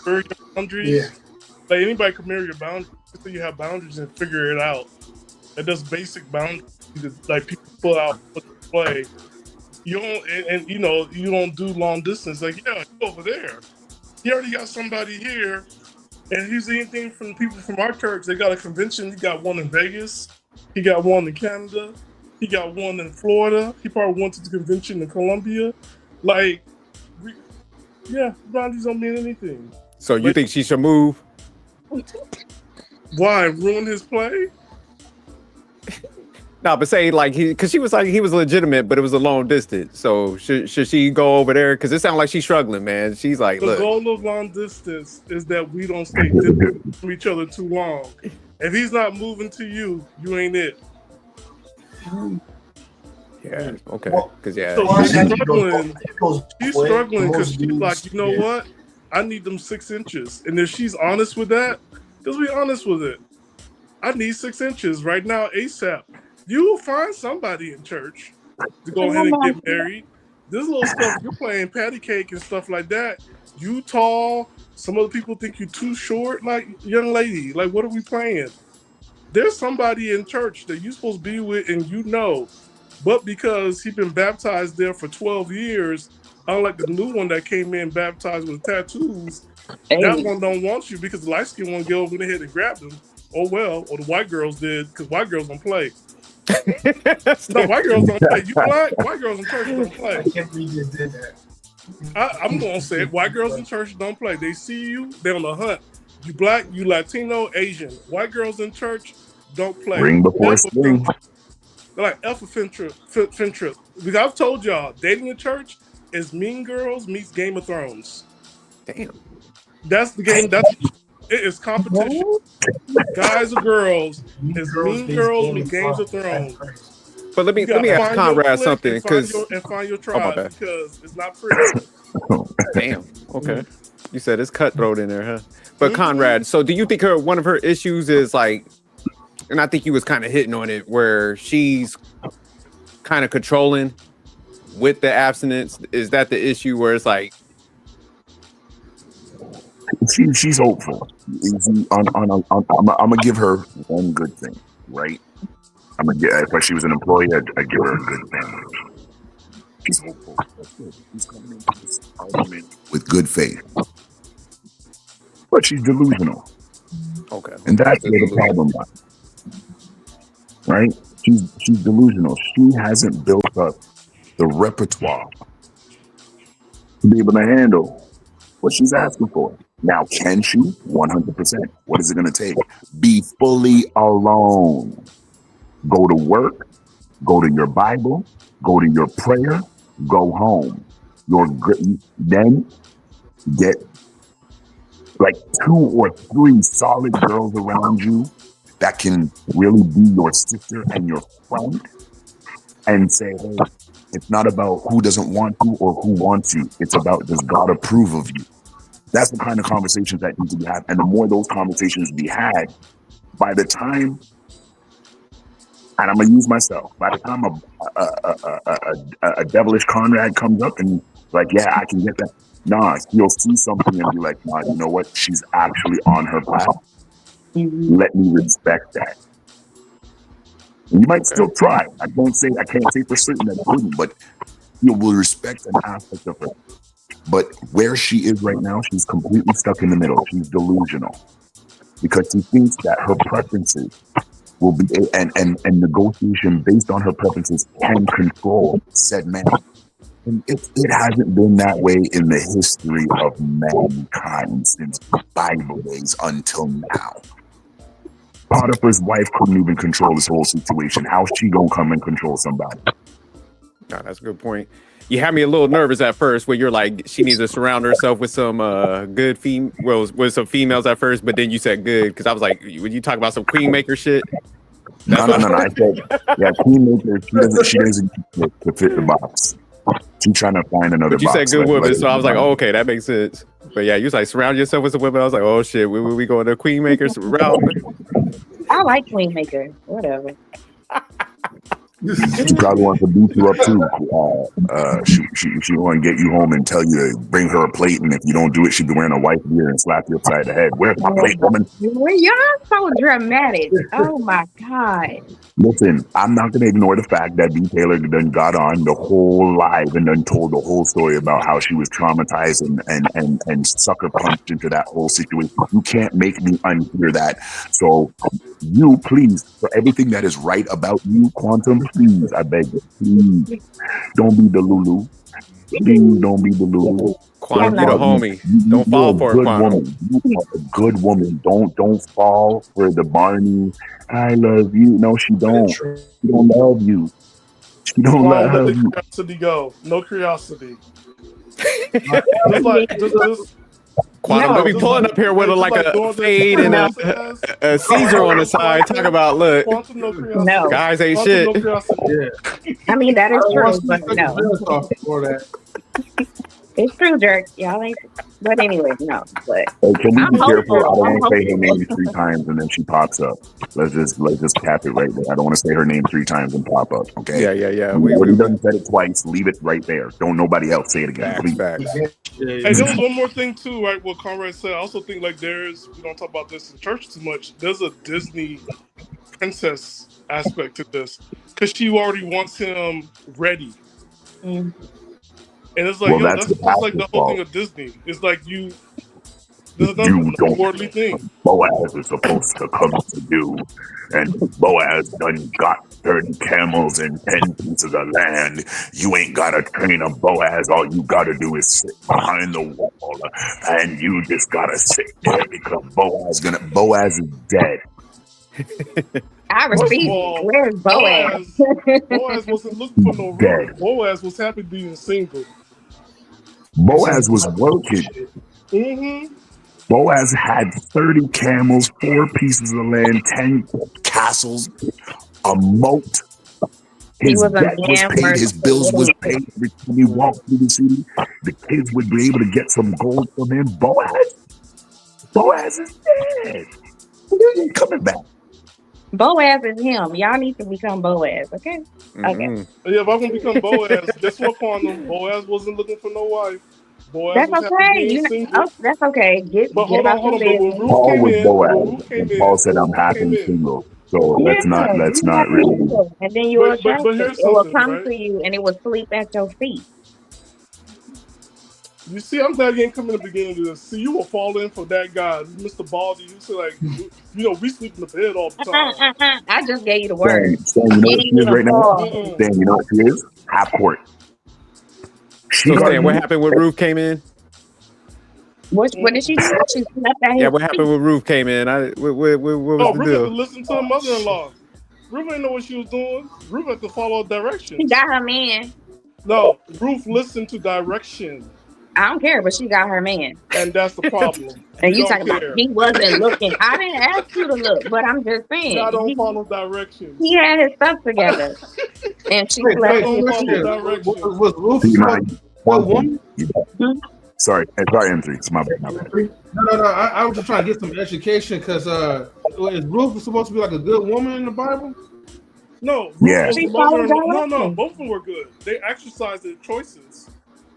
Mirror your boundaries. Yeah. Like anybody can mirror your boundaries. So you have boundaries and figure it out. And that's basic boundaries that like people pull out to play. You don't, and you know, you don't do long distance. Like, yeah, you over there. You already got somebody here. And here's anything from people from our church. They got a convention. He got one in Vegas. He got one in Canada. He got one in Florida. He probably went to the convention in Colombia. Like, boundaries don't mean anything. So you think she should move? Why? Ruin his play? No, but say like because she was like he was legitimate, but it was a long distance. So should she go over there? Because it sounds like she's struggling, man. She's like, the look. goal of long distance is that we don't stay distant from each other too long. If he's not moving to you, you ain't it. Yeah. Okay. Because So she's struggling because she's like, you know what? I need them 6 inches, and if she's honest with that, just be honest with it. I need 6 inches right now, ASAP. You will find somebody in church to go ahead and get married. This little stuff you're playing, patty cake and stuff like that. You tall. Some other people think you're too short. Like, young lady, like, what are we playing? There's somebody in church that you're supposed to be with, and you know, but because he's been baptized there for 12 years, unlike the new one that came in baptized with tattoos, that one don't want you because the light skin one girl went ahead and grabbed him. Oh well, or the white girls did because white girls don't play. No, white girls don't play. You black, white girls in church don't play. I can't believe you just did that. I'm gonna say it. White girls in church don't play. They see you, they're on the hunt. You black, you Latino, Asian. White girls in church don't play. Ring before spring. They're like alpha fintrip. Because I've told y'all, dating in church is Mean Girls meets Game of Thrones. Damn. That's the game. It is competition. Guys or girls is Mean Girls meet Games of Thrones. But let me ask Conrad something because find your tribe because it's not pretty. Damn. Okay. You said it's cutthroat in there, huh? But Conrad, so do you think one of her issues is like, and I think you was kind of hitting on it, where she's kind of controlling with the abstinence? Is that the issue where it's like? She's hopeful. I'm gonna give her one good thing, right? I'm gonna get. If she was an employee, I'd give her a good thing. She's hopeful. That's good. She's coming into this argument with good faith, but she's delusional. Okay, and that's where the problem lies. Right? She's delusional. She hasn't built up the repertoire to be able to handle what she's asking for. Now, can she? 100%. What is it going to take? Be fully alone. Go to work. Go to your Bible. Go to your prayer. Go home. Then get like 2 or 3 solid girls around you that can really be your sister and your friend and say, hey, it's not about who doesn't want you or who wants you. It's about, does God approve of you? That's the kind of conversations that need to be had. And the more those conversations be had, by the time, and I'm going to use myself, by the time a devilish Conrad comes up and like, yeah, I can get that. Nah, you'll see something and be like, nah, you know what? She's actually on her path. Let me respect that. And you might still try. I can't say for certain that I wouldn't, but you will respect an aspect of her. But where she is right now, she's completely stuck in the middle. She's delusional because she thinks that her preferences will be and negotiation based on her preferences can control said man. And it hasn't been that way in the history of mankind since Bible days until now. Potiphar's wife couldn't even control this whole situation. How's she gonna come and control somebody? No, that's a good point. You had me a little nervous at first, where you're like, she needs to surround herself with some good with some females at first, but then you said good because I was like, when you talk about some queen maker shit. No. I said, yeah, queen maker. She doesn't to fit the box. She's trying to find another But you box. said good woman, so I was like, oh, okay, that makes sense. But yeah, you was like, surround yourself with some women. I was like, oh shit, we going to queen makers route. I like queen maker. Whatever. She probably wants to beat you up too. She want to get you home and tell you to bring her a plate, and if you don't do it, she'd be wearing a white beard and slap you upside the head. Where's my plate, woman? Y'all so dramatic. Oh my God. Listen, I'm not gonna ignore the fact that B. Taylor done got on the whole live and done told the whole story about how she was traumatized and sucker punched into that whole situation. You can't make me unhear that. So you please, for everything that is right about you, Quantum, please, I beg you, please don't be the Lulu. Please don't be the Lulu. Quantum, you the homie. Don't fall for it, Quantum. You are a good woman. Don't fall for the Barney. I love you. No, she don't. She don't love you. She don't Let love the you. curiosity go. No curiosity. just Quantum, don't be pulling up here with like a fade and a Caesar on the side. Talk about, look, No. guys ain't shit. I mean, that is true, but no. It's true, Jerk. Y'all ain't. But anyway, no. But Hey, can we I'm be careful? I hopeful. don't I'm want to say her hopeful. name 3 times and then she pops up. Let's just cap it right there. I don't want to say her name 3 times and pop up. Okay. Yeah. We done said it twice. Leave it right there. Don't nobody else say it again. Please. Facts. Hey, there was one more thing too, right? What Conrad said. I also think like we don't talk about this in church too much. There's a Disney princess aspect to this because she already wants him ready. And it's like, Well, that's the like the whole thing of Disney. It's like there's another worldly thing. Boaz is supposed to come to you, and Boaz done got 30 camels and 10 pieces of land. You ain't gotta train a Boaz. All you gotta do is sit behind the wall, and you just gotta sit there because Boaz is dead. I refuse. Where's Boaz? Boaz wasn't looking for no Ruth. Boaz was happy being single. Boaz was working. Mm-hmm. Boaz had 30 camels, 4 pieces of land, 10 castles, a moat. His debt was paid, his bills was paid. Every time he walked through the city, the kids would be able to get some gold from him. Boaz is dead. He ain't coming back. Boaz is him. Y'all need to become Boaz, okay? Okay. Yeah, if I can become Boaz, guess what, Quantum? Boaz wasn't looking for no wife. Boaz That's was okay. happy being single. That's okay. But hold on. But when Ruth Paul came was in, Boaz. Paul said, "I'm happy single." So let's not really. And then you will attract but it. here's It will something, come right? to you and it will sleep at your feet. You see, I'm glad you ain't come in the beginning of this. See, you will fall in for that guy, Mr. Baldy. You say like, we sleep in the bed all the time. I just gave you the word. Stan, you know what she is right now? Stan, you know what she is? Half court. So Stan, what happened when Ruth came in? What did she do? She slept at his Yeah, what happened when Ruth came in? What was the Ruth deal? had to listen to her mother-in-law. Ruth ain't know what she was doing. Ruth had to follow directions. She got her man. No, Ruth listened to direction. I don't care, but she got her man. And that's the problem. And you talking about he wasn't looking. I didn't ask you to look, but I'm just saying. God don't follow directions. He had his stuff together. And she slept with Was Ruth Sorry, M3. It's my bad. No. I was just trying to get some education because is Ruth supposed to be like a good woman in the Bible? No. Yeah. No. Both of them were good. They exercised their choices.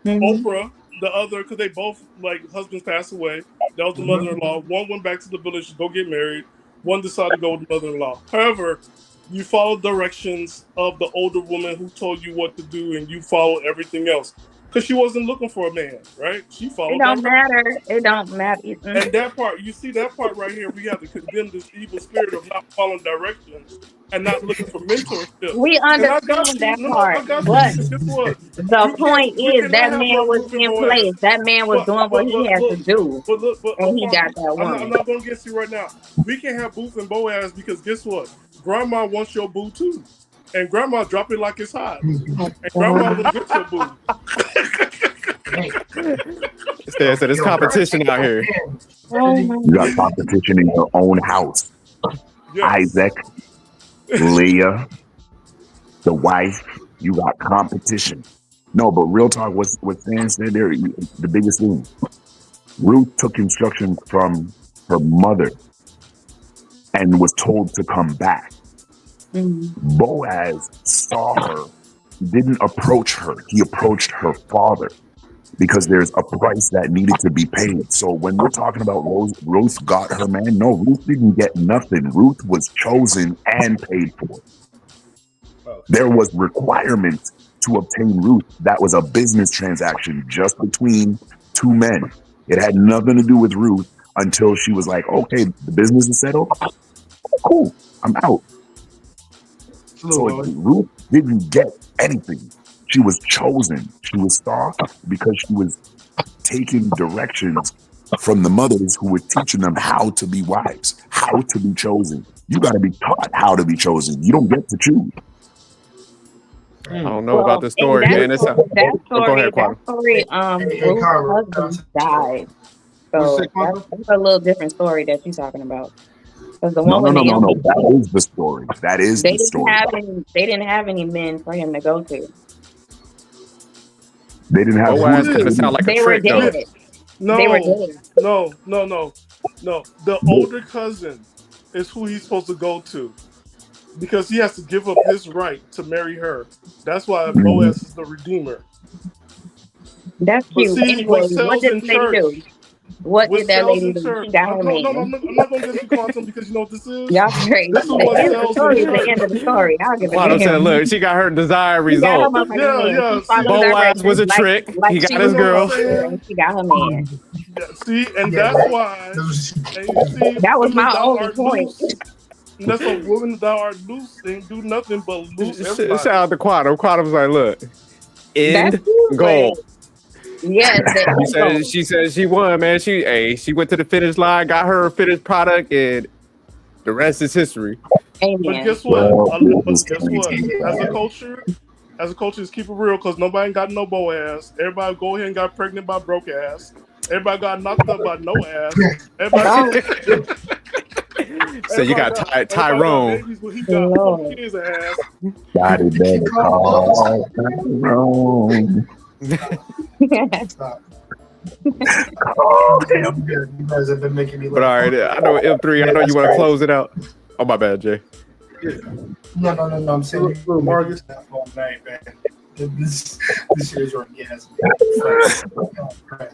Oprah, the other, because they both, like, husbands passed away. That was the mother-in-law. One went back to the village to go get married. One decided to go with the mother-in-law. However, you followed directions of the older woman who told you what to do, and you followed everything else. because she wasn't looking for a man, right? She It followed don't that. matter. It don't matter. And that part, you see that part right here, we have to condemn this evil spirit of not following directions and not looking for mentorship. We And I got understand you. that No, I part, got you but because guess what? the point We is cannot that have man no was Ruth and in Boaz. place. That man was doing what he had to do, and he Quan, got that I'm woman. not going against you right now. We can have Booth and Boaz because guess what? Grandma wants your boo too. And grandma drop it like it's hot. And grandma will get your boo. Stan said it's competition out here. You got competition in your own house. Yes. Isaac, Leah, the wife, you got competition. No, but real talk, what Stan said there, the biggest thing. Ruth took instruction from her mother and was told to come back. Boaz saw her, didn't approach her. He approached her father because there's a price that needed to be paid. So when we're talking about Ruth got her man, no, Ruth didn't get nothing. Ruth was chosen and paid for. There was requirements to obtain Ruth. That was a business transaction just between two men. It had nothing to do with Ruth until she was like, okay, the business is settled. Cool, I'm out. So Ruth didn't get anything. She was chosen. She was sought because she was taking directions from the mothers who were teaching them how to be wives, how to be chosen. You got to be taught how to be chosen. You don't get to choose. I don't know about the story, man. Go ahead, Quantum. Ruth's husband died. So that's a little different story that you're talking about. Because the one No. Naomi, That is the story. That is the story. They didn't have any men for him to go to. They didn't have Boaz kind of sound like a trick, though. They were dead. No. The older cousin is who he's supposed to go to because he has to give up his right to marry her. That's why Boaz is the redeemer. That's cute. But see, Anyway, what what sells did in the lady church? do? What did that lady do? Church. She got her man. I'm not going to get you, Quantum, because you know what this is? Y'all crazy. This is what The end of the sells story in is the church. end of the story. I'll give it Quantum to said, him. look, she got her desired She got her result. motherfucking man. She followed Boaz was a directions trick. like He got she his was girl. supposed to, and she got her man. Yeah, see, and that's why. And you see, That was women my thou only art point. loose. And that's a woman thou art loose. They ain't do nothing but loose Shout everybody. out to Quantum. Quantum's like, look, end goal. Yes, she said she won, man. She went to the finish line, got her finished product, and the rest is history. Amen. But guess what? As a culture, just keep it real, because nobody ain't got no Boaz. Everybody go ahead and got pregnant by broke ass. Everybody got knocked up by no ass. Everybody. So you got Tyrone. Got babies, but he got 4 kids of ass. Got it better call Tyrone. Stop. You guys have been making me laugh. But all right, I know M3. I know you want to close it out. Oh, my bad, Jay. No. I'm saying Marcus all night, man. This is your gas.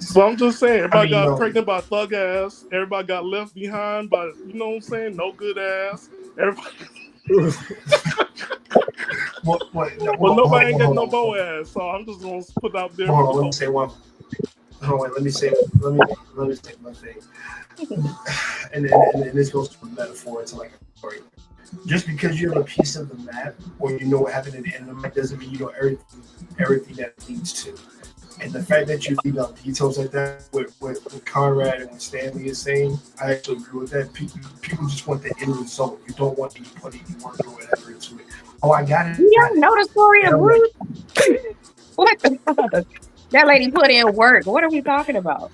So I'm just saying, everybody got pregnant by thug ass. Everybody got left behind by, you know what I'm saying, no good ass. Everybody. Well, nobody ain't got no Boaz, so I'm just gonna put out there. Hold on, let me say one. Hold on, let me say one thing. And this goes to a metaphor. It's like a story. Just because you have a piece of the map or you know what happened at the end of the map doesn't mean you know everything that it leads to. And the fact that you leave out details like that with Conrad and what Stanley is saying, I actually agree with that. People just want the end result. You don't want to put any work or whatever into it. Oh, I got it. You don't know the story of Ruth? What the fuck? That lady put in work. What are we talking about?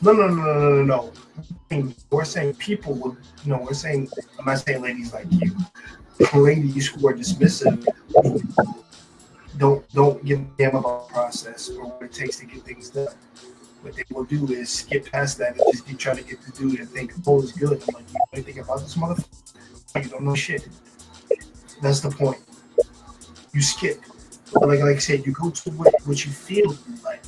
No. We're saying people would. No, we're saying. I'm not saying ladies like you. Ladies who are dismissive don't give a damn about the process or what it takes to get things done. What they will do is skip past that and just keep trying to get the dude and think, oh, it's good. I'm like, you know anything about this motherfucker? You don't know shit. That's the point. You skip. Like I said, you go to what you feel you like,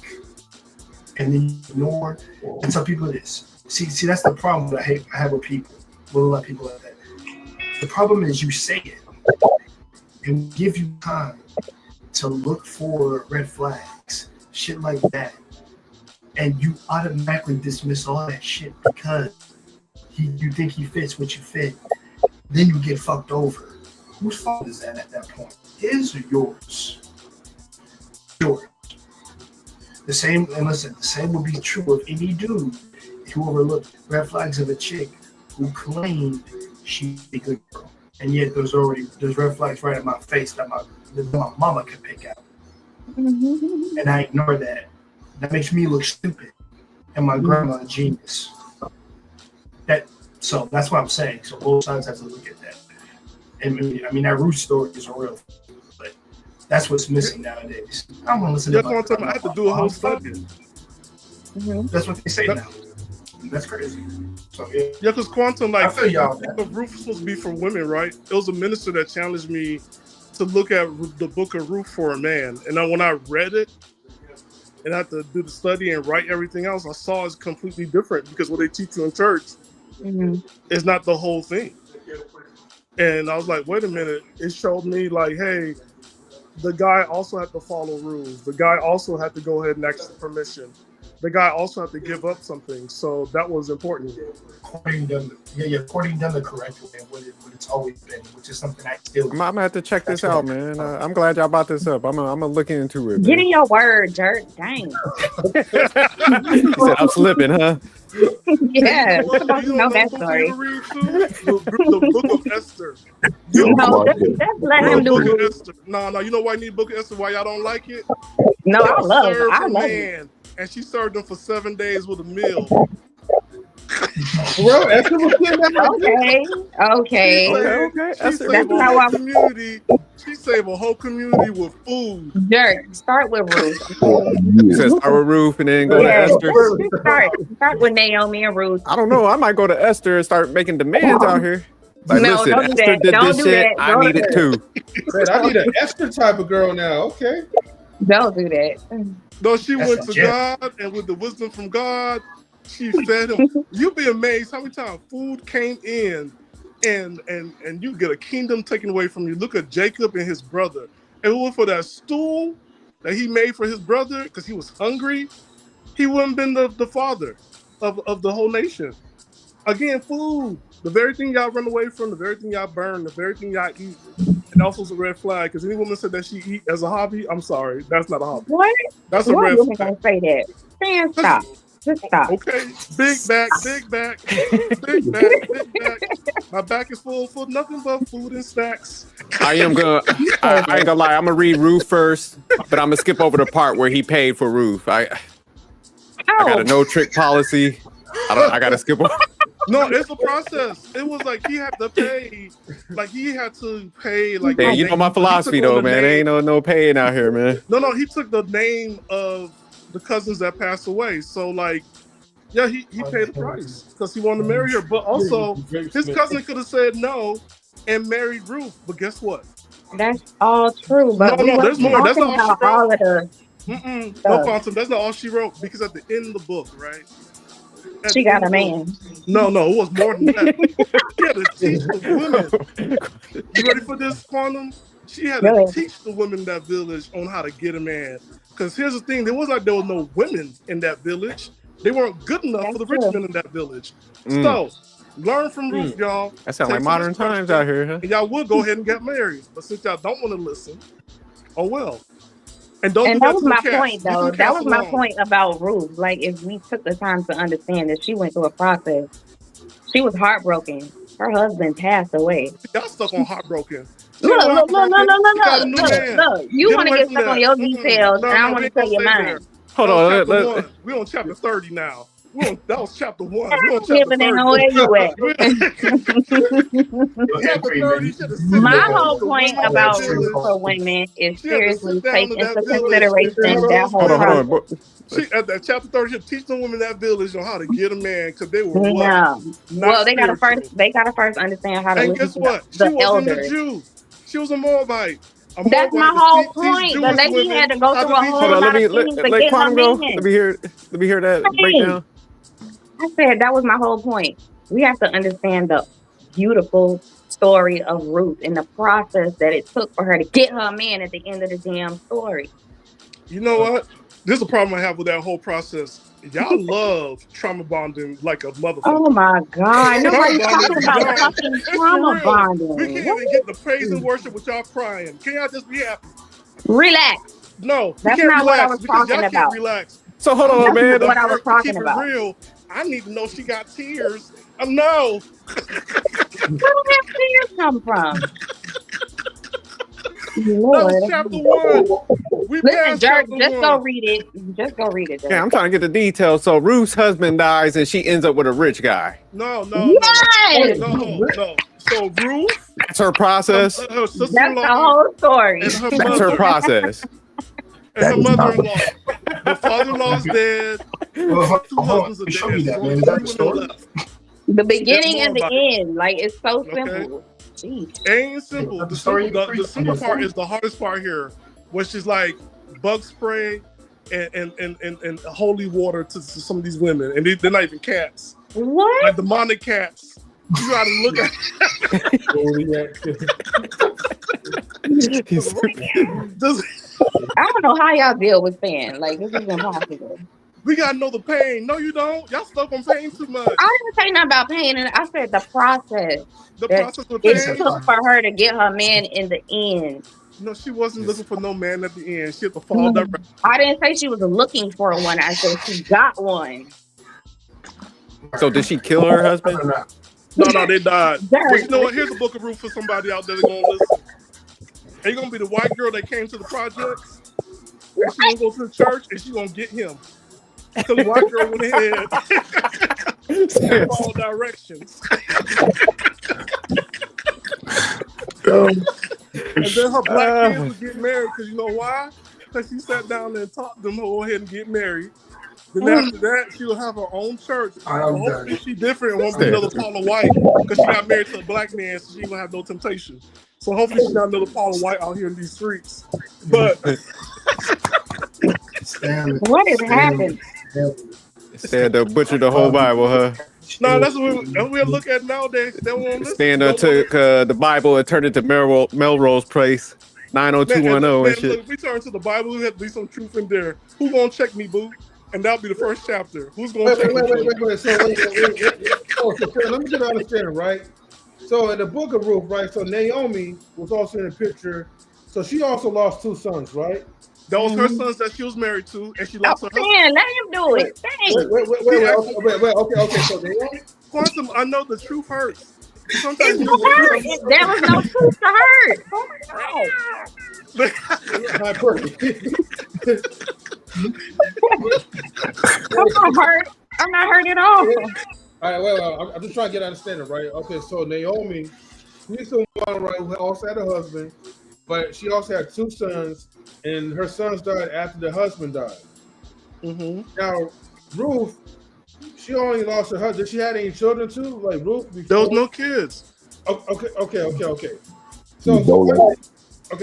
and then you ignore and tell people this. See, that's the problem that I have with people. With a lot of people like that. The problem is you say it and give you time to look for red flags shit like that, and you automatically dismiss all that shit because you think he fits what you fit, then you get fucked over. Whose fault is that at that point? His or yours? Yours. The same, and listen, the same would be true of any dude who overlooked red flags of a chick who claimed she's a good girl, and yet there's red flags right in my face that my mama could pick out, and I ignore that. That makes me look stupid, and my grandma a genius. So that's what I'm saying. So both sides have to look at that. And I mean that Ruth story is a real, but that's what's missing nowadays. I don't want to listen to that. I have to do a whole study. That's what they say now. That's crazy. So yeah, because Quantum, like, I feel y'all. The Ruth was supposed to be for women, right? It was a minister that challenged me to look at the book of Ruth for a man, and when I read it, and I had to do the study and write everything else, I saw it's completely different because what they teach you in church is not the whole thing. And I was like, wait a minute. It showed me like, hey, the guy also had to follow rules. The guy also had to go ahead and ask for permission. The guy also had to give up something. So that was important. Courting done the correct way, what it's always been, which is something I still. I'm gonna have to check this out, man. I'm glad y'all brought this up. I'm gonna look into it. Get in your word, jerk. Dang. He said I'm slipping, huh? Yeah, know that story. The book of Esther. Just let him do Esther. No, you know why I need book of Esther? Why y'all don't like it? No, I love it. And she served them for 7 days with a meal. Bro, Esther was getting that. Okay. She saved a whole community. She saved a whole community with food. Jerk. Start with Ruth. You said start with Ruth and then go to Esther. Start with Naomi and Ruth. I don't know. I might go to Esther and start making demands out here. Like, no, listen, don't do Esther that. did Don't this do shit. that. I need it too. Man, I need an Esther type of girl now. Okay. Don't do that. No, she went to God, and with the wisdom from God, she fed him. You'd be amazed how many times food came in, and you get a kingdom taken away from you. Look at Jacob and his brother. And it was for that stool that he made for his brother because he was hungry. He wouldn't have been the father of the whole nation. Again, food. The very thing y'all run away from, the very thing y'all burn, the very thing y'all eat. And also it's a red flag because any woman said that she eat as a hobby, I'm sorry, that's not a hobby. What? That's a red flag. Gonna say that? Stand stop. Just stop. Okay, big back, big back, big back, big back. My back is full nothing but food and snacks. I ain't gonna lie. I'm gonna read Ruth first, but I'm gonna skip over the part where he paid for Ruth. I got a no trick policy. I gotta skip over. No, it's a process. It was like he had to pay. Like he had to pay. Like man, you know my philosophy though, man. There ain't no paying out here, man. No. He took the name of the cousins that passed away. So like, yeah, he paid the price because he wanted to marry her. But also, his cousin could have said no and married Ruth. But guess what? That's all true. But no, there's more. That's not all she wrote. No, Quantum. That's not all she wrote because at the end of the book, right? She got a man. No, it was more than that. She had to teach the women. You ready for this, Quantum? She had to teach the women in that village on how to get a man. Because here's the thing, there was no women in that village. They weren't good enough for the rich men in that village. So, learn from Ruth, y'all. That sounds like modern times out here, huh? And y'all would go ahead and get married. But since y'all don't want to listen, oh well. And that was my point, though. That was my point about Ruth. Like, if we took the time to understand that she went through a process, she was heartbroken. Her husband passed away. Y'all stuck on heartbroken. Look. You want to get stuck on your details, and I want to tell you mine. Hold on. We're on chapter 30 now. That was chapter 1. We're on chapter 30. My whole point about Ruth for women is seriously take into consideration that whole process. At that chapter 30, she'll teach the women that village on how to get a man because they were well, they gotta first understand how to listen to the elders. She was a Moabite. That's my whole point. The lady had to go through a whole lot of things to get her man. Let me hear that breakdown. I said that was my whole point. We have to understand the beautiful story of Ruth and the process that it took for her to get her man at the end of the damn story. You know what? This is a problem I have with that whole process. Y'all love trauma bonding like a motherfucker. Oh my God. Nobody's Trauma talking bonding is about dumb. fucking It's for trauma real. bonding. We can't even get the praise and worship with y'all crying. Can y'all just be happy? Relax. No, we That's can't not what I relax was because y'all talking can't about. relax. So hold on, That's man. not what I was To talking keep about. it real, I need to know she got tears. No. Where did that tears come from? That was Lord. chapter 1. We Listen, passed Dirk, chapter just 1. go read it. Just go read it, Dirk. Yeah, I'm trying to get the details. So Ruth's husband dies and she ends up with a rich guy. No. Yes! So Ruth, That's her process. her That's sister-in-law, the whole story. and her That's her mother, process. and That her is mother-in-law. The father-in-law is dead. Well, Two husbands are show dead. me There's that, only man. Is 3 that the women story? left. The beginning more and the about it. end. Like, it's so Okay. simple. Jeez. Ain't simple. That's The the story. simple part is the hardest part here, which is like bug spray and holy water to some of these women, and they're not even cats, What? like demonic cats. You gotta look at. Just, I don't know how y'all deal with pain. Like, this is impossible. we gotta know the pain. No, you don't. Y'all stuck on pain too much. I didn't say nothing about pain, and I said the process. The that process of it pain. took for her to get her man in the end. No, she wasn't looking for no man at the end. She had to fall direct. I didn't say she was looking for one. I said she got one. So did she kill her husband? No, they died. Dirk. But you know what? Here's a book of Ruth for somebody out there that's gonna listen. Are you gonna be the white girl that came to the projects? And she gonna go to the church and she gonna get him. So the white girl went ahead and followed directions. And then her black kids would get married because you know why? Because she sat down there and taught them to go ahead and get married. Then after that, she will have her own church. So hopefully she different and won't be another Paula White because she got married to a black man, so she ain't gonna have no temptation. So hopefully she's not another Paula White out here in these streets. But what is happening? Said to butcher the whole Bible, huh? no, that's what we'll look at nowadays. They won't listen. Stand took the Bible and turned it to Melrose Place, 90210 and shit. Look, if we turn to the Bible, there has to be some truth in there. Who gonna check me, boo? And that'll be the first chapter. Who's gonna check me? Wait. So let me get an understanding, right? So in the book of Ruth, right? So Naomi was also in the picture. So she also lost 2 sons, right? That was her sons that she was married to, and she lost her husband. Man, let him do it. Okay. So Naomi, Quantum, I know the truth hurts. Sometimes There was no truth to hurt. Oh my God. I'm not hurt at all. All right, well, I'm just trying to get an understanding, right? Okay, so Naomi, she's the one, right, who also had a husband, but she also had 2 sons, and her sons died after the husband died. Mm-hmm. Now, Ruth, she only lost her husband. Did she have any children too? Like Ruth? Before? There was no kids. Okay.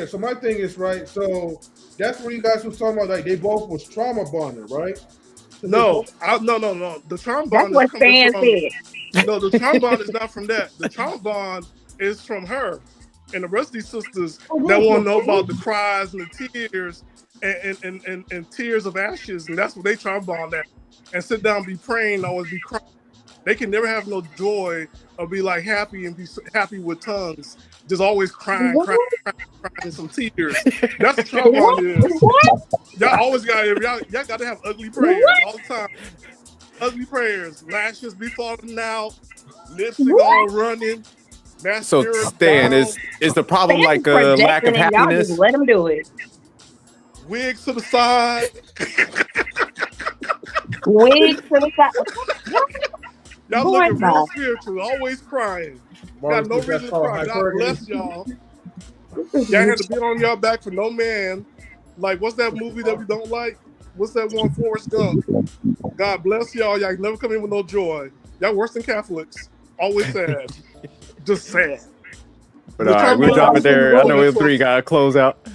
So my thing is, right, so that's what you guys was talking about, like they both was trauma bonded, right? No. The trauma bond That's is what coming Stan from. said. No, the trauma bond is not from that. The trauma bond is from her and the rest of these sisters that want to know about the cries and the tears and tears of ashes, and that's what they trauma bond at. And sit down, and be praying, always be crying. They can never have no joy or be like happy and be happy with tongues. Just always crying and some tears. That's what trauma bond is. Y'all always y'all got to have ugly prayers all the time. Ugly prayers, lashes be falling out, lipstick all running. So Stan, is the problem like a lack of happiness? Y'all just let him do it. Wigs to the side. Wigs to the side. Y'all looking real spiritual, always crying. Got no reason to cry. God bless y'all. Y'all had to be on y'all back for no man. Like, what's that movie that we don't like? What's that one, Forrest Gump? God bless y'all. Y'all never come in with no joy. Y'all worse than Catholics. Always sad. Just sad. But all right, we'll drop it there. I know M3 got to close out.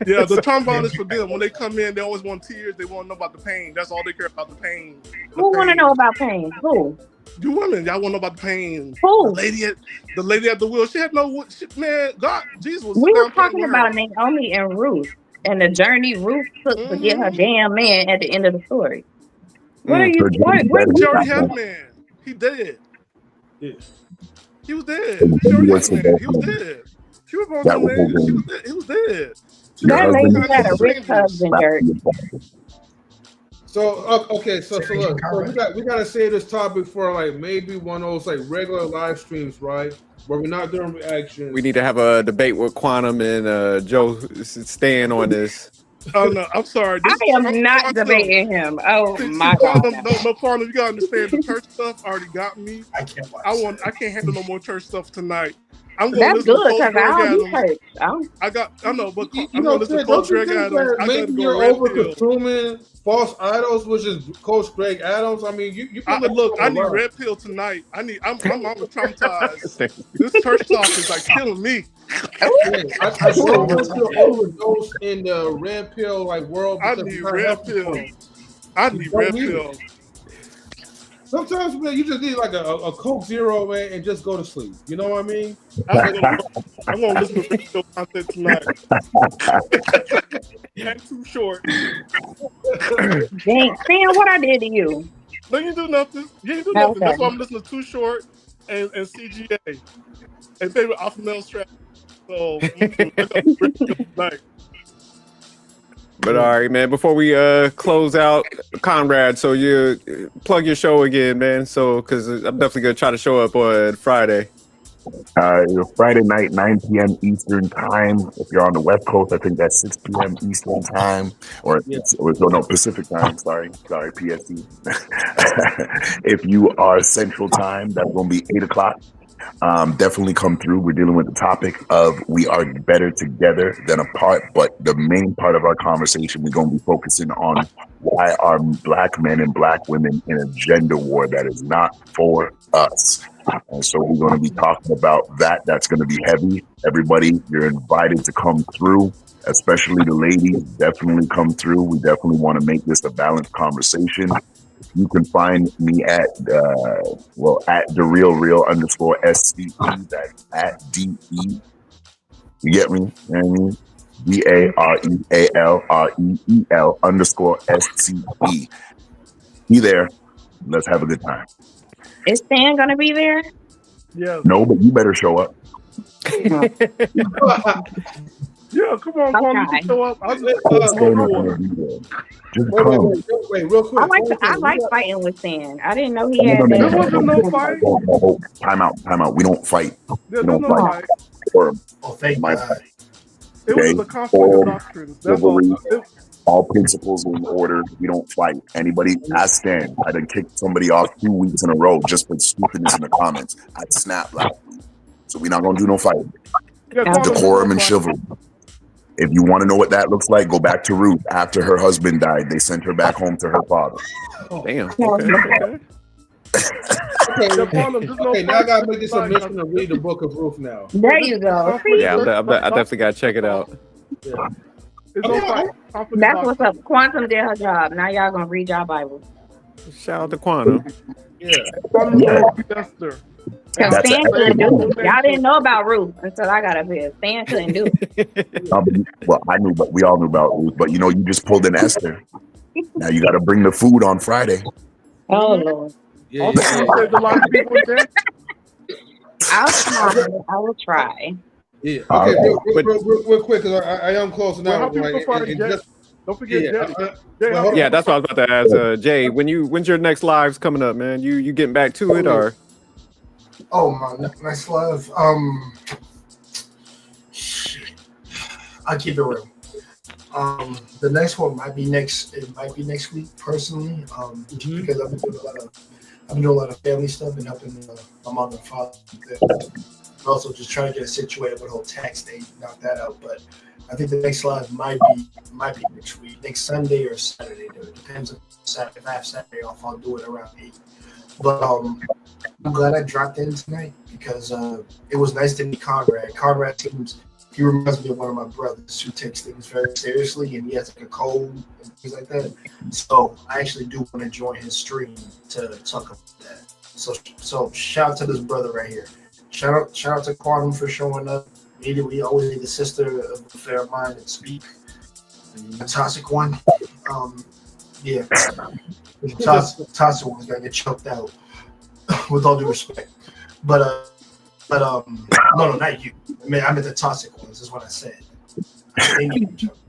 Yeah, the trombone is for them. When they come in, they always want tears. They want to know about the pain. That's all they care about, the pain. Who want to know about pain? Who? You women, y'all want to know about the pain. Who? The lady at the wheel. She had no shit, man. God, Jesus was. We were talking about Naomi and Ruth. and the journey Ruth took to get her damn man at the end of the story. What are you? Her journey What She you already had a talking? man. He dead. Yeah. He was dead. Her She journey already was had a to man. both He was men. dead. She was born That to a was her man. She journey. was dead. He was dead. She Your That was lady husband had a Chinese rich strangers. husband, Dirt. So okay, so Sage look, and so Conrad. we gotta save this topic for like maybe one of those like regular live streams, right? Where we're not doing reactions. We need to have a debate with Quantum and Joe staying on this. Oh no, I'm sorry. I This am not quantum. debating him. Oh See, my God. quantum. No, quantum. You gotta understand. The church stuff already got me. I can't watch I can't handle no more church stuff tonight. I'm gonna That's listen to good Coach because I Greg don't do Adams. church. I know, but You I'm know, gonna listen to Sid, Coach don't you Greg think Adams. that I maybe gotta go you're red over pill. consuming false idols, which is Coach Greg Adams? I mean, you can Look, I need red pill tonight. I'm traumatized. This church talk is like killing me. I don't want you to overdose in the red pill like world I because need it's not red healthy for pill. you. I You need don't red need pill. it. Sometimes, man, you just need like a Coke Zero, man, and just go to sleep. You know what I mean? I'm gonna listen to red pill content tonight. And Too Short. Dang, Sam, what I did to you? No, you do nothing. You ain't do nothing. Okay. That's why I'm listening to Too Short and CGA and favorite Alpha Male Strap. So I got red pill tonight. But all right, man. Before we close out, Conrad, so you plug your show again, man. So because I'm definitely gonna try to show up on Friday. Friday night, 9 p.m. Eastern time. If you're on the West Coast, I think that's 6 p.m. Eastern time, or no, Pacific time. Sorry, PST. If you are Central time, that's going to be 8 o'clock. Definitely come through. We're dealing with the topic of we are better together than apart, but the main part of our conversation, we're going to be focusing on why are Black men and Black women in a gender war that is not for us. And so we're going to be talking about that. That's going to be heavy. Everybody, you're invited to come through, especially the ladies. Definitely come through. We definitely want to make this a balanced conversation. You can find me at at @TheRealReal_SCE. That's at DE. You get me? You know what I mean? DAREALREEL_SCE. Be there. Let's have a good time. Is Stan gonna be there? Yeah. No, but you better show up. Yeah, come on, Quan, you can show up. I'll just Just come. Wait, real quick. I like fighting with Stan. I didn't know he had that. There wasn't no fight. Time out. We don't fight. There's We don't no fight. fight. Thank God. It was a conflict of doctrines. That's all. All principles in order. We don't fight. Anybody, I stand. I done kicked somebody off 2 weeks in a row just for stupidness in the comments. I snap last week. So we're not going to do no fighting. Decorum and chivalry. If you want to know what that looks like, go back to Ruth. After her husband died, they sent her back home to her father. Damn. Okay, now I gotta make this a mission to read the book of Ruth now. There you go. Yeah, I definitely gotta check it out. Yeah. That's what's up. Quantum did her job. Now y'all gonna read y'all Bible. Shout out to Quantum. Yeah. Esther. Because Stan couldn't do it. Y'all didn't know about Ruth until I got up here. Stan couldn't do it. Well, I knew, but we all knew about Ruth. But you know, you just pulled an Esther. Now you got to bring the food on Friday. Oh Lord. Yeah. I'll try. I will try. Yeah. Okay. Real quick, because I am close now. Don't forget Yeah, that's what I was about to ask. Jay, when's your next lives coming up, man? You getting back to it or? Oh, my next live. I'll keep it real. The next one might be next. It might be next week, personally. Because I've been doing a lot of family stuff and helping my mother and father. Also, just trying to get situated with the whole tax thing, knock that out. But I think the next live might be next week, next Sunday or Saturday. It depends on Saturday. If I have Saturday off, I'll do it around 8. But I'm glad I dropped in tonight because it was nice to meet Conrad. Conrad he reminds me of one of my brothers who takes things very seriously, and he has like a code and things like that. So I actually do want to join his stream to talk about that. So shout out to this brother right here. Shout out to Quantum for showing up. We always need a sister of a fair mind and speak. The toxic one, yeah, the toxic one's gonna get choked out. With all due respect, but no, not you. I mean, I meant the toxic ones. Is what I said. They need to be choked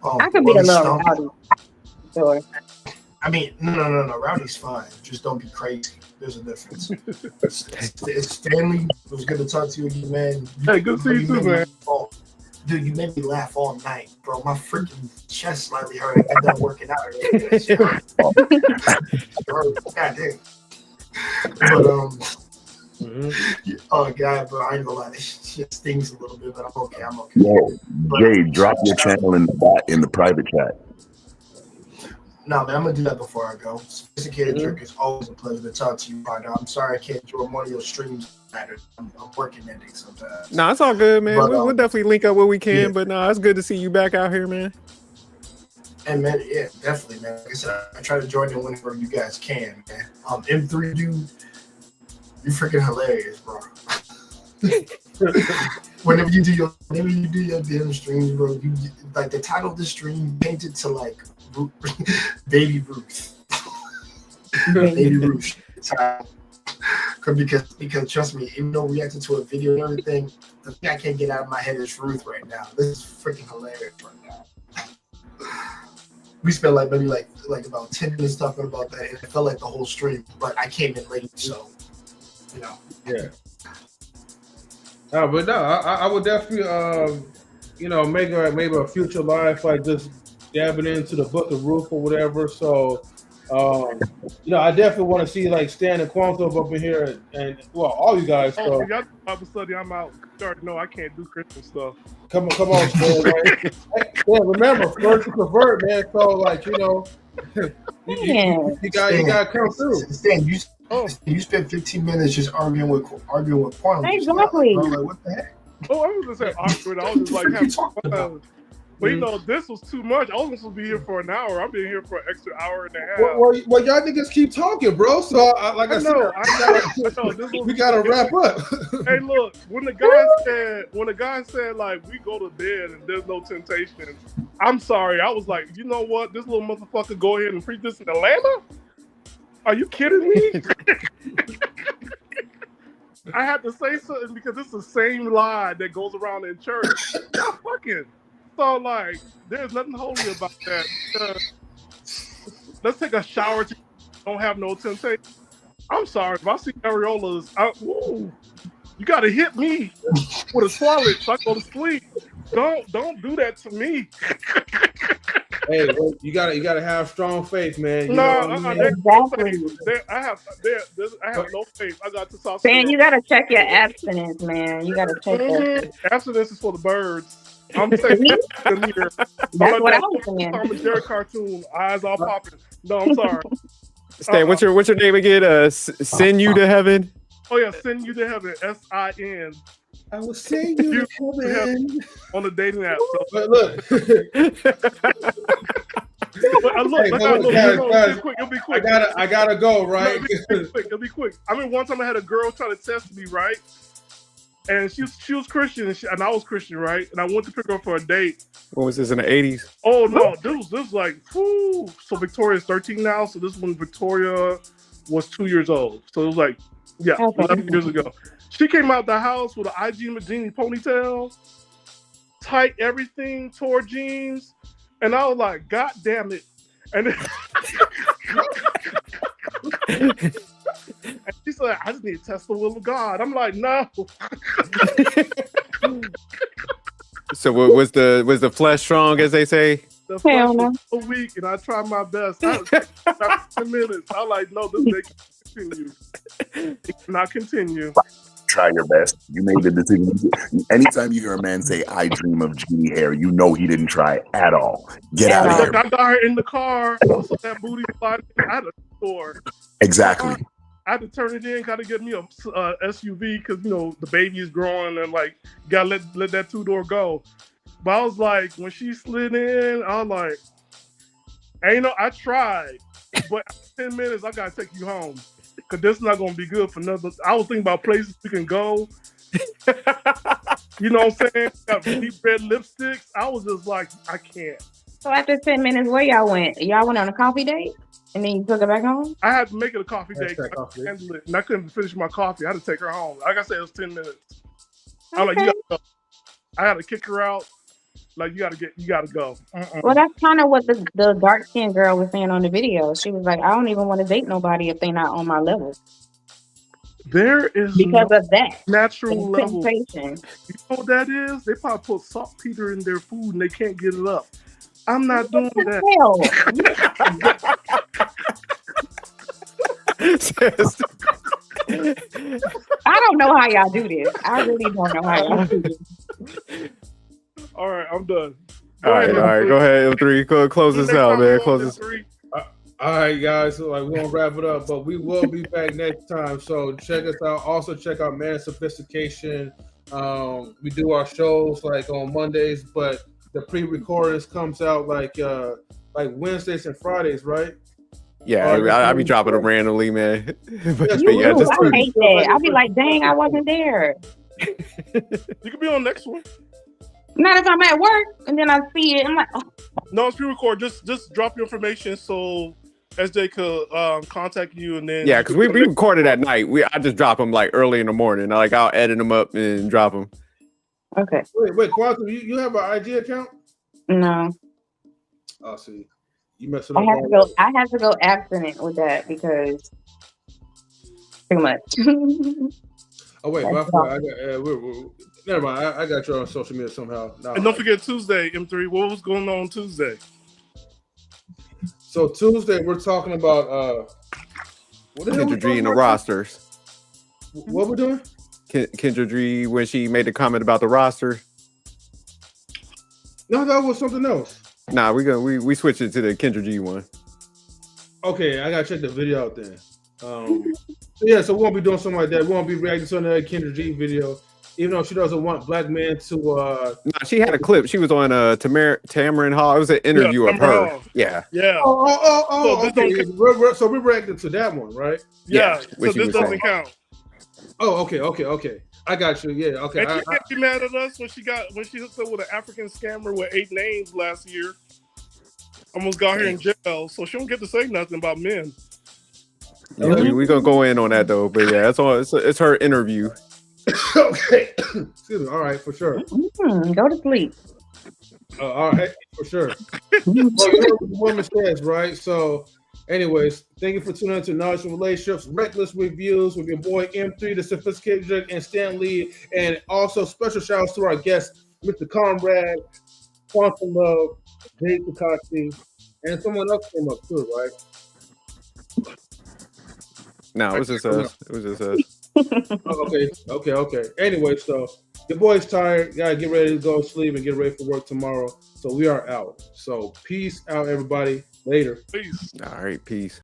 out. I could be a little rowdy. Sure. I mean, no. Rowdy's fine. Just don't be crazy. There's a difference. It's Stanley. It was good to talk to you again, man. Hey, good to see you too, man. Dude, you made me laugh all night, bro. My freaking chest slightly hurt. I got done working out. God damn. But oh god, bro, I ain't gonna lie, this shit stings a little bit, but I'm okay. Yo, Jay, drop your channel in the private chat. No, man, I'm gonna do that before I go. Sophisticated Jerk, is always a pleasure to talk to you, partner. I'm sorry I can't join one of your streams. I'm working ending sometimes. No, it's all good, man. But, we'll definitely link up where we can. Yeah. But no, it's good to see you back out here, man. And man, yeah, definitely, man. Like I said, I try to join in whenever you guys can, man. M3 dude, you freaking hilarious, bro. whenever you do your damn streams, bro, you like the title of the stream painted to like Baby Ruth. Baby Ruth. Because trust me, even though we reacted to a video and everything, the thing I can't get out of my head is Ruth right now. This is freaking hilarious right now. We spent like maybe like about 10 minutes talking about that, and it felt like the whole stream. But I came in late, so you know. Yeah. But no, I would definitely, make maybe a future life like just dabbing into the Book of Ruth or whatever. So, I definitely want to see like Stan and Quantum up in here, and well, all you guys. So. Y'all Bible study, I'm out. No, I can't do Christian stuff. Come on, Stan. Right? Yeah, remember, flirt to convert, man. So like, you got to come through. Stan, you spent 15 minutes just arguing with Quantum. Exactly. Like, what the heck? Oh, I was just saying awkward. I was just like having fun. But this was too much. I wasn't supposed to be here for an hour. I've been here for an extra hour and a half. Well, y'all niggas keep talking, bro. So, I know. We gotta wrap up. Hey, look. When the guy said like we go to bed and there's no temptation, I'm sorry. I was like, you know what? This little motherfucker go ahead and preach this in Atlanta? Are you kidding me? I had to say something because it's the same lie that goes around in church. Fucking. So, like, there's nothing holy about that. Let's take a shower to don't have no temptation. I'm sorry. If I see areolas, you got to hit me with a toilet so I go to sleep. Don't do that to me. Hey, well, you gotta have strong faith, man. Exactly. I have no faith. I got to stop. Man, you gotta check your abstinence, man. You gotta check that. Abstinence is for the birds. I'm saying here. That's what I was saying. I'm a Jerry cartoon, eyes all popping. No, I'm sorry. Stan, what's your name again? Send you to heaven. Oh yeah, send you to heaven. SIN. I will send you to heaven on the dating app. So. But look. It'll be quick. I gotta go, right? It'll be quick. I mean, one time I had a girl try to test me, right? And she was Christian, and I was Christian, right? And I went to pick her up for a date. What was this, in the 80s? Oh no, this was like, whoo. So Victoria's 13 now. So this when Victoria was 2 years old. So it was like, 11 years ago. She came out the house with an IG Magini ponytail, tight everything, tore jeans, and I was like, God damn it! And and she said, I just need to test the will of God. I'm like, no. So was the flesh strong, as they say? The flesh was so weak, and I tried my best. After 10 minutes, I was like, no, this may continue. It cannot continue. Try your best. You made the decision. Anytime you hear a man say, I dream of genie hair, you know he didn't try at all. Get out of here. I got her in the car. I saw that booty slide. I had a store. Exactly. I had to turn it in, got to get me a SUV because, the baby is growing and, like, got to let that two-door go. But I was like, when she slid in, I was like, I tried. But 10 minutes, I got to take you home. Because this is not going to be good for nothing. I was thinking about places we can go. You know what I'm saying? Got deep red lipsticks. I was just like, I can't. So after 10 minutes, where y'all went? Y'all went on a coffee date? And then you took her back home? I had to make it a coffee date. Hashtag I couldn't coffee. handle it, and I couldn't finish my coffee. I had to take her home. Like I said, it was 10 minutes. I'm like, Okay. you gotta go. I had to kick her out. Like, you gotta go. Well, that's kind of what the dark skinned girl was saying on the video. She was like, I don't even want to date nobody if they're not on my level There is because no of that. natural The level. temptation. You know what that is? They probably put saltpeter in their food and they can't get it up. I'm not doing that. I don't know how y'all do this. I really don't know how y'all do this. All right, I'm done. All right, go ahead, M3. Close this out, man. Close this. All right, guys. So we're gonna wrap it up, but we will be back next time. So check us out. Also check out Man Sophistication. We do our shows like on Mondays, but the pre-recordings comes out like Wednesdays and Fridays, right? Yeah, I be dropping them randomly, man. But I just hate that. I'll be like, dang, I wasn't there. You could be on next one. Not if I'm at work and then I see it. I'm like, oh. No, it's pre-record. Just drop your information so SJ could contact you, and then because we recorded at night. I just drop them like early in the morning. Like I'll edit them up and drop them. Okay. Wait, Quantum, you have an IG account? No. Oh, see, you messing up. I have to go abstinent with that because too much. Oh wait, but I forgot. Never mind. I got you on social media somehow. No, and don't forget Tuesday, M3. What was going on Tuesday? So Tuesday we're talking about Kendra G and the rosters. What we're doing? Kendra G when she made the comment about the roster. No, that was something else. Nah, we switched it to the Kendra G one. Okay, I gotta check the video out then. So we won't be doing something like that. We won't be reacting to another Kendra G video, even though she doesn't want black men to. Nah, she had a clip. She was on Tamarin Hall. It was an interview of her. Hall. Yeah. Oh. Okay. So we're reacting to that one, right? Yeah. So this doesn't count. Oh, okay. I got you. Yeah, okay. And she can't be mad at us when she hooked up with an African scammer with 8 names last year. Almost got her in jail, so she don't get to say nothing about men. Yeah, we're gonna go in on that though, but yeah, that's all. It's her interview. Okay. Excuse me. All right, for sure. Go to sleep. All right, for sure. Well, you know what the woman says, right? So, anyways, thank you for tuning in to Knowledge and Relationships, Reckless Reviews with your boy M3, the Sophisticated Judge, and Stan Lee. And also special shout outs to our guests, Mr. Conrad, Quantum Love, Jay Takashi, and someone else came up too, right? No, it was just us. Okay. Anyway, so your boy's tired. Gotta get ready to go to sleep and get ready for work tomorrow. So we are out. So peace out, everybody. Later. Peace. All right, peace.